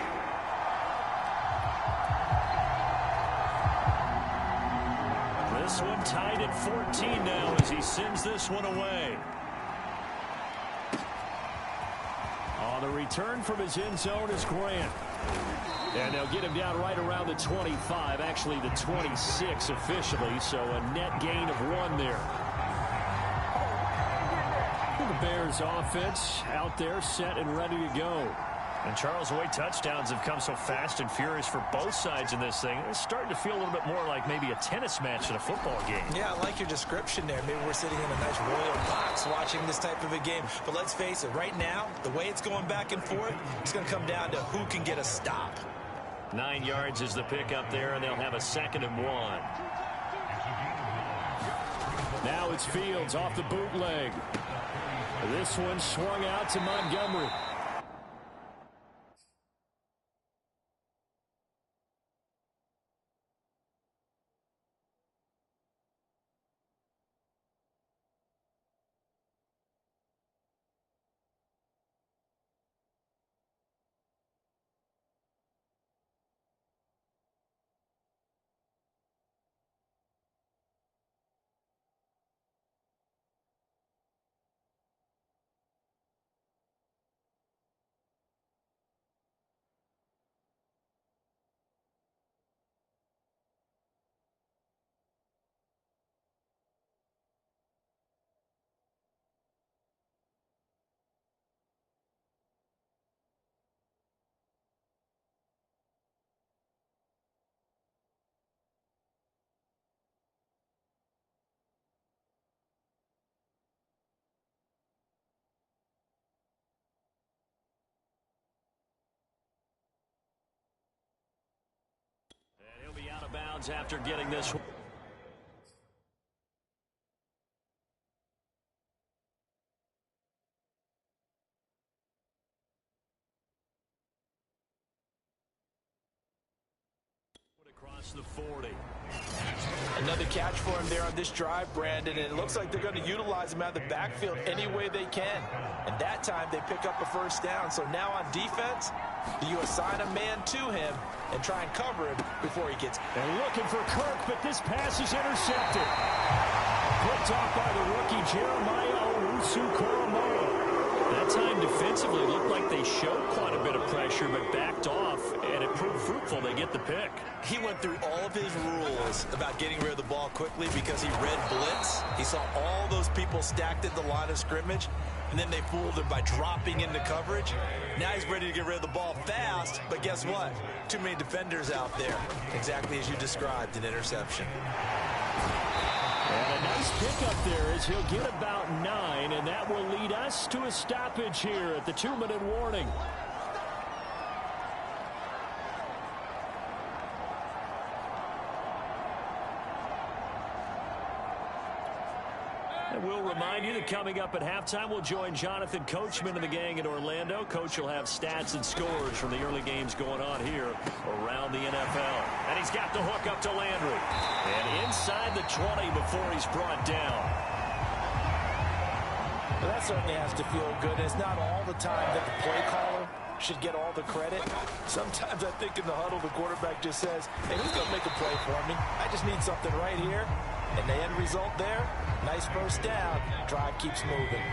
This one tied at 14 now as he sends this one away. On the return from his end zone is Grant. And they'll get him down right around the 25, actually the 26 officially, so a net gain of 1 there. The Bears offense out there set and ready to go. And Charles, the way touchdowns have come so fast and furious for both sides in this thing, it's starting to feel a little bit more like maybe a tennis match in a football game. Yeah, I like your description there. Maybe we're sitting in a nice royal box watching this type of a game. But let's face it, right now, the way it's going back and forth, it's going to come down to who can get a stop. 9 yards is the pickup there, and they'll have a 2nd and 1. Now it's Fields off the bootleg. This one swung out to Montgomery. Out of bounds after getting this one. Across the 40. Another catch for him there on this drive, Brandon, and it looks like they're going to utilize him out of the backfield any way they can. And that time they pick up a first down. So now on defense, do you assign a man to him and try and cover him before he gets... And looking for Kirk, but this pass is intercepted. Picked off by the rookie Jeremiah Owusu-Koramoah. That time defensively looked like they showed quite a bit of pressure, but backed off, and it proved fruitful. They get the pick. He went through all of his rules about getting rid of the ball quickly because he read blitz. He saw all those people stacked at the line of scrimmage, and then they fooled him by dropping into coverage. Now he's ready to get rid of the ball fast, but guess what? Too many defenders out there. Exactly as you described, an interception. And a nice pickup there as he'll get about 9, and that will lead us to a stoppage here at the 2-minute warning. And we'll remind you that coming up at halftime, we'll join Jonathan Coachman and the gang in Orlando. Coach will have stats and scores from the early games going on here around the NFL. And he's got the hook up to Landry. And inside the 20 before he's brought down. Well, that certainly has to feel good. It's not all the time that the play caller should get all the credit. Sometimes I think in the huddle, the quarterback just says, hey, who's going to make a play for me? I just need something right here. And the end result there, nice first down. Drive keeps moving.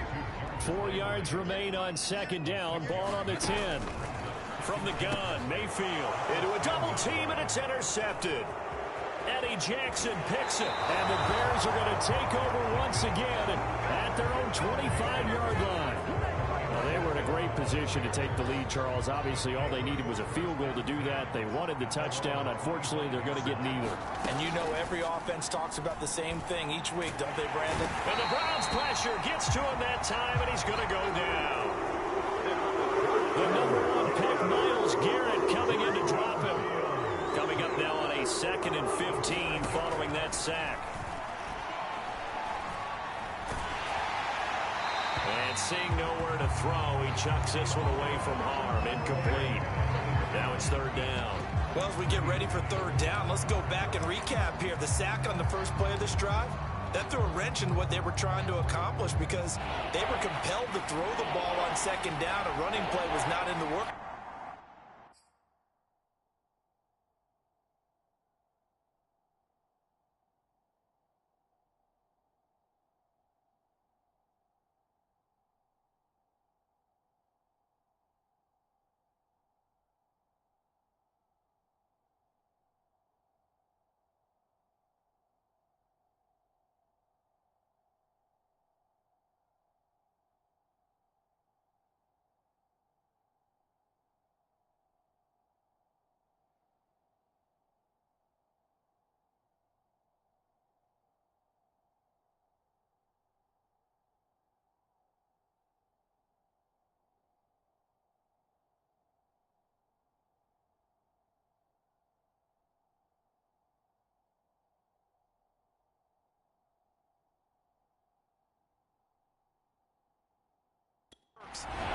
4 yards remain on second down. Ball on the 10. From the gun, Mayfield into a double team, and it's intercepted. Eddie Jackson picks it, and the Bears are going to take over once again at their own 25-yard line. Well, they were in a great position to take the lead, Charles. Obviously, all they needed was a field goal to do that. They wanted the touchdown. Unfortunately, they're going to get neither. And you know every offense talks about the same thing each week, don't they, Brandon? And the Browns' pressure gets to him that time, and he's going to go down. The number 1 pick, Myles Garrett, coming in to drop him. Coming up now on a 2nd and 15 following that sack. And seeing nowhere to throw, he chucks this one away from harm. Incomplete. Now it's 3rd down. Well, as we get ready for 3rd down, let's go back and recap here. The sack on the first play of this drive, that threw a wrench in what they were trying to accomplish because they were compelled to throw the ball on 2nd down. A running play was not in the work.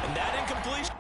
And that incompletion.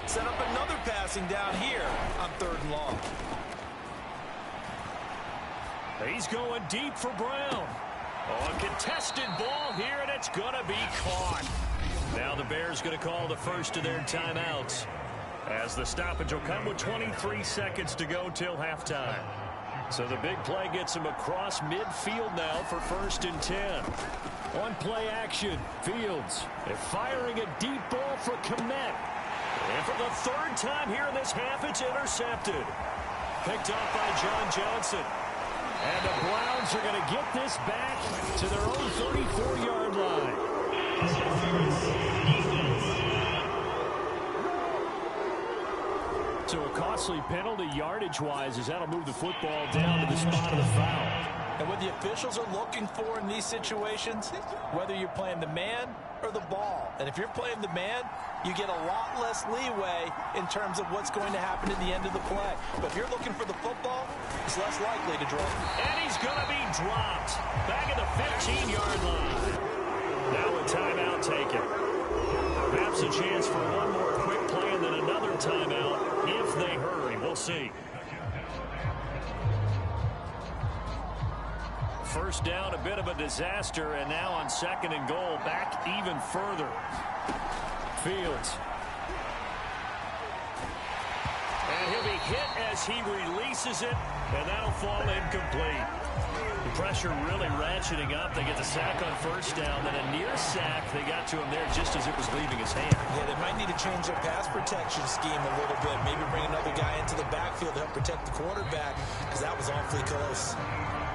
Set up another passing down here on 3rd and long. He's going deep for Brown. Oh, a contested ball here, and it's going to be caught. Now the Bears going to call the first of their timeouts, as the stoppage will come with 23 seconds to go till halftime. So the big play gets him across midfield now for 1st and 10. On play action, Fields firing a deep ball for Kmet. And for the 3rd time here in this half, it's intercepted. Picked off by John Johnson. And the Browns are going to get this back to their own 34-yard line. So a costly penalty yardage-wise, as that'll move the football down to the spot of the foul. And what the officials are looking for in these situations, whether you're playing the man or the ball. And if you're playing the man, you get a lot less leeway in terms of what's going to happen at the end of the play. But if you're looking for the football, it's less likely to drop. And he's going to be dropped. Back at the 15-yard line. Now a timeout taken. Perhaps a chance for one more quick play and then another timeout if they hurry. We'll see. First down, a bit of a disaster, and now on 2nd and goal, back even further. Fields. And he'll be hit as he releases it, and that'll fall incomplete. The pressure really ratcheting up. They get the sack on first down, then a near sack. They got to him there just as it was leaving his hand. Yeah, they might need to change their pass protection scheme a little bit. Maybe bring another guy into the backfield to help protect the quarterback, because that was awfully close.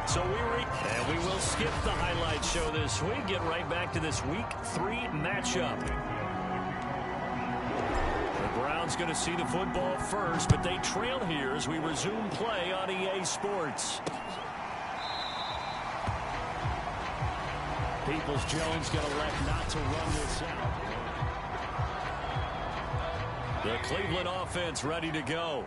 So we will skip the highlight show this week. Get right back to this Week 3 matchup. The Browns going to see the football first, but they trail here as we resume play on EA Sports. Peoples-Jones going to elect not to run this out. The Cleveland offense ready to go.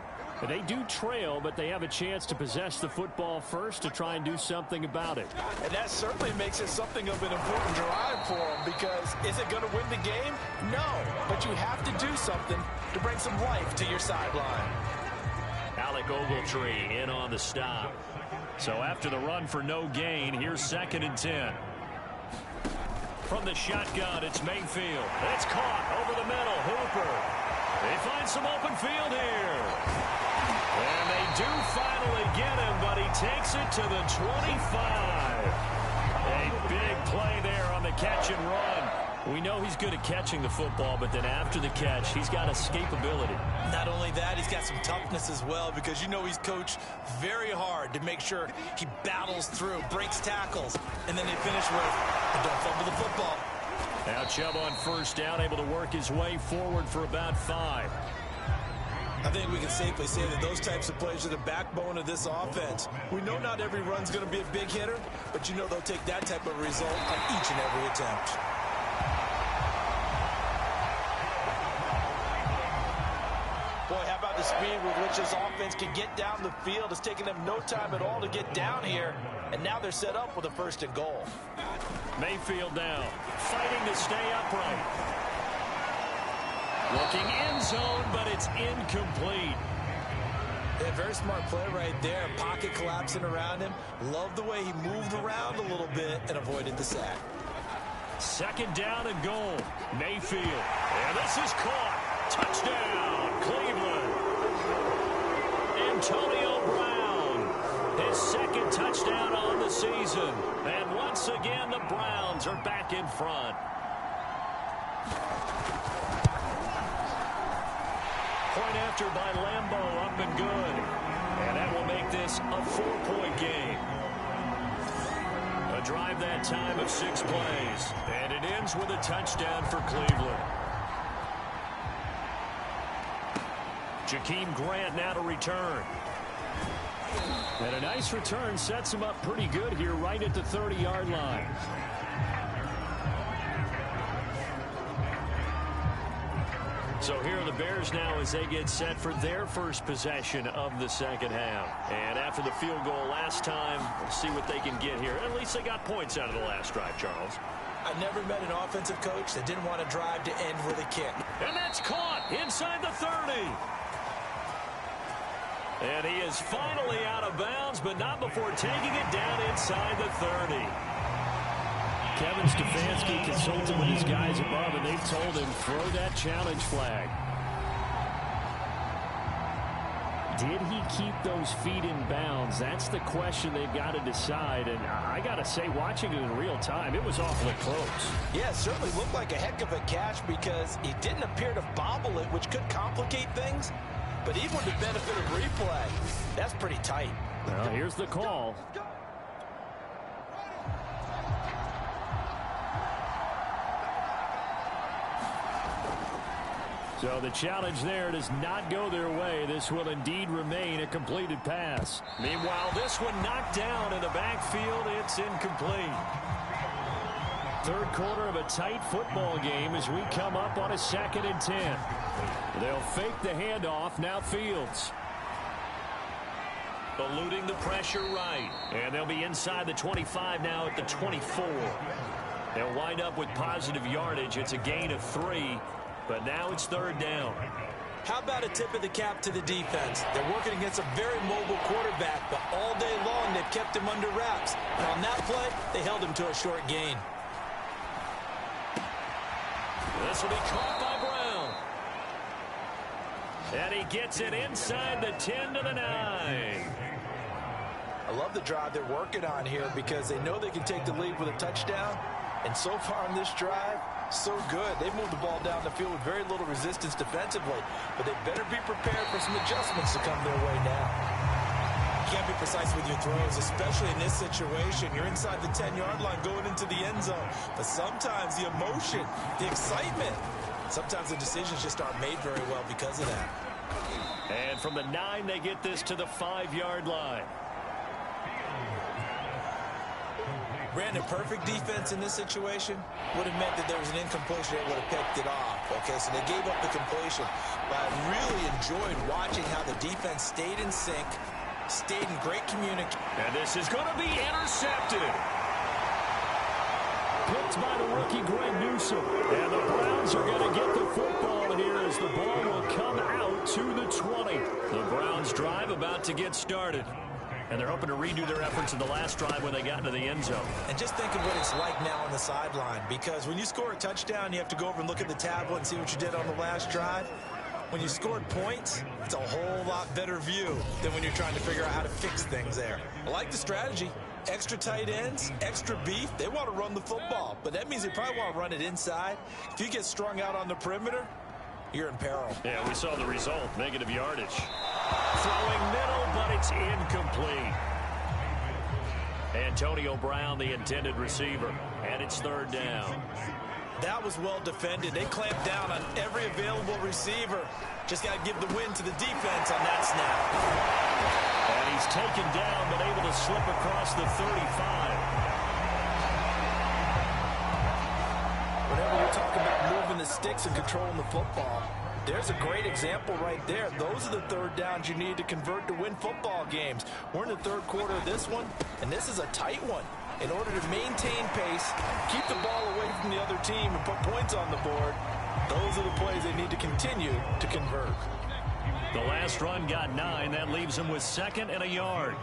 They do trail, but they have a chance to possess the football first to try and do something about it. And that certainly makes it something of an important drive for them, because is it going to win the game? No, but you have to do something to bring some life to your sideline. Alec Ogletree in on the stop. So after the run for no gain, here's 2nd and 10. From the shotgun, it's Mayfield. It's caught over the middle. Hooper. They find some open field here. And they do finally get him, but he takes it to the 25. A big play there on the catch and run. We know he's good at catching the football, but then after the catch, he's got escapability. Not only that, he's got some toughness as well, because you know he's coached very hard to make sure he battles through, breaks tackles, and then they finish with, don't fumble the football. Now Chubb on first down, able to work his way forward for about 5. I think we can safely say that those types of plays are the backbone of this offense. We know not every run's going to be a big hitter, but you know they'll take that type of result on each and every attempt. Boy, how about the speed with which this offense can get down the field? It's taken them no time at all to get down here, and now they're set up with a 1st and goal. Mayfield down, fighting to stay upright. Looking end zone, but it's incomplete. Yeah, very smart play right there. Pocket collapsing around him. Love the way he moved around a little bit and avoided the sack. 2nd down and goal. Mayfield. And this is caught. Touchdown, Cleveland. Antonio Brown. His 2nd touchdown on the season. And once again, the Browns are back in front. Point after by Lambeau, up and good. And that will make this a 4-point game. A drive that time of 6 plays. And it ends with a touchdown for Cleveland. Jakeem Grant now to return. And a nice return sets him up pretty good here right at the 30-yard line. So here are the Bears now as they get set for their first possession of the 2nd half. And after the field goal last time, we'll see what they can get here. At least they got points out of the last drive, Charles. I've never met an offensive coach that didn't want to drive to end with a kick. And that's caught inside the 30. And he is finally out of bounds, but not before taking it down inside the 30. Kevin Stefanski consulted with his guys above, and they've told him, throw that challenge flag. Did he keep those feet in bounds? That's the question they've got to decide. And I got to say, watching it in real time, it was awfully close. Yeah, it certainly looked like a heck of a catch because he didn't appear to bobble it, which could complicate things. But even with the benefit of replay, that's pretty tight. Well, here's the call. So the challenge there does not go their way. This will indeed remain a completed pass. Meanwhile, this one knocked down in the backfield. It's incomplete. Third quarter of a tight football game as we come up on a 2nd and 10. They'll fake the handoff. Now Fields. Eluding the pressure right. And they'll be inside the 25 now at the 24. They'll wind up with positive yardage. It's a gain of 3. But now it's 3rd down. How about a tip of the cap to the defense? They're working against a very mobile quarterback, but all day long they've kept him under wraps. And on that play, they held him to a short gain. This will be caught by Brown. And he gets it inside the 10 to the 9. I love the drive they're working on here because they know they can take the lead with a touchdown. And so far on this drive, so good. They've moved the ball down the field with very little resistance defensively. But they better be prepared for some adjustments to come their way now. You can't be precise with your throws, especially in this situation. You're inside the 10-yard line going into the end zone. But sometimes the emotion, the excitement, sometimes the decisions just aren't made very well because of that. And from the 9, they get this to the 5-yard line. Brandon, perfect defense in this situation would have meant that there was an incompletion that would have picked it off. Okay, so they gave up the completion. But I really enjoyed watching how the defense stayed in sync, stayed in great communication. And this is going to be intercepted. Picked by the rookie Greg Newsome. And the Browns are going to get the football here as the ball will come out to the 20. The Browns drive about to get started. And they're hoping to redo their efforts in the last drive when they got into the end zone. And just think of what it's like now on the sideline. Because when you score a touchdown, you have to go over and look at the tablet and see what you did on the last drive. When you scored points, it's a whole lot better view than when you're trying to figure out how to fix things there. I like the strategy. Extra tight ends, extra beef. They want to run the football. But that means they probably want to run it inside. If you get strung out on the perimeter, you're in peril. Yeah, we saw the result. Negative yardage. Throwing middle, but it's incomplete. Antonio Brown, the intended receiver. And it's 3rd down. That was well defended. They clamped down on every available receiver. Just got to give the win to the defense on that snap. And he's taken down, but able to slip across the 35. Whenever we're talking about moving the sticks and controlling the football, there's a great example right there. Those are the 3rd downs you need to convert to win football games. We're in the 3rd quarter of this one, and this is a tight one. In order to maintain pace, keep the ball away from the other team, and put points on the board, those are the plays they need to continue to convert. The last run got 9. That leaves them with 2nd and a yard.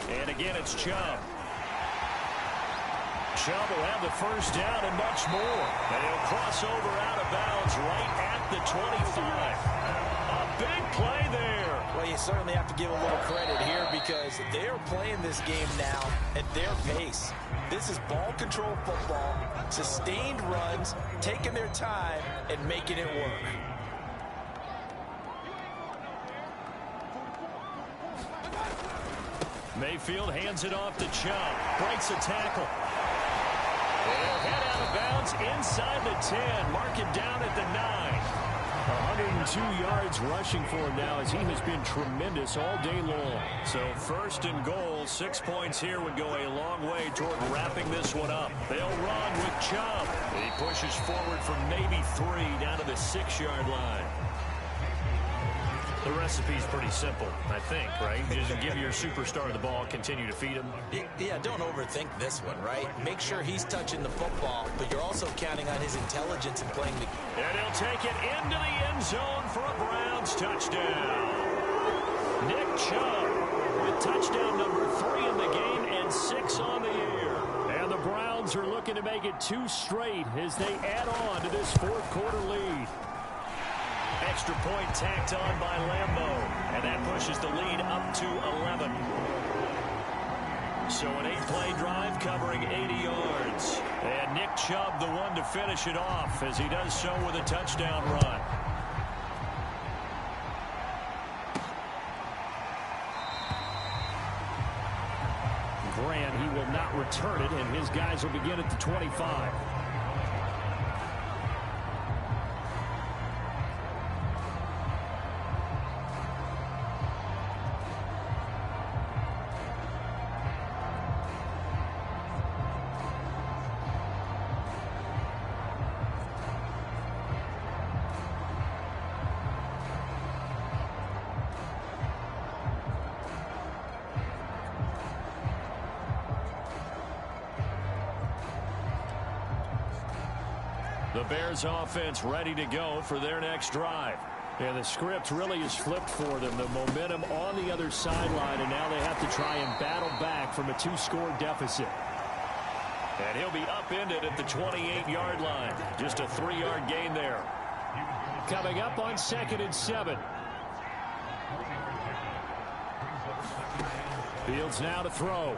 And again, it's Chubb. Chubb will have the 1st down and much more. And he'll cross over out of bounds right at the 25. A big play there. Well, you certainly have to give a little credit here because they're playing this game now at their pace. This is ball control football, sustained runs, taking their time, and making it work. Mayfield hands it off to Chubb. Breaks a tackle. They'll head out of bounds inside the 10. Mark it down at the 9. 102 yards rushing for him now as he has been tremendous all day long. So 1st and goal, 6 points here would go a long way toward wrapping this one up. They'll run with Chubb. He pushes forward for maybe 3 down to the 6-yard line. The recipe's pretty simple, I think, right? Just give your superstar the ball, continue to feed him. Yeah, don't overthink this one, right? Make sure he's touching the football, but you're also counting on his intelligence in playing the... And he'll take it into the end zone for a Browns touchdown. Nick Chubb with touchdown number 3 in the game and 6 on the year. And the Browns are looking to make it 2 straight as they add on to this 4th quarter lead. Extra point tacked on by Lambo, and that pushes the lead up to 11. So an 8-play drive covering 80 yards. And Nick Chubb the one to finish it off as he does so with a touchdown run. Grant, he will not return it, and his guys will begin at the 25. The Bears offense ready to go for their next drive. And the script really is flipped for them. The momentum on the other sideline, and now they have to try and battle back from a 2-score deficit. And he'll be upended at the 28-yard line. Just a 3-yard gain there. Coming up on 2nd and 7. Fields now to throw.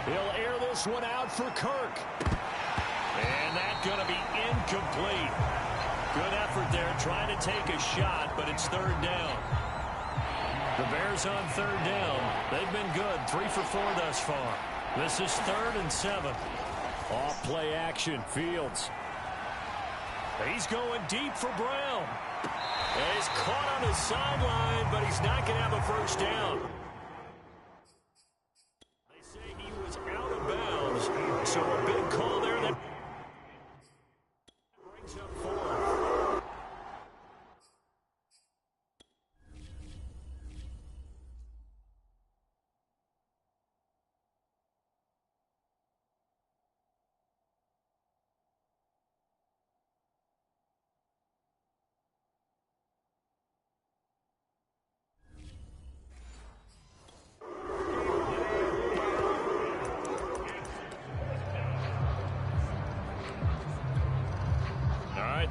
He'll air this one out for Kirk. And that's going to be incomplete. Good effort there trying to take a shot, but it's 3rd down. The Bears on 3rd down. They've been good, 3 for 4 thus far. This is 3rd and 7. Off play action, Fields. He's going deep for Brown. And he's caught on the sideline, but he's not going to have a first down. They say he was out of bounds, so a big call there that brings up 4th.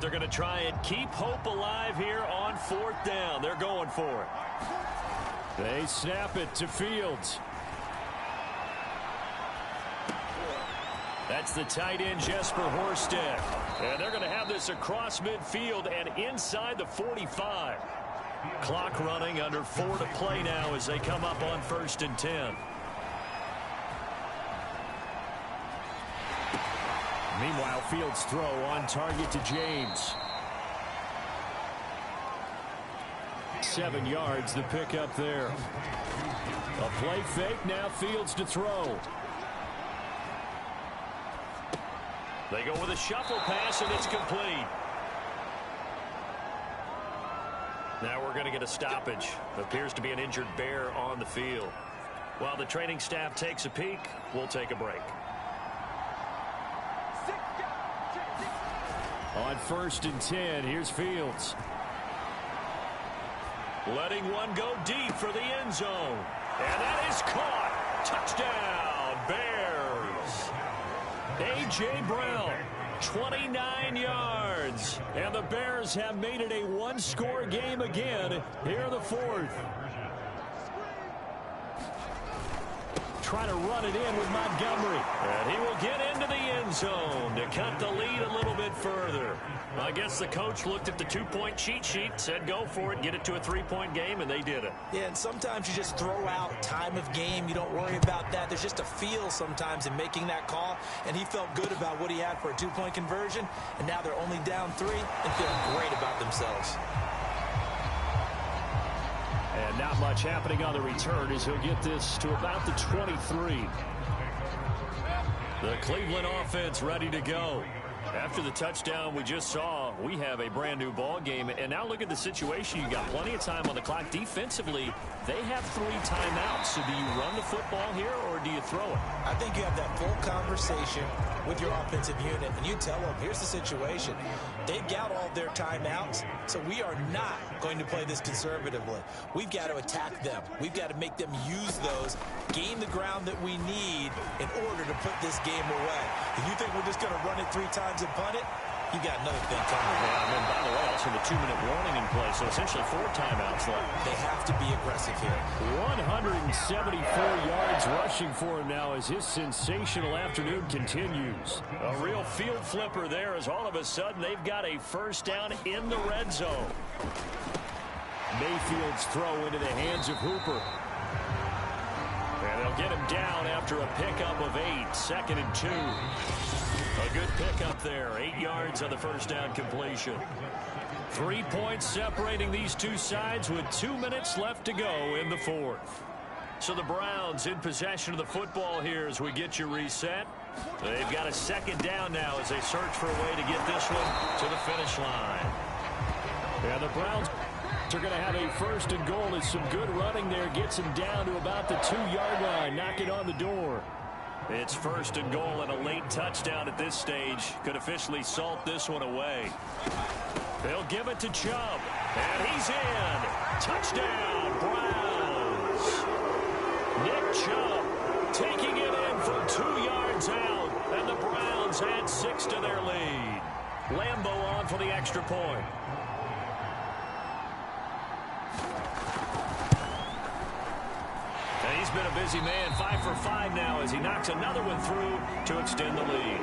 They're going to try and keep hope alive here on 4th down. They're going for it. They snap it to Fields. That's the tight end, Jesper Horsted. And they're going to have this across midfield and inside the 45. Clock running, under 4 to play now as they come up on 1st and 10. Meanwhile, Fields' throw on target to James. 7 yards, the pickup there. A play fake, now Fields to throw. They go with a shuffle pass, and it's complete. Now we're going to get a stoppage. Appears to be an injured Bear on the field. While the training staff takes a peek, we'll take a break. On 1st and 10, here's Fields. Letting one go deep for the end zone. And that is caught. Touchdown, Bears. A.J. Brown, 29 yards. And the Bears have made it a 1-score game again here in the 4th. Try to run it in with Montgomery. And he will get into the end zone to cut the lead a little bit further. I guess the coach looked at the 2-point cheat sheet, said go for it, get it to a 3-point game, and they did it. Yeah, and sometimes you just throw out time of game. You don't worry about that. There's just a feel sometimes in making that call, and he felt good about what he had for a 2-point conversion, and now they're only down 3 and feeling great about themselves. And not much happening on the return as he'll get this to about the 23. The Cleveland offense ready to go. After the touchdown we just saw, we have a brand new ball game. And now look at the situation. You got plenty of time on the clock. Defensively, they have 3 timeouts. So do you run the football here or do you throw it? I think you have that full conversation with your offensive unit, and you tell them, here's the situation. They've got all their timeouts, so we are not going to play this conservatively. We've got to attack them. We've got to make them use those, gain the ground that we need in order to put this game away. If you think we're just going to run it 3 times and punt it, you got another thing coming. Yeah, and then, by the way, also the 2-minute warning in play, so essentially 4 timeouts left. They have to be aggressive here. 174 yards rushing for him now as his sensational afternoon continues. A real field flipper there as all of a sudden they've got a first down in the red zone. Mayfield's throw into the hands of Hooper. And they'll get him down after a pickup of 8, 2nd and 2. A good pickup there, 8 yards on the first down completion. 3 points separating these two sides with 2 minutes left to go in the 4th. So the Browns in possession of the football here as we get you reset. They've got a 2nd down now as they search for a way to get this one to the finish line. And the Browns are going to have a 1st and goal as some good running there gets him down to about the 2-yard line. Knock it on the door. It's 1st and goal, and a late touchdown at this stage could officially salt this one away. They'll give it to Chubb, and he's in. Touchdown, Browns. Nick Chubb taking it in from 2 yards out, and the Browns add 6 to their lead. Lambeau on for the extra point. And he's been a busy man, 5 for 5 now as he knocks another one through to extend the lead.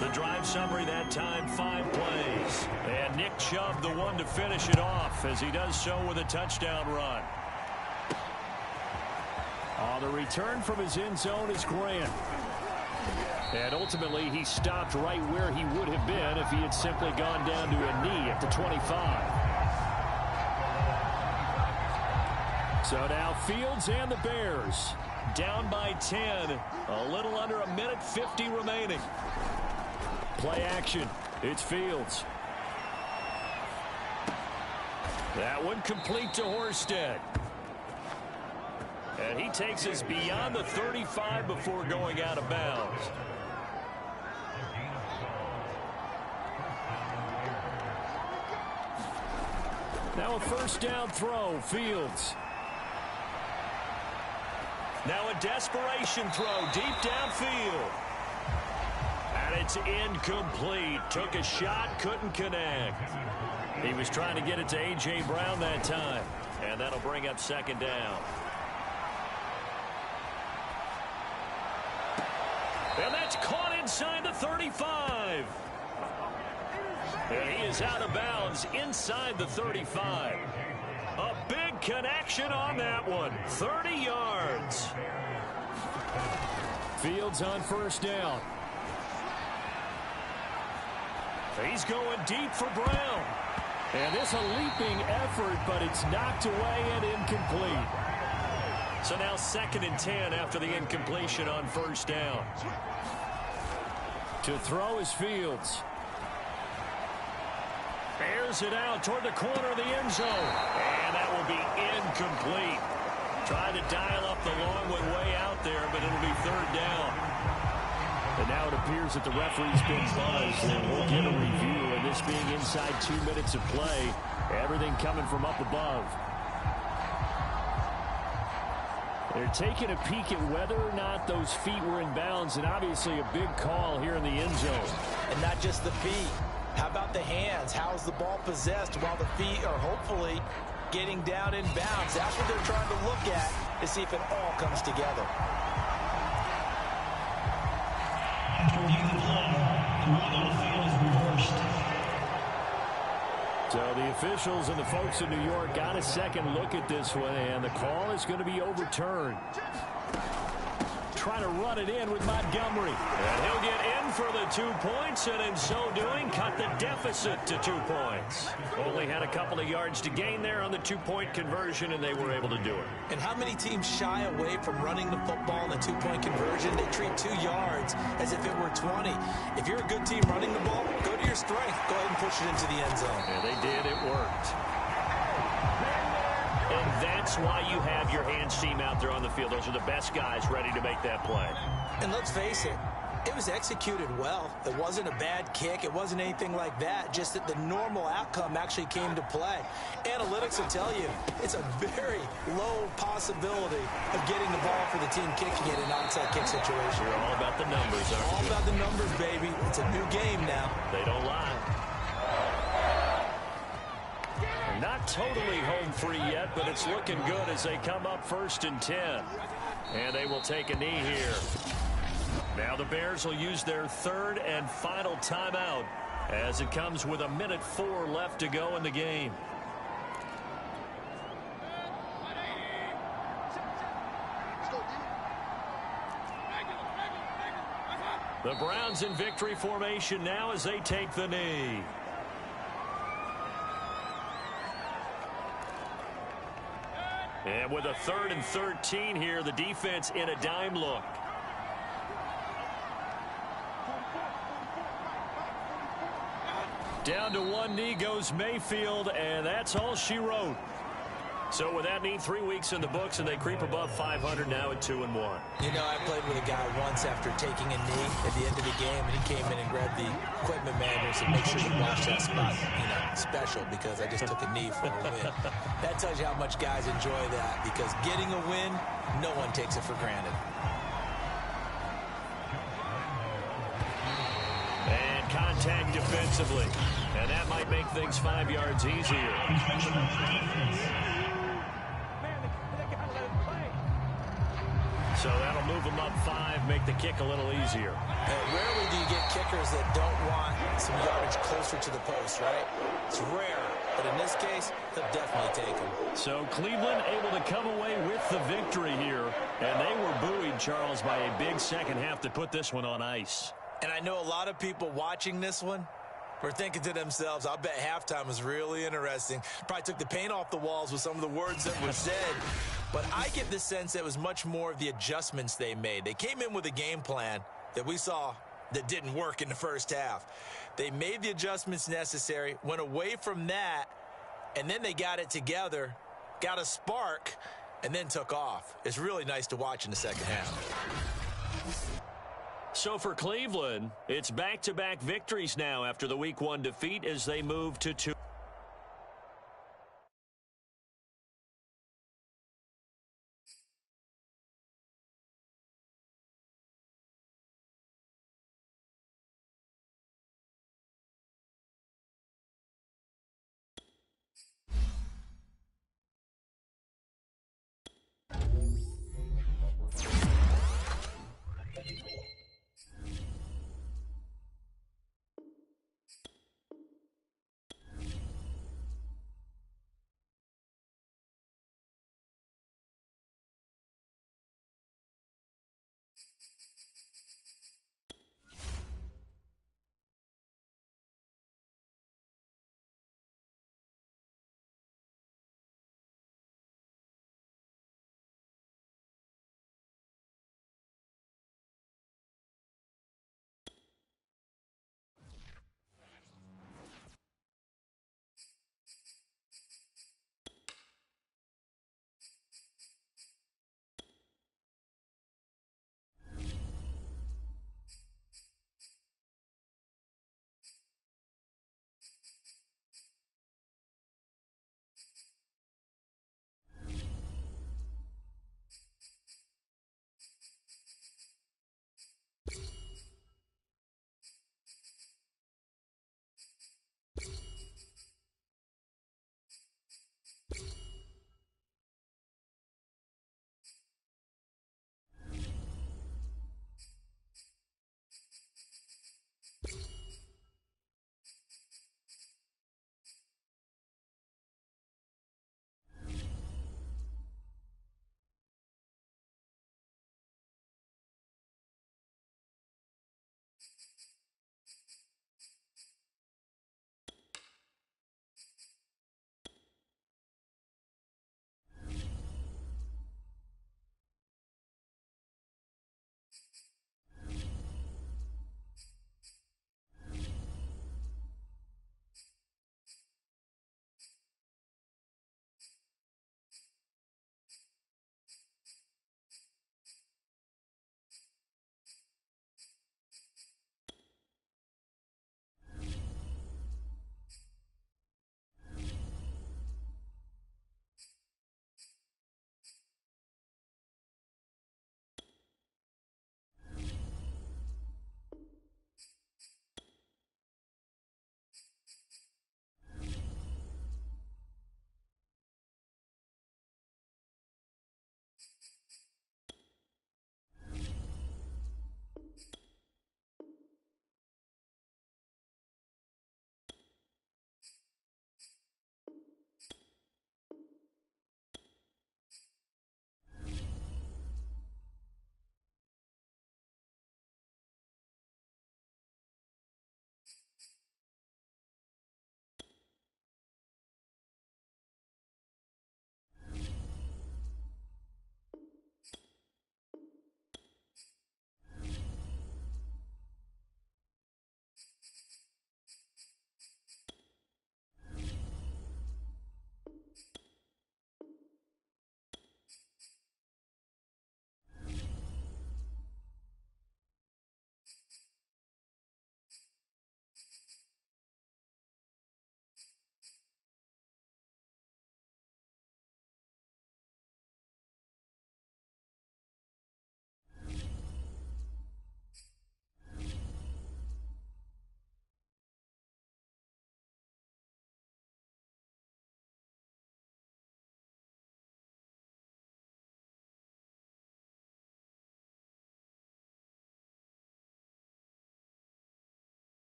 The drive summary that time, 5 plays. And Nick Chubb the one to finish it off as he does so with a touchdown run. On the return from his end zone is Grant. And ultimately, he stopped right where he would have been if he had simply gone down to a knee at the 25. So now Fields and the Bears down by 10. A little under a minute 50 remaining. Play action. It's Fields. That one complete to Horsted. And he takes us beyond the 35 before going out of bounds. Now a 1st down throw, Fields. Now a desperation throw deep downfield. And it's incomplete. Took a shot, couldn't connect. He was trying to get it to A.J. Brown that time. And that'll bring up 2nd down. And that's caught inside the 35. And he is out of bounds inside the 35. A big connection on that one. 30 yards. Fields on 1st down. He's going deep for Brown. And this a leaping effort, but it's knocked away and incomplete. So now 2nd and 10 after the incompletion on 1st down. To throw is Fields. Airs it out toward the corner of the end zone. And that will be incomplete. Tried to dial up the long one way out there, but it'll be 3rd down. And now it appears that the referee's been buzzed, and we'll get a review. And this being inside 2 minutes of play, everything coming from up above. They're taking a peek at whether or not those feet were in bounds, and obviously a big call here in the end zone. And not just the feet. How about the hands? How's the ball possessed while the feet are hopefully getting down in bounds? That's what they're trying to look at to see if it all comes together. After reviewing the play, the rule on the field is reversed. So the officials and the folks in New York got a second look at this one, and the call is going to be overturned. Trying to run it in with Montgomery. And he'll get in for the 2 points, and in so doing, cut the deficit to 2 points. Only had a couple of yards to gain there on the 2-point conversion, and they were able to do it. And how many teams shy away from running the football in a 2-point conversion? They treat 2 yards as if it were 20. If you're a good team running the ball, go to your strength. Go ahead and push it into the end zone. Yeah, they did. It worked. And that's why you have your hands team out there on the field. Those are the best guys ready to make that play. And let's face it, it was executed well. It wasn't a bad kick. It wasn't anything like that. Just that the normal outcome actually came to play. Analytics will tell you it's a very low possibility of getting the ball for the team kicking it in an onside kick situation. You're all about the numbers, aren't you? All about the numbers, baby. It's a new game now. They don't lie. Not totally home free yet, but it's looking good as they come up 1st and 10. And they will take a knee here. Now the Bears will use their 3rd and final timeout as it comes with 1:04 left to go in the game. The Browns in victory formation now as they take the knee. And with a 3rd and 13 here, the defense in a dime look. Down to one knee goes Mayfield, and that's all she wrote. So with that neat 3 weeks in the books, and they creep above 500 now at 2-1. You know, I played with a guy once after taking a knee at the end of the game, and he came in and grabbed the equipment manager and said, make sure you watch that spot, special, because I just took a knee for a win. That tells you how much guys enjoy that, because getting a win, no one takes it for granted. And contact defensively. And that might make things 5 yards easier. So that'll move them up 5, make the kick a little easier. Rarely do you get kickers that don't want some yardage closer to the post, right? It's rare, but in this case, they'll definitely take them. So Cleveland able to come away with the victory here, and they were buoyed, Charles, by a big second half to put this one on ice. And I know a lot of people watching this one were thinking to themselves, I'll bet halftime was really interesting. Probably took the paint off the walls with some of the words that were said. But I get the sense that it was much more of the adjustments they made. They came in with a game plan that we saw that didn't work in the first half. They made the adjustments necessary, went away from that, and then they got it together, got a spark, and then took off. It's really nice to watch in the second half. So for Cleveland, it's back-to-back victories now after the Week 1 defeat as they move to 2.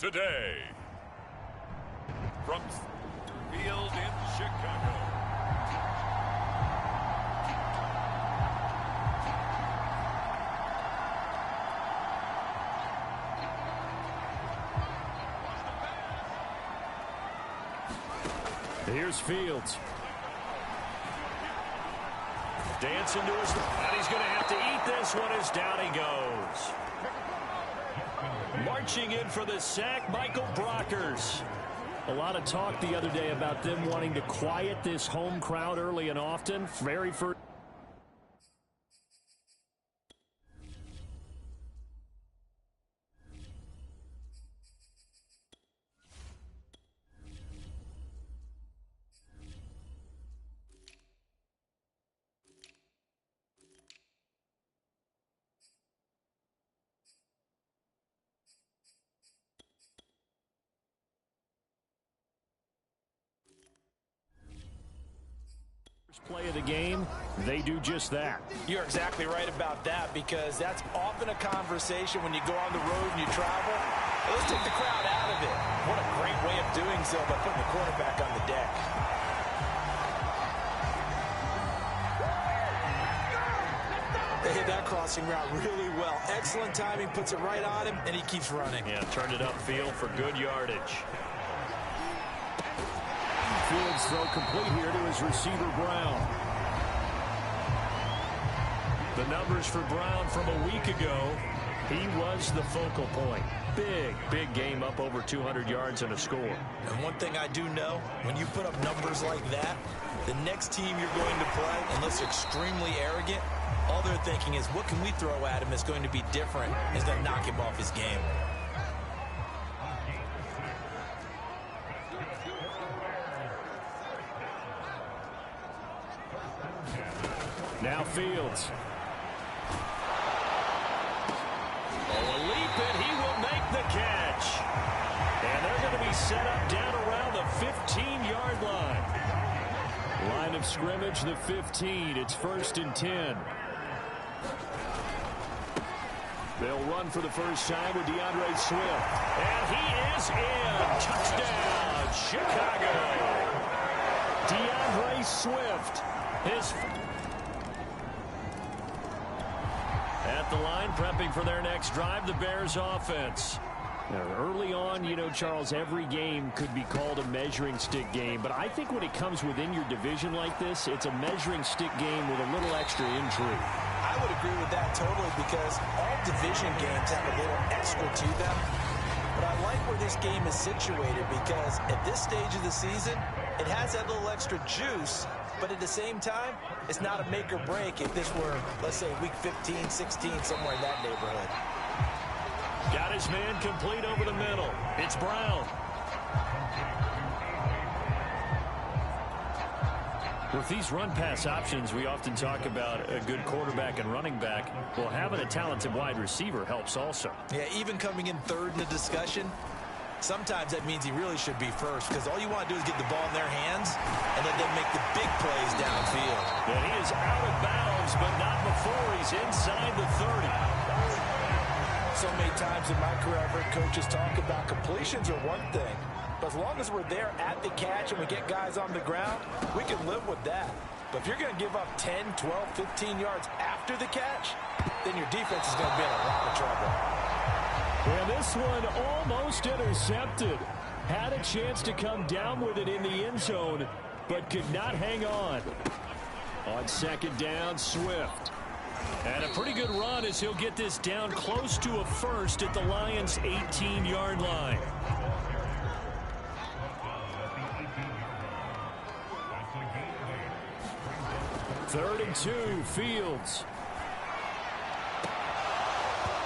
today. From Field in Chicago. Here's Fields. Dancing to his... And he's going to have to eat this one as down he goes. Marching in for the sack, Michael Brockers. A lot of talk the other day about them wanting to quiet this home crowd early and often. Very first... play of the game, they do just that. You're exactly right about that, because that's often a conversation when you go on the road and you travel. Let's take the crowd out of it. What a great way of doing so by putting the quarterback on the deck. They hit that crossing route really well. Excellent timing, puts it right on him, and he keeps running. Yeah, turned it upfield for good yardage. Fields throw complete here to his receiver, Brown. The numbers for Brown from a week ago, he was the focal point. Big game, up over 200 yards and a score. And one thing I do know, when you put up numbers like that, the next team you're going to play, unless they're extremely arrogant, all they're thinking is, what can we throw at him that's going to be different, is going to knock him off his game. Now Fields. A leap, and he will make the catch. And they're going to be set up down around the 15-yard line. Line of scrimmage, the 15. It's 1st and 10. They'll run for the first time with DeAndre Swift. And he is in. Touchdown, Chicago. DeAndre Swift. At the line, prepping for their next drive, the Bears offense. Now, early on, you know, Charles, every game could be called a measuring stick game. But I think when it comes within your division like this, it's a measuring stick game with a little extra intrigue. I would agree with that totally, because all division games have a little extra to them. But I like where this game is situated, because at this stage of the season, it has that little extra juice. But at the same time, it's not a make or break if this were, let's say, week 15, 16, somewhere in that neighborhood. Got his man complete over the middle. It's Brown. With these run-pass options, we often talk about a good quarterback and running back. Well, having a talented wide receiver helps also. Yeah, even coming in third in the discussion, sometimes that means he really should be first, because all you want to do is get the ball in their hands and let them make the big plays downfield. And he is out of bounds, but not before he's inside the 30. So many times in my career, I've heard coaches talk about completions are one thing, but as long as we're there at the catch and we get guys on the ground, we can live with that. But if you're going to give up 10, 12, 15 yards after the catch, then your defense is going to be in a lot of trouble. And this one almost intercepted. Had a chance to come down with it in the end zone, but could not hang on. On 2nd down, Swift. And a pretty good run as he'll get this down close to a first at the Lions' 18-yard line. Third and 2, Fields.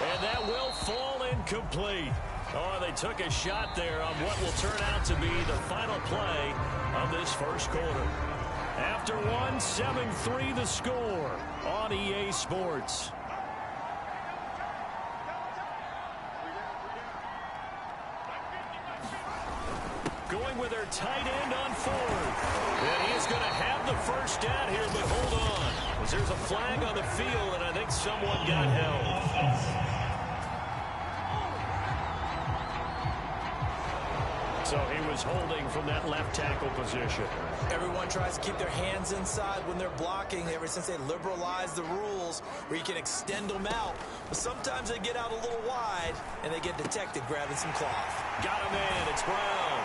And that will fall incomplete. Oh, they took a shot there on what will turn out to be the final play of this first quarter. After one, 7-3 the score on EA Sports. Going with their tight end on 4th. And he's going to have the first down here, but hold on. As there's a flag on the field, and I think someone got held. So he was holding from that left tackle position. Everyone tries to keep their hands inside when they're blocking ever since they liberalized the rules where you can extend them out. But sometimes they get out a little wide and they get detected grabbing some cloth. Got him in. It's Brown.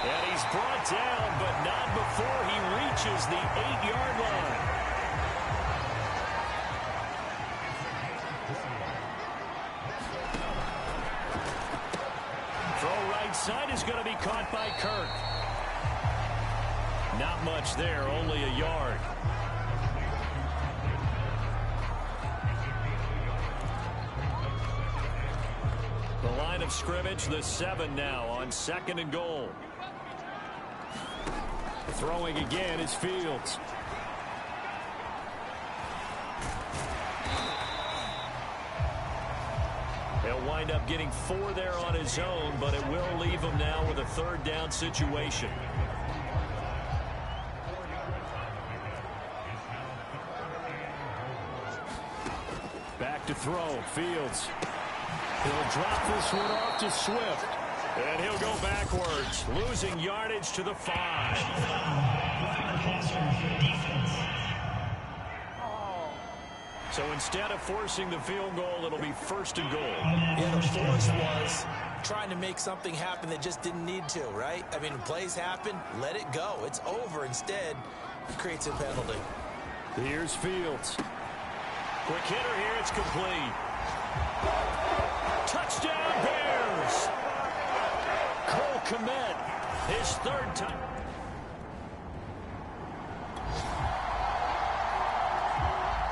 And he's brought down, but not before he reaches the 8-yard line. Throw right side is going to be caught by Kirk. Not much there, only a yard. The line of scrimmage, the 7 now on 2nd and goal. Throwing again is Fields. He'll wind up getting 4 there on his own, but it will leave him now with a 3rd down situation. Back to throw, Fields. He'll drop this one off to Swift. And he'll go backwards, losing yardage to the 5. So instead of forcing the field goal, it'll be 1st and goal. Yeah, the force was trying to make something happen that just didn't need to, right? I mean, when plays happen, let it go. It's over. Instead, it creates a penalty. Here's Fields. Quick hitter here. It's complete. Touchdown, Bears! Cole Kmet, his 3rd time.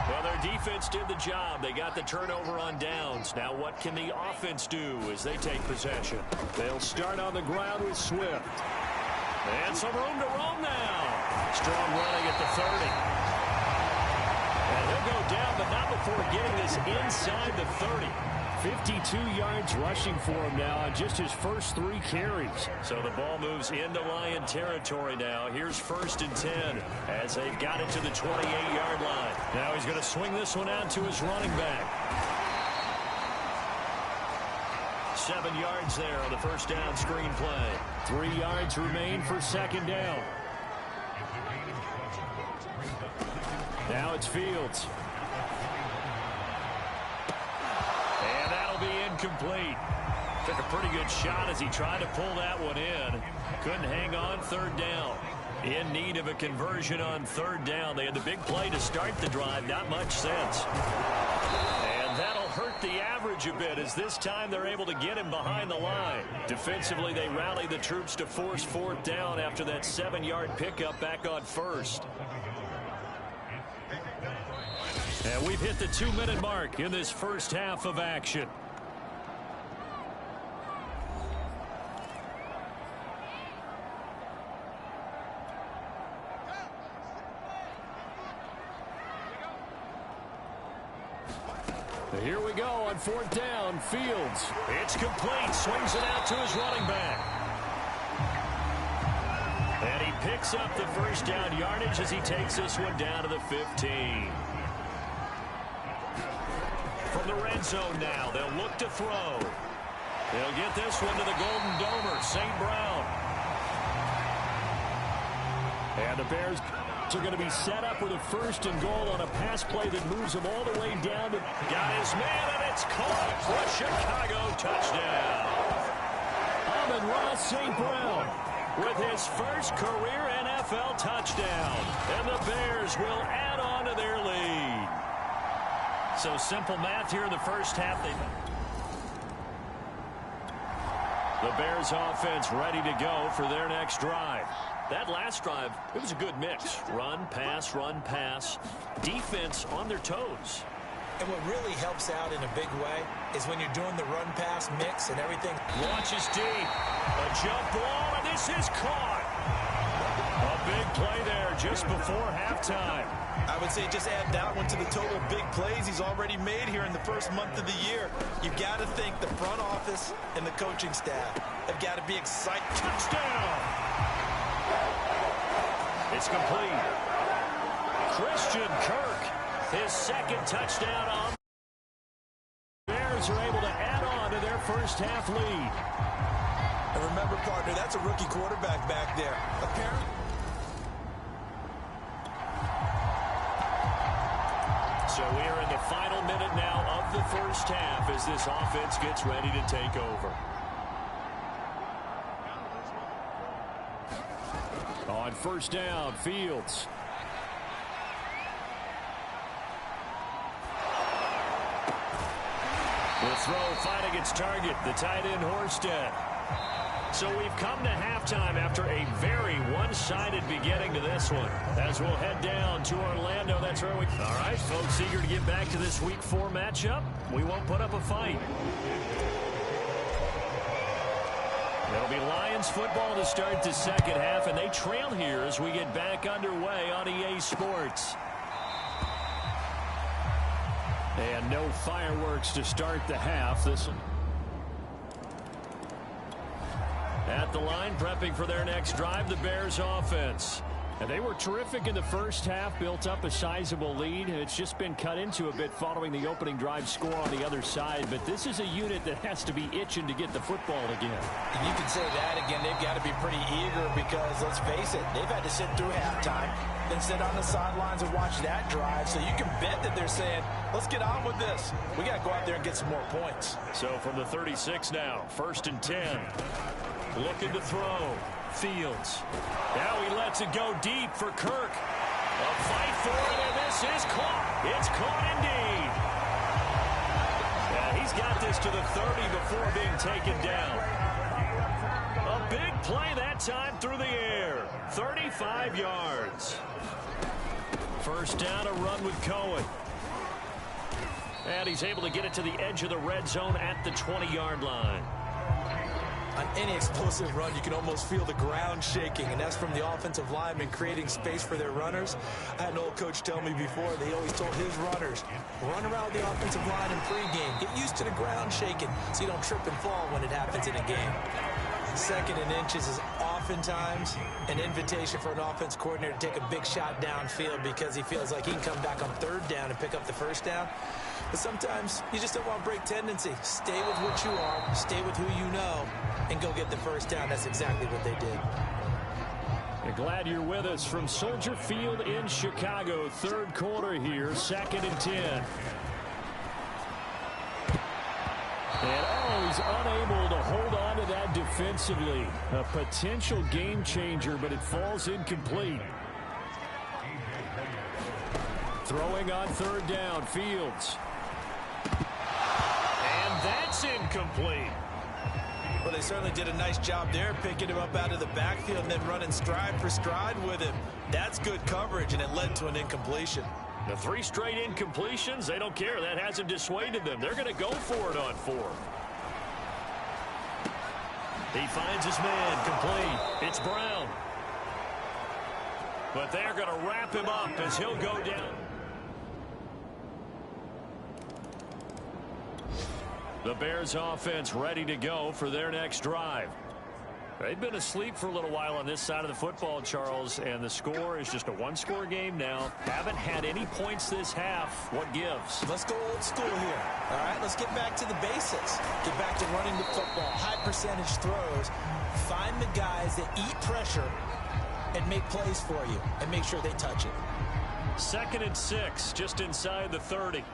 Well, their defense did the job. They got the turnover on downs. Now what can the offense do as they take possession? They'll start on the ground with Swift. And some room to roam now. Strong running at the 30. And he'll go down, but not before getting this inside the 30. 52 yards rushing for him now on just his first 3 carries. So the ball moves into Lion territory now. Here's 1st and 10 as they've got it to the 28-yard line. Now he's going to swing this one out to his running back. 7 yards there on the 1st down screen play. 3 yards remain for 2nd down. Now it's Fields. And that'll be incomplete. Took a pretty good shot as he tried to pull that one in. Couldn't hang on 3rd down. In need of a conversion on 3rd down. They had the big play to start the drive. Not much sense. And that'll hurt the average a bit as this time they're able to get him behind the line. Defensively, they rally the troops to force 4th down after that 7-yard pickup back on 1st. And we've hit the 2-minute mark in this first half of action. Here we go on 4th down. Fields. It's complete. Swings it out to his running back. And he picks up the 1st down yardage as he takes this one down to the 15. From the red zone now, they'll look to throw. They'll get this one to the Golden Domer, St. Brown. And the Bears are going to be set up with a 1st and goal on a pass play that moves them all the way down to... Got his man, and it's caught for a Chicago touchdown. Amon-Ra St. Brown with his first career NFL touchdown. And the Bears will add on to their lead. So simple math here in the first half. The Bears offense ready to go for their next drive. That last drive, it was a good mix. Run, pass, defense on their toes. And what really helps out in a big way is when you're doing the run-pass mix and everything. Launches deep. A jump ball, and this is caught. A big play there just before halftime. I would say just add that one to the total big plays he's already made here in the first month of the year. You've got to think the front office and the coaching staff have got to be excited. Touchdown! It's complete. Christian Kirk, his 2nd touchdown on. Bears are able to add on to their first half lead. And remember, partner, that's a rookie quarterback back there. Apparently. So we are in the final minute now of the first half as this offense gets ready to take over. On first down, Fields. The throw finding its target, the tight end Horsted. So we've come to halftime after a very one-sided beginning to this one. As we'll head down to Orlando, that's where we... All right, folks, eager to get back to this Week 4 matchup. We won't put up a fight. It'll be Lions football to start the second half, and they trail here as we get back underway on EA Sports. And no fireworks to start the half. This one. At the line, prepping for their next drive, the Bears offense. And they were terrific in the first half, built up a sizable lead. It's just been cut into a bit following the opening drive score on the other side. But this is a unit that has to be itching to get the football again. And you can say that again. They've got to be pretty eager because, let's face it, they've had to sit through halftime, then sit on the sidelines and watch that drive. So you can bet that they're saying, let's get on with this. We got to go out there and get some more points. So from the 36 now, 1st and 10. Looking to throw. Fields. Now he lets it go deep for Kirk. A fight for it, and this is caught. It's caught indeed. Yeah, he's got this to the 30 before being taken down. A big play that time through the air. 35 yards. First down, a run with Cohen. And he's able to get it to the edge of the red zone at the 20-yard line. On any explosive run, you can almost feel the ground shaking, and that's from the offensive linemen creating space for their runners. I had an old coach tell me before, they always told his runners, run around the offensive line in pregame. Get used to the ground shaking so you don't trip and fall when it happens in a game. Second and inches is oftentimes an invitation for an offense coordinator to take a big shot downfield because he feels like he can come back on third down and pick up the first down. But sometimes you just don't want to break tendency. Stay with what you are, stay with who you know, and go get the first down. That's exactly what they did. We're glad you're with us from Soldier Field in Chicago. Third quarter here, 2nd and 10. And he's unable to hold on to that defensively. A potential game changer, but it falls incomplete. Throwing on third down, Fields. And that's incomplete. Well, they certainly did a nice job there, picking him up out of the backfield and then running stride for stride with him. That's good coverage, and it led to an incompletion. The 3 straight incompletions, they don't care. That hasn't dissuaded them. They're going to go for it on 4th. He finds his man, complete. It's Brown. But they're going to wrap him up as he'll go down. The Bears offense ready to go for their next drive. They've been asleep for a little while on this side of the football, Charles, and the score is just a one-score game now. Haven't had any points this half. What gives? Let's go old school here. All right, let's get back to the basics. Get back to running the football, high percentage throws. Find the guys that eat pressure and make plays for you and make sure they touch it. 2nd and 6, just inside the 30.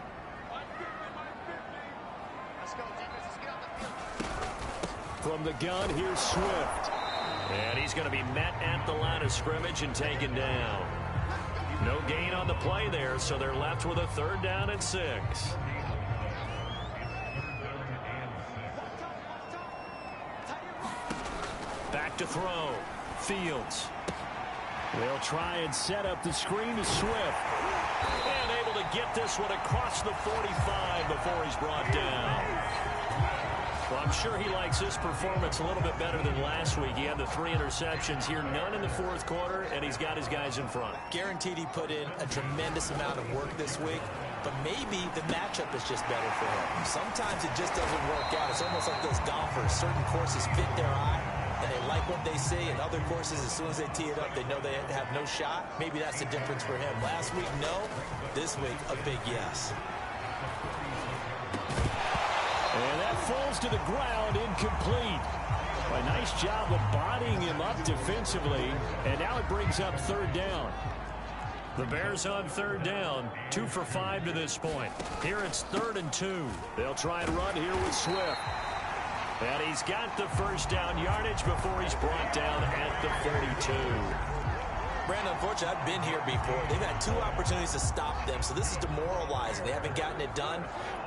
From the gun, here's Swift. And he's going to be met at the line of scrimmage and taken down. No gain on the play there, so they're left with a 3rd down and 6. Back to throw. Fields. They'll try and set up the screen to Swift. And able to get this one across the 45 before he's brought down. Well, I'm sure he likes this performance a little bit better than last week. He had the 3 interceptions here, none in the 4th quarter, and he's got his guys in front. Guaranteed he put in a tremendous amount of work this week, but maybe the matchup is just better for him. Sometimes it just doesn't work out. It's almost like those golfers. Certain courses fit their eye, and they like what they see, and other courses, as soon as they tee it up, they know they have no shot. Maybe that's the difference for him. Last week, no. This week, a big yes. And that falls to the ground, incomplete. A nice job of bodying him up defensively, and now it brings up third down. The Bears on third down, 2 for 5 to this point. Here it's 3rd and 2. They'll try and run here with Swift. And he's got the first down yardage before he's brought down at the 42. Brandon, unfortunately, I've been here before. They've had 2 opportunities to stop them, so this is demoralizing. They haven't gotten it done.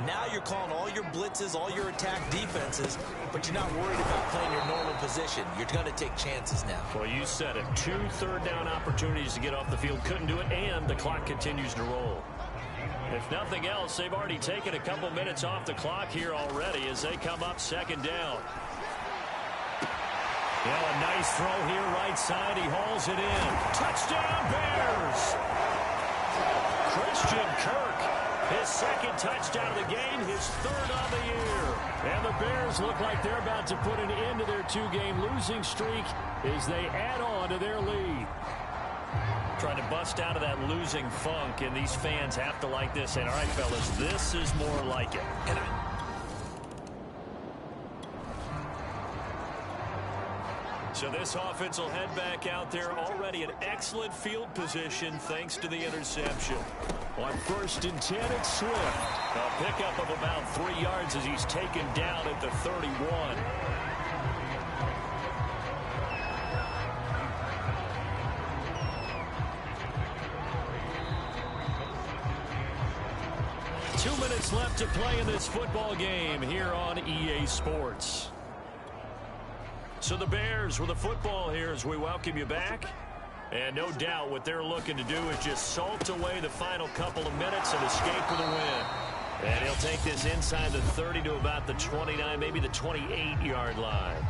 Now you're calling all your blitzes, all your attack defenses, but you're not worried about playing your normal position. You're going to take chances now. Well, you said it. 2 third down opportunities to get off the field. Couldn't do it, and the clock continues to roll. If nothing else, they've already taken a couple minutes off the clock here already as they come up second down. Yeah, a nice throw here right side. He hauls it in. Touchdown, Bears! Christian Kirk, his 2nd touchdown of the game, his 3rd on the year. And the Bears look like they're about to put an end to their 2-game losing streak as they add on to their lead. Trying to bust out of that losing funk, and these fans have to like this. And all right, fellas, this is more like it. So this offense will head back out there, already in excellent field position thanks to the interception. On 1st and 10, it's Swift. A pickup of about 3 yards as he's taken down at the 31. Two minutes left to play in this football game here on EA Sports. So the Bears with the football here as we welcome you back. And no doubt what they're looking to do is just salt away the final couple of minutes and escape with a win. And he'll take this inside the 30 to about the 29, maybe the 28-yard line.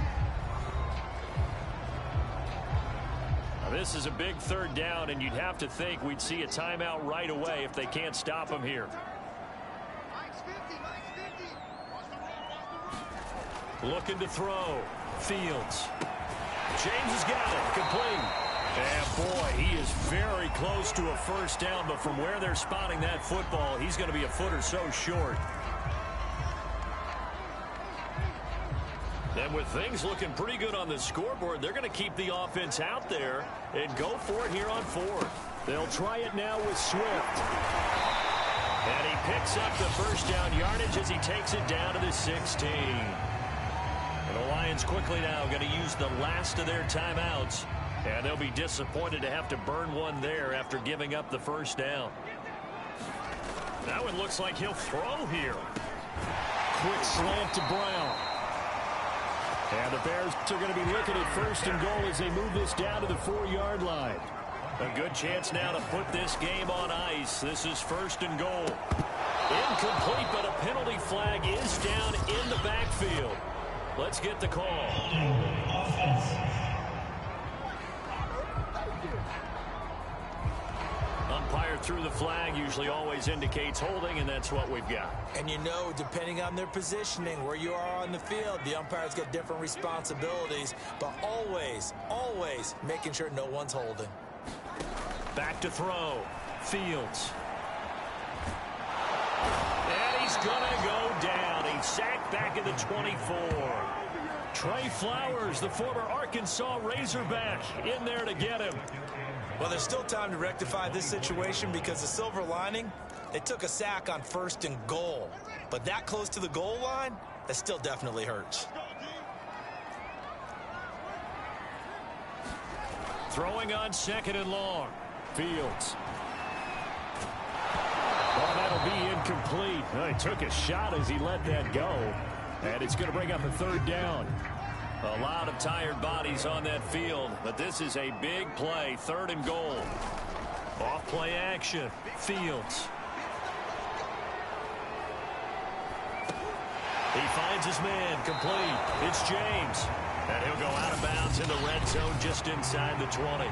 Now this is a big 3rd down, and you'd have to think we'd see a timeout right away if they can't stop him here. Looking to throw. Fields. James has got it. Complete. And boy, he is very close to a first down, but from where they're spotting that football, he's going to be a foot or so short. And with things looking pretty good on the scoreboard, they're going to keep the offense out there and go for it here on 4th. They'll try it now with Swift. And he picks up the first down yardage as he takes it down to the 16. And the Lions quickly now going to use the last of their timeouts. And they'll be disappointed to have to burn one there after giving up the first down. Now it looks like he'll throw here. Quick slant to Brown. And the Bears are going to be looking at 1st and goal as they move this down to the 4-yard line. A good chance now to put this game on ice. This is 1st and goal. Incomplete, but a penalty flag is down in the backfield. Let's get the call. Umpire threw the flag, usually always indicates holding, and that's what we've got. And you know, depending on their positioning, where you are on the field, the umpire's got different responsibilities, but always, always making sure no one's holding. Back to throw. Fields. And he's going to go down. He's sacked back at the 24. Trey Flowers, the former Arkansas Razorback, in there to get him. Well, there's still time to rectify this situation because the silver lining, they took a sack on 1st and goal. But that close to the goal line, that still definitely hurts. Throwing on 2nd and long. Fields. Well, that'll be incomplete. Well, he took a shot as he let that go. And it's going to bring up a 3rd down. A lot of tired bodies on that field, but this is a big play. 3rd and goal. Off play action. Fields. He finds his man. Complete. It's James. And he'll go out of bounds in the red zone just inside the 20.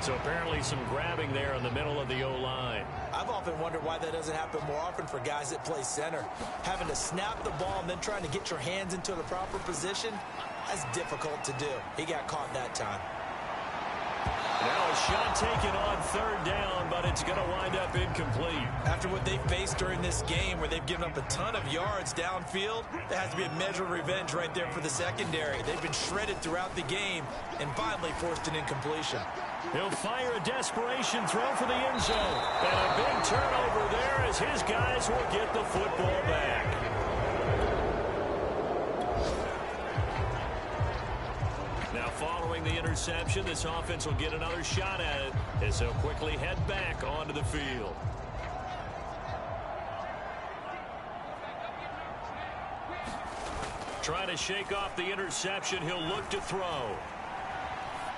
So apparently some grabbing there in the middle of the O-line. I've often wondered why that doesn't happen more often for guys that play center. Having to snap the ball and then trying to get your hands into the proper position, that's difficult to do. He got caught that time. Now a shot taken on third down, but it's going to wind up incomplete. After what they've faced during this game where they've given up a ton of yards downfield, there has to be a measure of revenge right there for the secondary. They've been shredded throughout the game and finally forced an incompletion. He'll fire a desperation throw for the end zone. And a big turnover there as his guys will get the football back. Now following the interception, this offense will get another shot at it as they'll quickly head back onto the field. Trying to shake off the interception, he'll look to throw.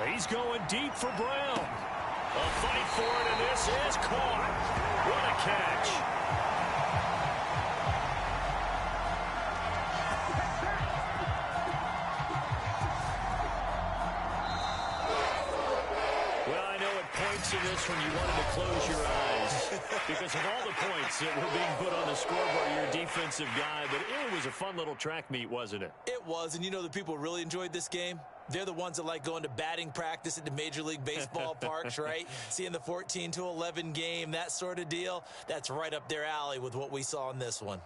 He's going deep for Brown. A fight for it, and this is caught. What a catch. Well, I know at points in this one you wanted to close your eyes because of all the points that were being put on the scoreboard, you're a defensive guy, but it was a fun little track meet, wasn't it? It was, and you know the people who really enjoyed this game? They're the ones that like going to batting practice at the Major League Baseball parks, right? Seeing the 14-11 game, that sort of deal. That's right up their alley with what we saw in this one.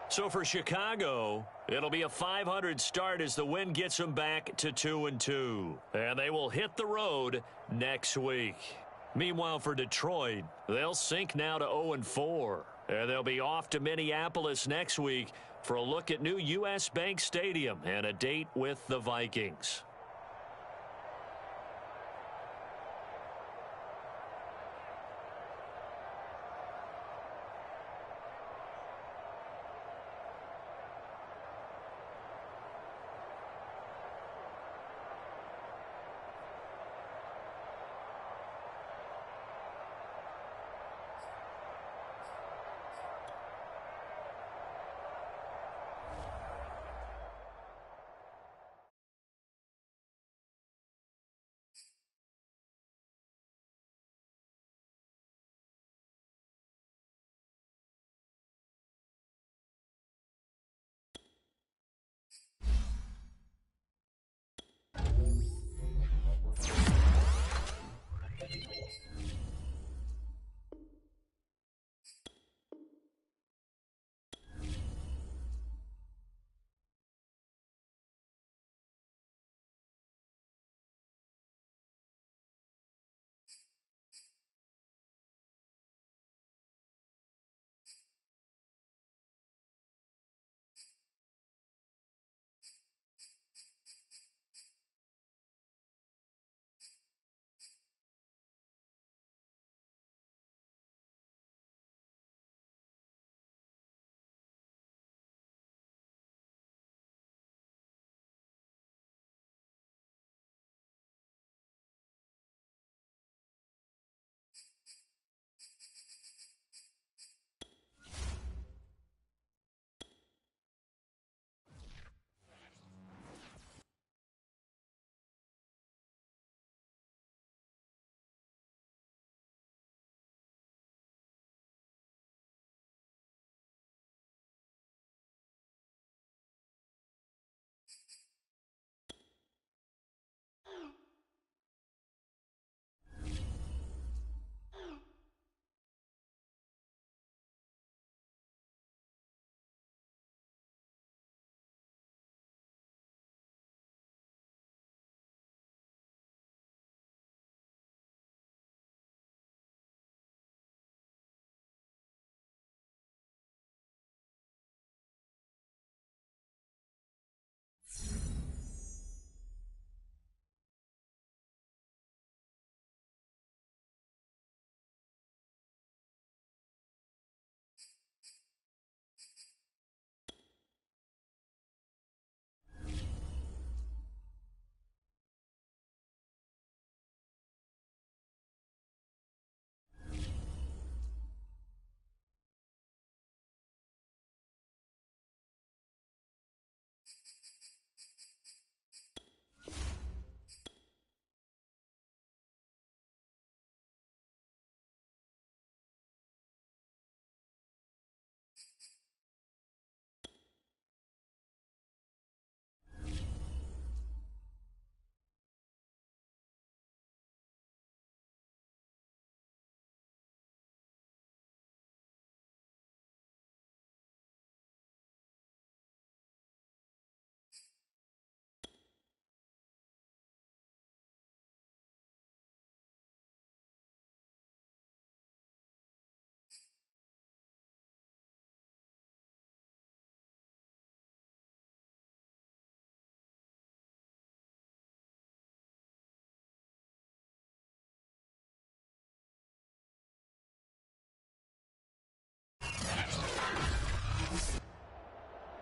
So for Chicago, it'll be a .500 start as the win gets them back to 2-2. And they will hit the road next week. Meanwhile, for Detroit, they'll sink now to 0-4. And they'll be off to Minneapolis next week for a look at new U.S. Bank Stadium and a date with the Vikings.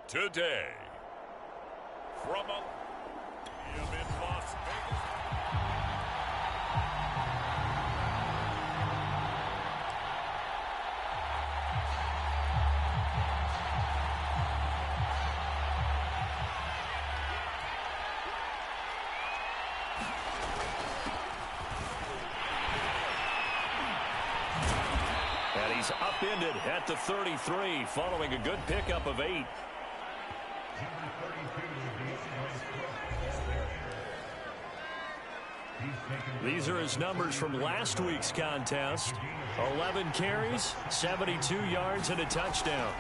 today. From a stadium in Las Vegas. And he's upended at the 33 following a good pickup of 8. These are his numbers from last week's contest. 11 carries, 72 yards, and a touchdown.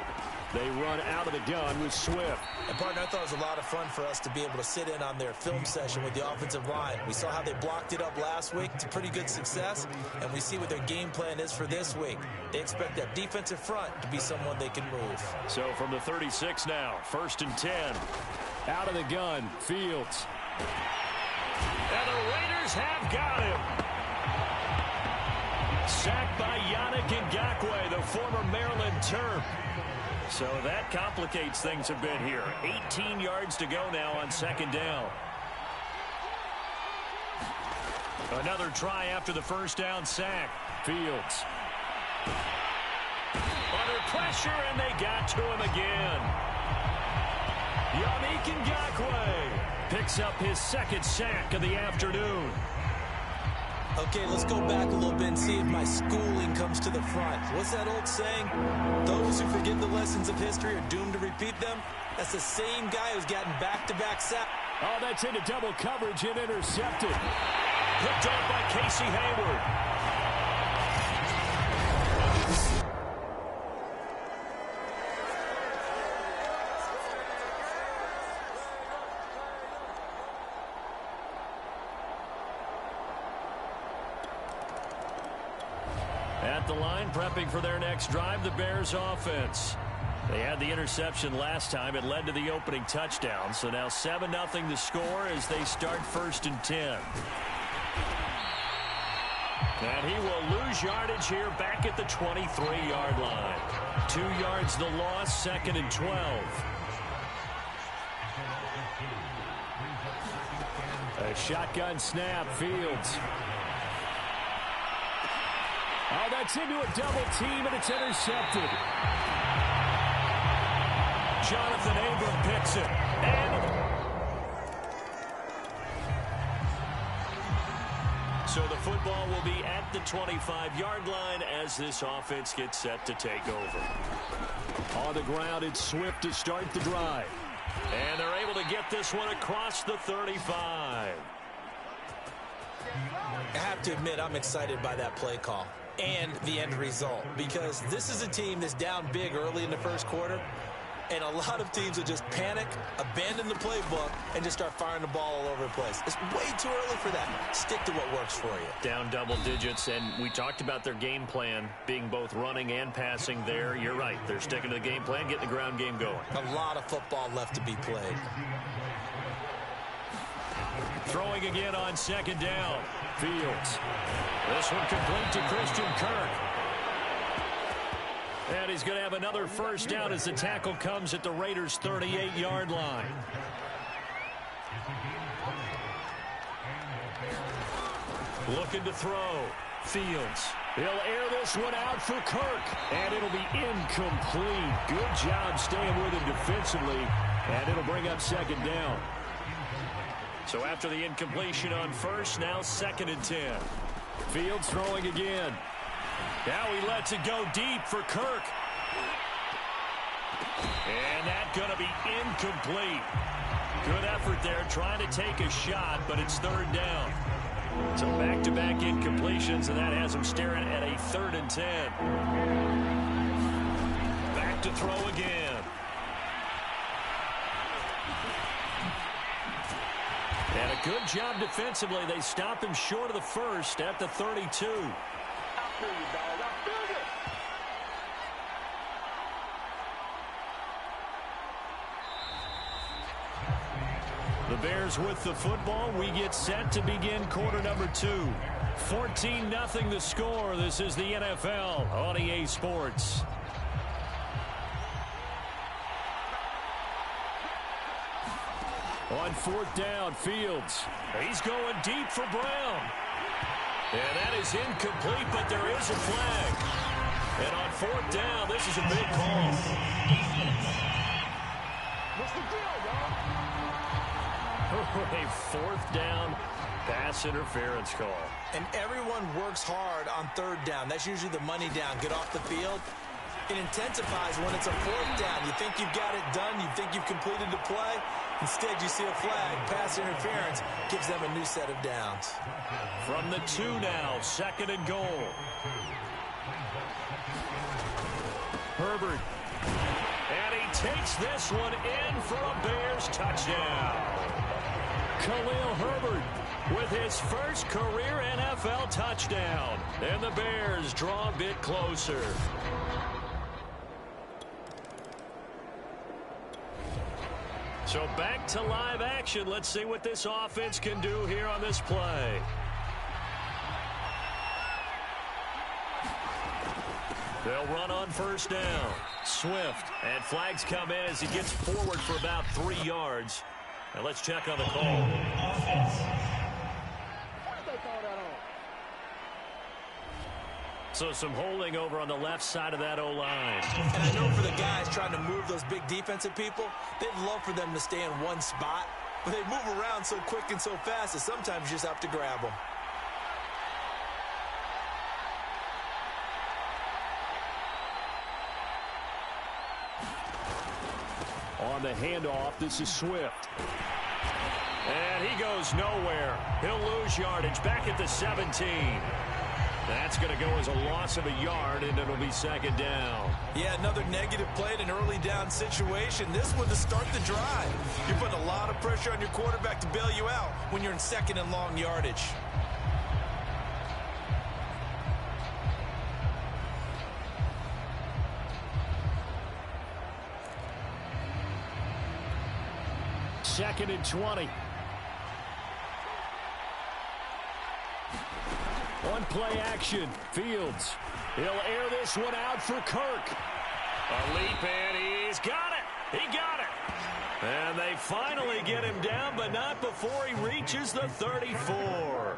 They run out of the gun with Swift. And, partner, I thought it was a lot of fun for us to be able to sit in on their film session with the offensive line. We saw how they blocked it up last week to pretty good success, and we see what their game plan is for this week. They expect that defensive front to be someone they can move. So from the 36 now, 1st and 10. Out of the gun, Fields. And the Raiders have got him. Sacked by Yannick Ngakoue, the former Maryland Terp. So that complicates things a bit here. 18 yards to go now on 2nd down. Another try after the 1st down sack. Fields. Under pressure, and they got to him again. Yannick Ngakoue picks up his 2nd sack of the afternoon. Okay, let's go back a little bit and see if my schooling comes to the front. What's that old saying? Those who forget the lessons of history are doomed to repeat them. That's the same guy who's gotten back-to-back sacks. Oh, that's into double coverage and intercepted. Picked off by Casey Hayward. At the line, prepping for their next drive, the Bears offense. They had the interception last time. It led to the opening touchdown. So now 7-0 the score as they start 1st and 10. And he will lose yardage here back at the 23-yard line. 2 yards the loss, 2nd and 12. A shotgun snap, Fields. Oh, that's into a double team, and it's intercepted. Jonathan Abram picks it. So the football will be at the 25-yard line as this offense gets set to take over. On the ground, it's Swift to start the drive. And they're able to get this one across the 35. I have to admit, I'm excited by that play call and the end result, because this is a team that's down big early in the 1st quarter, and a lot of teams will just panic, abandon the playbook, and just start firing the ball all over the place. It's way too early for that. Stick to what works for you. Down double digits, and we talked about their game plan being both running and passing there. You're right. They're sticking to the game plan, getting the ground game going. A lot of football left to be played. Throwing again on 2nd down. Fields. This one complete to Christian Kirk. And he's going to have another 1st down as the tackle comes at the Raiders' 38-yard line. Looking to throw. Fields. He'll air this one out for Kirk. And it'll be incomplete. Good job staying with him defensively. And it'll bring up 2nd down. So after the incompletion on 1st, now 2nd and 10. Fields throwing again. Now he lets it go deep for Kirk. And that's going to be incomplete. Good effort there trying to take a shot, but it's 3rd down. So back-to-back incompletions, and that has him staring at a 3rd and 10. Back to throw again. And a good job defensively. They stop him short of the 1st at the 32. The Bears with the football. We get set to begin quarter number 2. 14-0 the score. This is the NFL on EA Sports. On 4th down, Fields. He's going deep for Brown. And that is incomplete, but there is a flag. And on 4th down, this is a big call. What's the deal, dog? A 4th down pass interference call. And everyone works hard on 3rd down. That's usually the money down. Get off the field. It intensifies when it's a 4th down. You think you've got it done. You think you've completed the play. Instead, you see a flag. Pass interference gives them a new set of downs. From the 2 now, 2nd and goal. Herbert. And he takes this one in for a Bears touchdown. Khalil Herbert with his first career NFL touchdown. And the Bears draw a bit closer. So back to live action. Let's see what this offense can do here on this play. They'll run on 1st down. Swift. And flags come in as he gets forward for about 3 yards. And let's check on the call. So some holding over on the left side of that O-line. And I know for the guys trying to move those big defensive people, they'd love for them to stay in one spot. But they move around so quick and so fast that sometimes you just have to grab them. On the handoff, this is Swift. And he goes nowhere. He'll lose yardage back at the 17. That's going to go as a loss of a yard, and it'll be 2nd down. Yeah, another negative play in an early down situation. This one to start the drive. You're putting a lot of pressure on your quarterback to bail you out when you're in 2nd and long yardage. Second and 20. On play action, Fields. He'll air this one out for Kirk. A leap in, he's got it. He got it. And they finally get him down, but not before he reaches the 34.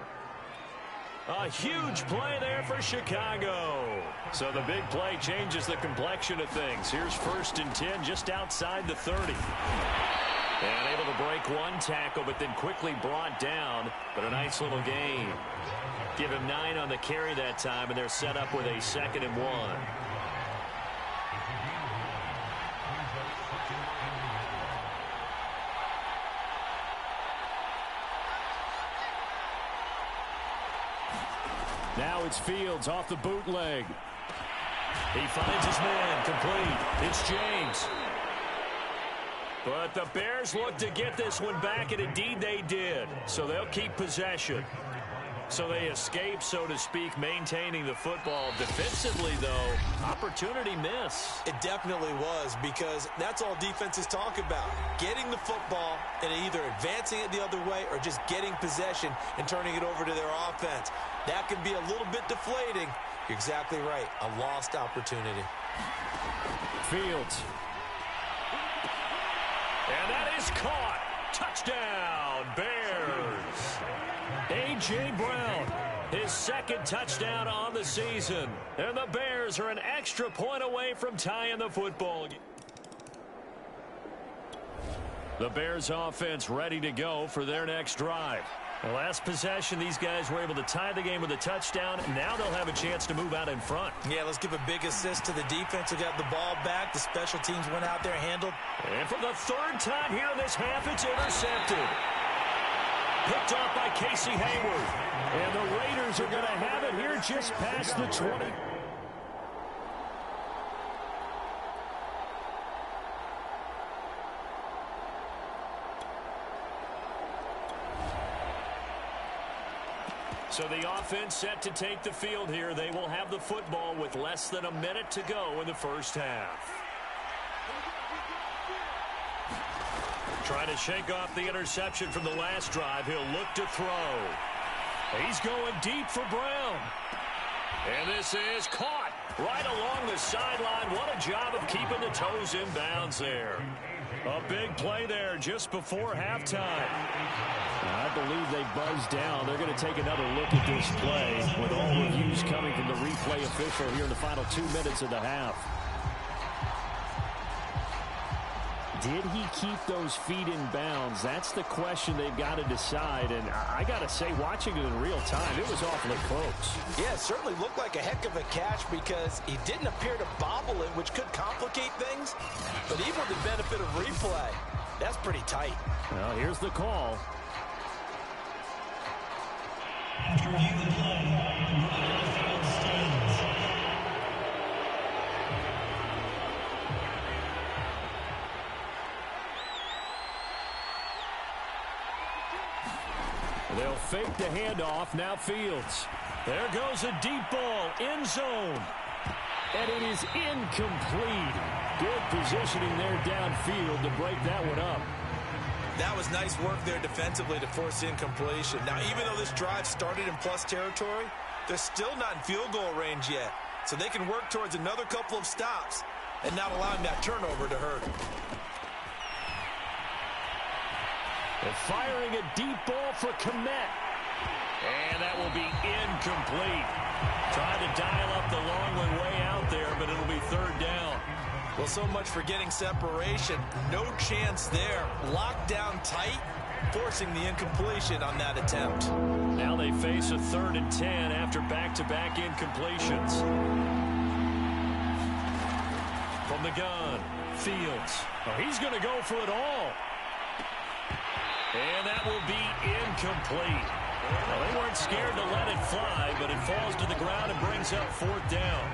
A huge play there for Chicago. So the big play changes the complexion of things. Here's 1st and 10 just outside the 30. And able to break one tackle, but then quickly brought down. But a nice little gain. Give him 9 on the carry that time, and they're set up with a 2nd and 1. Now it's Fields off the bootleg. He finds his man complete. It's James. But the Bears look to get this one back, and indeed they did. So they'll keep possession. So they escape, so to speak, maintaining the football. Defensively, though, opportunity miss. It definitely was, because that's all defenses talk about. Getting the football and either advancing it the other way or just getting possession and turning it over to their offense. That can be a little bit deflating. You're exactly right. A lost opportunity. Fields. And that is caught. Touchdown, Bears. A.J. Brown, his 2nd touchdown on the season. And the Bears are an extra point away from tying the football game. The Bears offense ready to go for their next drive. The last possession, these guys were able to tie the game with a touchdown. Now they'll have a chance to move out in front. Yeah, let's give a big assist to the defense who got the ball back. The special teams went out there, handled. And for the 3rd time here in this half, it's intercepted. Picked off by Casey Hayward. And the Raiders are going to have it here just past the 20. So the offense set to take the field here. They will have the football with less than a minute to go in the first half. Trying to shake off the interception from the last drive. He'll look to throw. He's going deep for Brown. And this is caught right along the sideline. What a job of keeping the toes in bounds there. A big play there just before halftime. I believe they buzzed down. They're going to take another look at this play with all reviews coming from the replay official here in the final 2 minutes of the half. Did he keep those feet in bounds? That's the question they've got to decide. And I got to say, watching it in real time, it was awfully close. Yeah, it certainly looked like a heck of a catch because he didn't appear to bobble it, which could complicate things. But even with the benefit of replay, that's pretty tight. Well, here's the call. After review the play, the ruling on the field stands. They'll fake the handoff. Now Fields. There goes a deep ball. End zone. And it is incomplete. Good positioning there downfield to break that one up. That was nice work there defensively to force incompletion. Now, even though this drive started in plus territory, they're still not in field goal range yet. So they can work towards another couple of stops and not allowing that turnover to hurt. They're firing a deep ball for Kmet. And that will be incomplete. Trying to dial up the long one way out there, but it'll be third down. Well, so much for getting separation. No chance there. Locked down tight, forcing the incompletion on that attempt. Now they face a 3rd and 10 after back-to-back incompletions. From the gun, Fields. Oh, he's going to go for it all. And that will be incomplete. Well, they weren't scared to let it fly, but it falls to the ground and brings up 4th down.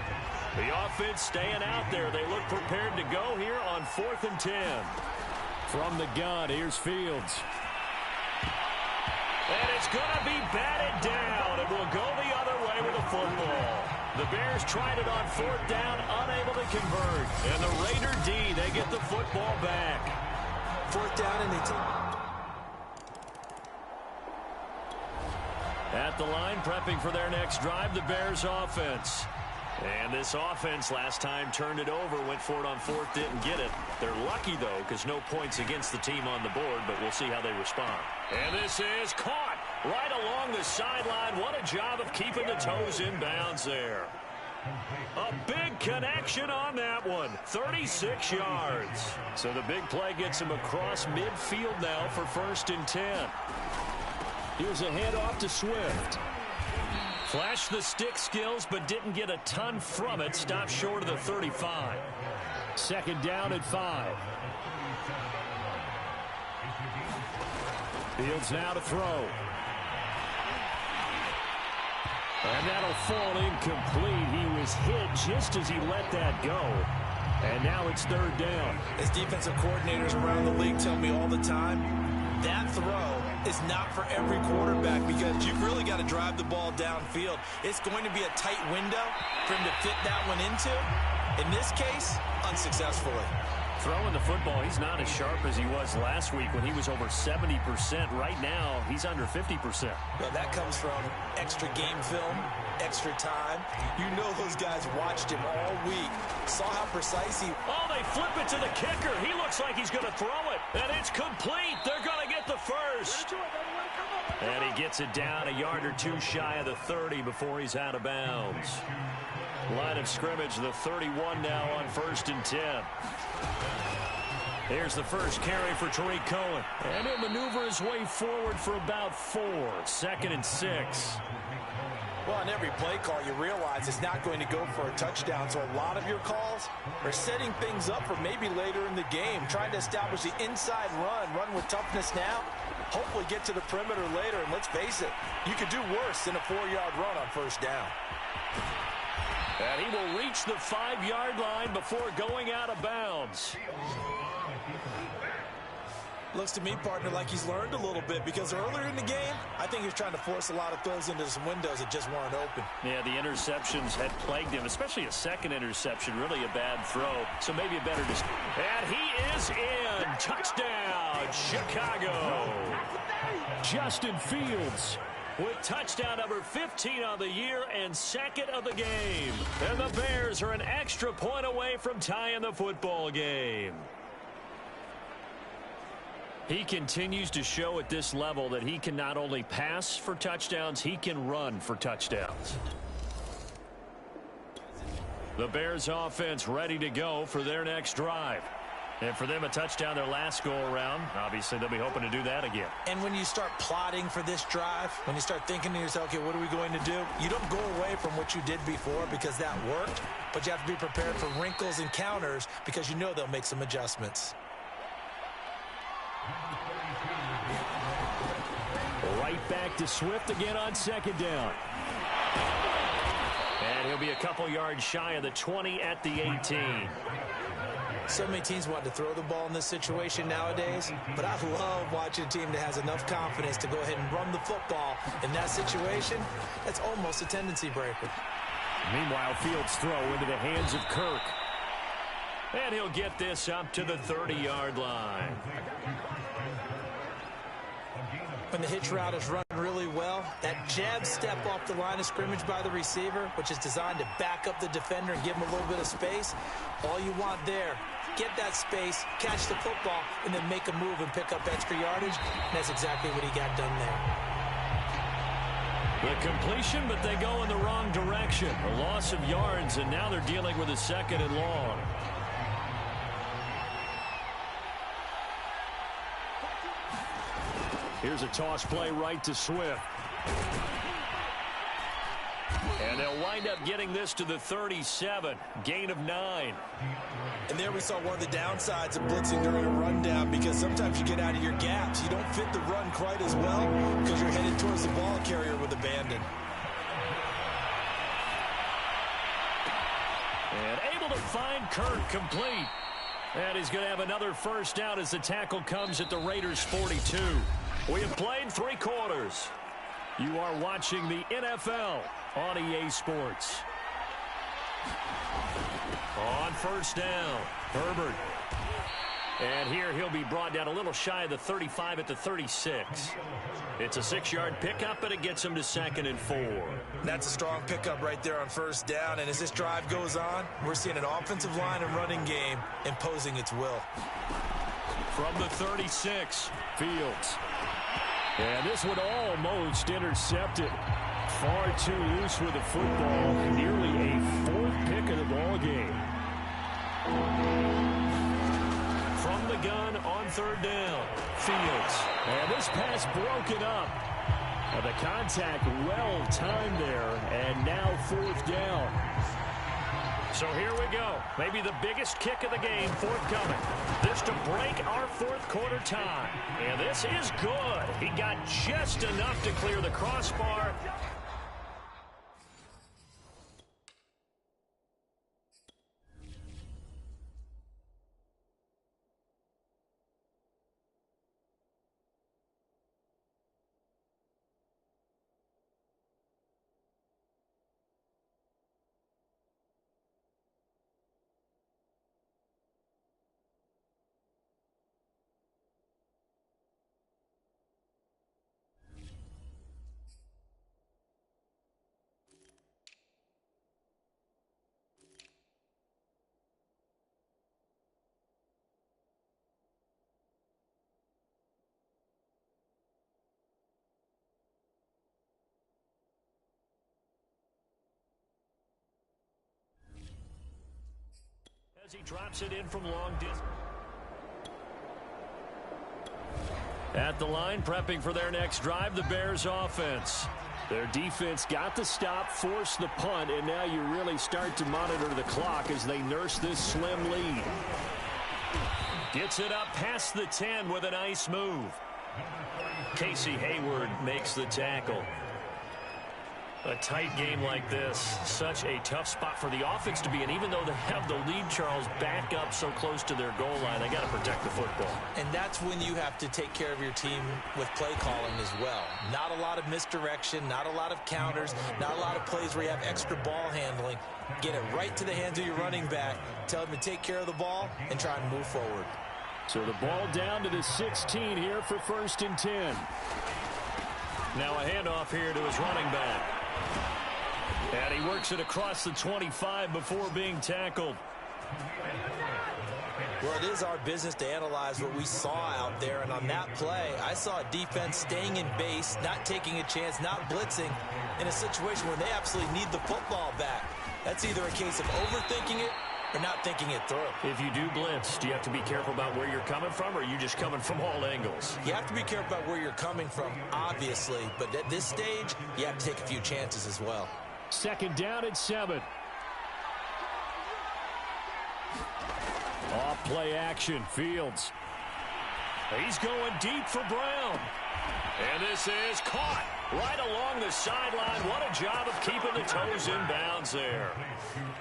The offense staying out there. They look prepared to go here on 4th and 10. From the gun, here's Fields. And it's going to be batted down. It will go the other way with the football. The Bears tried it on 4th down, unable to convert. And the Raider D, they get the football back. 4th down and they take... At the line, prepping for their next drive, the Bears offense. And this offense last time turned it over, went for it on 4th, didn't get it. They're lucky, though, because no points against the team on the board, but we'll see how they respond. And this is caught right along the sideline. What a job of keeping the toes in bounds there. A big connection on that one. 36 yards. So the big play gets him across midfield now for 1st and 10. Here's a handoff to Swift. Flashed the stick skills, but didn't get a ton from it. Stopped short of the 35. 2nd down at 5. Fields now to throw. And that'll fall incomplete. He was hit just as he let that go. And now it's 3rd down. As defensive coordinators around the league tell me all the time, that throw is not for every quarterback because you've really got to drive the ball downfield. It's going to be a tight window for him to fit that one into. In this case, unsuccessfully. Throwing the football, he's not as sharp as he was last week when he was over 70%. Right now, he's under 50%. Well, that comes from extra game film, extra time. You know those guys watched him all week, saw how precise he... Oh, they flip it to the kicker. He looks like he's going to throw it, and it's complete. They're going to get the first. And he gets it down a yard or two shy of the 30 before he's out of bounds. Line of scrimmage, the 31 now on 1st and 10. Here's the first carry for Tariq Cohen. And he'll maneuver his way forward for about 4. 2nd and 6. Well, on every play call, you realize it's not going to go for a touchdown, so a lot of your calls are setting things up for maybe later in the game, trying to establish the inside run with toughness now, hopefully get to the perimeter later, and let's face it, you could do worse than a 4-yard run on 1st down. And he will reach the 5-yard line before going out of bounds. Looks to me, partner, like he's learned a little bit because earlier in the game, I think he was trying to force a lot of throws into some windows that just weren't open. Yeah, the interceptions had plagued him, especially a 2nd interception, really a bad throw. So maybe a better... And he is in. Touchdown, Chicago. Justin Fields with touchdown number 15 on the year and 2nd of the game. And the Bears are an extra point away from tying the football game. He continues to show at this level that he can not only pass for touchdowns, he can run for touchdowns. The Bears offense ready to go for their next drive. And for them, a touchdown their last go-around. Obviously, they'll be hoping to do that again. And when you start plotting for this drive, when you start thinking to yourself, okay, what are we going to do? You don't go away from what you did before because that worked, but you have to be prepared for wrinkles and counters because you know they'll make some adjustments. Right back to Swift again on second down. And he'll be a couple yards shy of the 20 at the 18. So many teams want to throw the ball in this situation nowadays, but I love watching a team that has enough confidence to go ahead and run the football. In that situation, that's almost a tendency breaker. Meanwhile, Fields' throw into the hands of Kirk. And he'll get this up to the 30-yard line. When the hitch route is run really well, that jab step off the line of scrimmage by the receiver, which is designed to back up the defender and give him a little bit of space, all you want there, get that space, catch the football, and then make a move and pick up extra yardage. And that's exactly what he got done there. The completion, but they go in the wrong direction. A loss of yards, and now they're dealing with a second and long. Here's a toss play right to Swift. And they'll wind up getting this to the 37. Gain of 9. And there we saw one of the downsides of blitzing during a rundown, because sometimes you get out of your gaps. You don't fit the run quite as well because you're headed towards the ball carrier with abandon. And able to find Kirk complete. And he's going to have another first down as the tackle comes at the Raiders' 42. We have played 3 quarters. You are watching the NFL on EA Sports. On first down, Herbert. And here he'll be brought down a little shy of the 35 at the 36. It's a 6-yard pickup, and it gets him to 2nd and 4. That's a strong pickup right there on first down. And as this drive goes on, we're seeing an offensive line and running game imposing its will. From the 36, Fields. And this one almost intercepted. Far too loose with the football. Nearly a 4th pick of the ball game. From the gun on 3rd down, Fields. And this pass broken up. The contact well timed there. And now 4th down. So here we go. Maybe the biggest kick of the game forthcoming. This to break our 4th quarter tie. And this is good. He got just enough to clear the crossbar. As he drops it in from long distance. At the line, prepping for their next drive, the Bears offense. Their defense got the stop, forced the punt, and now you really start to monitor the clock as they nurse this slim lead. Gets it up past the 10 with a nice move. Casey Hayward makes the tackle. A tight game like this, such a tough spot for the offense to be in. Even though they have the lead, Charles, back up so close to their goal line, they got to protect the football. And that's when you have to take care of your team with play calling as well. Not a lot of misdirection, not a lot of counters, not a lot of plays where you have extra ball handling. Get it right to the hands of your running back, tell him to take care of the ball, and try and move forward. So the ball down to the 16 here for 1st and 10. Now a handoff here to his running back. And he works it across the 25 before being tackled. Well, it is our business to analyze what we saw out there, and on that play, I saw a defense staying in base, not taking a chance, not blitzing, in a situation where they absolutely need the football back. That's either a case of overthinking it or not thinking it through. If you do blitz, do you have to be careful about where you're coming from, or are you just coming from all angles? You have to be careful about where you're coming from, obviously, but at this stage, you have to take a few chances as well. Second down and 7. Off play action, Fields. He's going deep for Brown. And this is caught right along the sideline. What a job of keeping the toes in bounds there.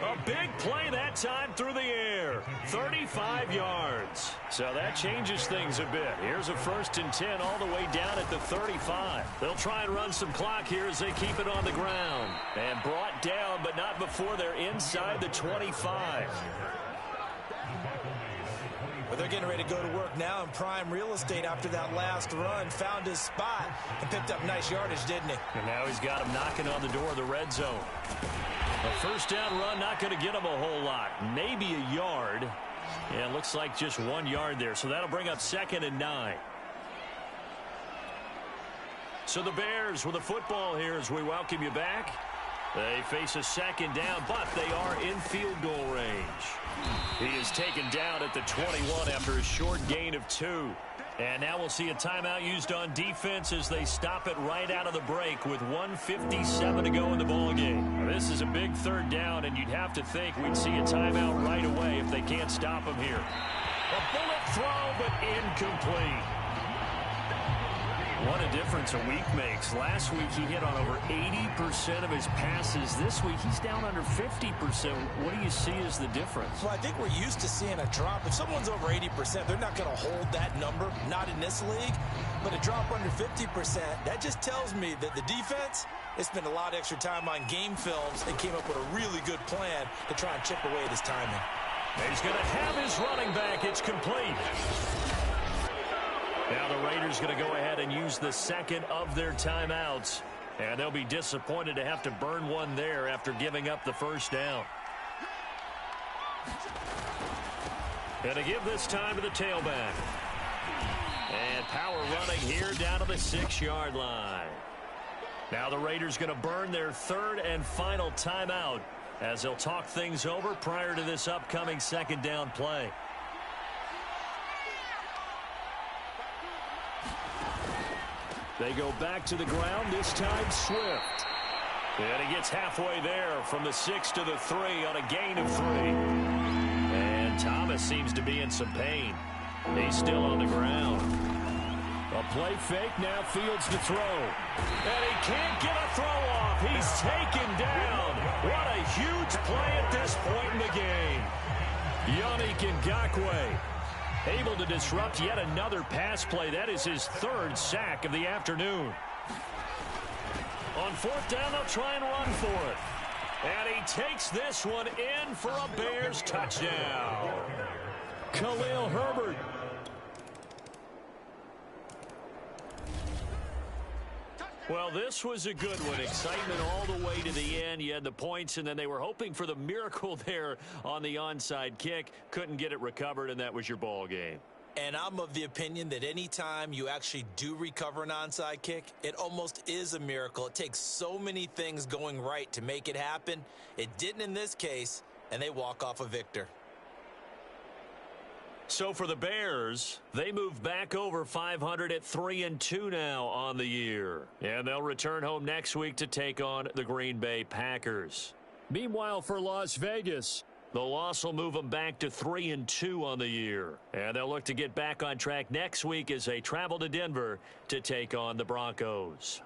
A big play that time through the air. 35 yards. So that changes things a bit. Here's a 1st and 10 all the way down at the 35. They'll try and run some clock here as they keep it on the ground. And brought down, but not before they're inside the 25. But they're getting ready to go to work now in prime real estate after that last run. Found his spot and picked up nice yardage, didn't he? And now he's got him knocking on the door of the red zone. A 1st down run, not going to get him a whole lot. Maybe a yard. Yeah, it looks like just 1 yard there. So that'll bring up 2nd and 9. So the Bears with the football here as we welcome you back. They face a 2nd down, but they are in field goal range. He is taken down at the 21 after a short gain of 2. And now we'll see a timeout used on defense as they stop it right out of the break with 1:57 to go in the ballgame. This is a big 3rd down, and you'd have to think we'd see a timeout right away if they can't stop him here. A bullet throw, but incomplete. What a difference a week makes. Last week he hit on over 80% of his passes. This week he's down under 50%. What do you see as the difference? Well, I think we're used to seeing a drop. If someone's over 80%, they're not going to hold that number, not in this league. But a drop under 50%, that just tells me that the defense, they spent a lot of extra time on game films and came up with a really good plan to try and chip away at his timing. He's going to have his running back. It's complete. Now the Raiders going to go ahead and use the 2nd of their timeouts. And they'll be disappointed to have to burn one there after giving up the 1st down. And to give this time to the tailback. And power running here down to the 6-yard line. Now the Raiders going to burn their 3rd and final timeout as they'll talk things over prior to this upcoming 2nd down play. They go back to the ground, this time Swift. And he gets halfway there from the 6 to the 3 on a gain of 3. And Thomas seems to be in some pain. He's still on the ground. A play fake, now Fields to throw. And he can't get a throw off. He's taken down. What a huge play at this point in the game. Yannick Ngakoue able to disrupt yet another pass play. That is his 3rd sack of the afternoon. On 4th down, they'll try and run for it. And he takes this one in for a Bears touchdown. Khalil Herbert. Well, this was a good one. Excitement all the way to the end. You had the points, and then they were hoping for the miracle there on the onside kick. Couldn't get it recovered, and that was your ball game. And I'm of the opinion that any time you actually do recover an onside kick, it almost is a miracle. It takes so many things going right to make it happen. It didn't in this case, and they walk off a victor. So for the Bears, they move back over 500 at 3-2 now on the year. And they'll return home next week to take on the Green Bay Packers. Meanwhile, for Las Vegas, the loss will move them back to 3-2 on the year. And they'll look to get back on track next week as they travel to Denver to take on the Broncos.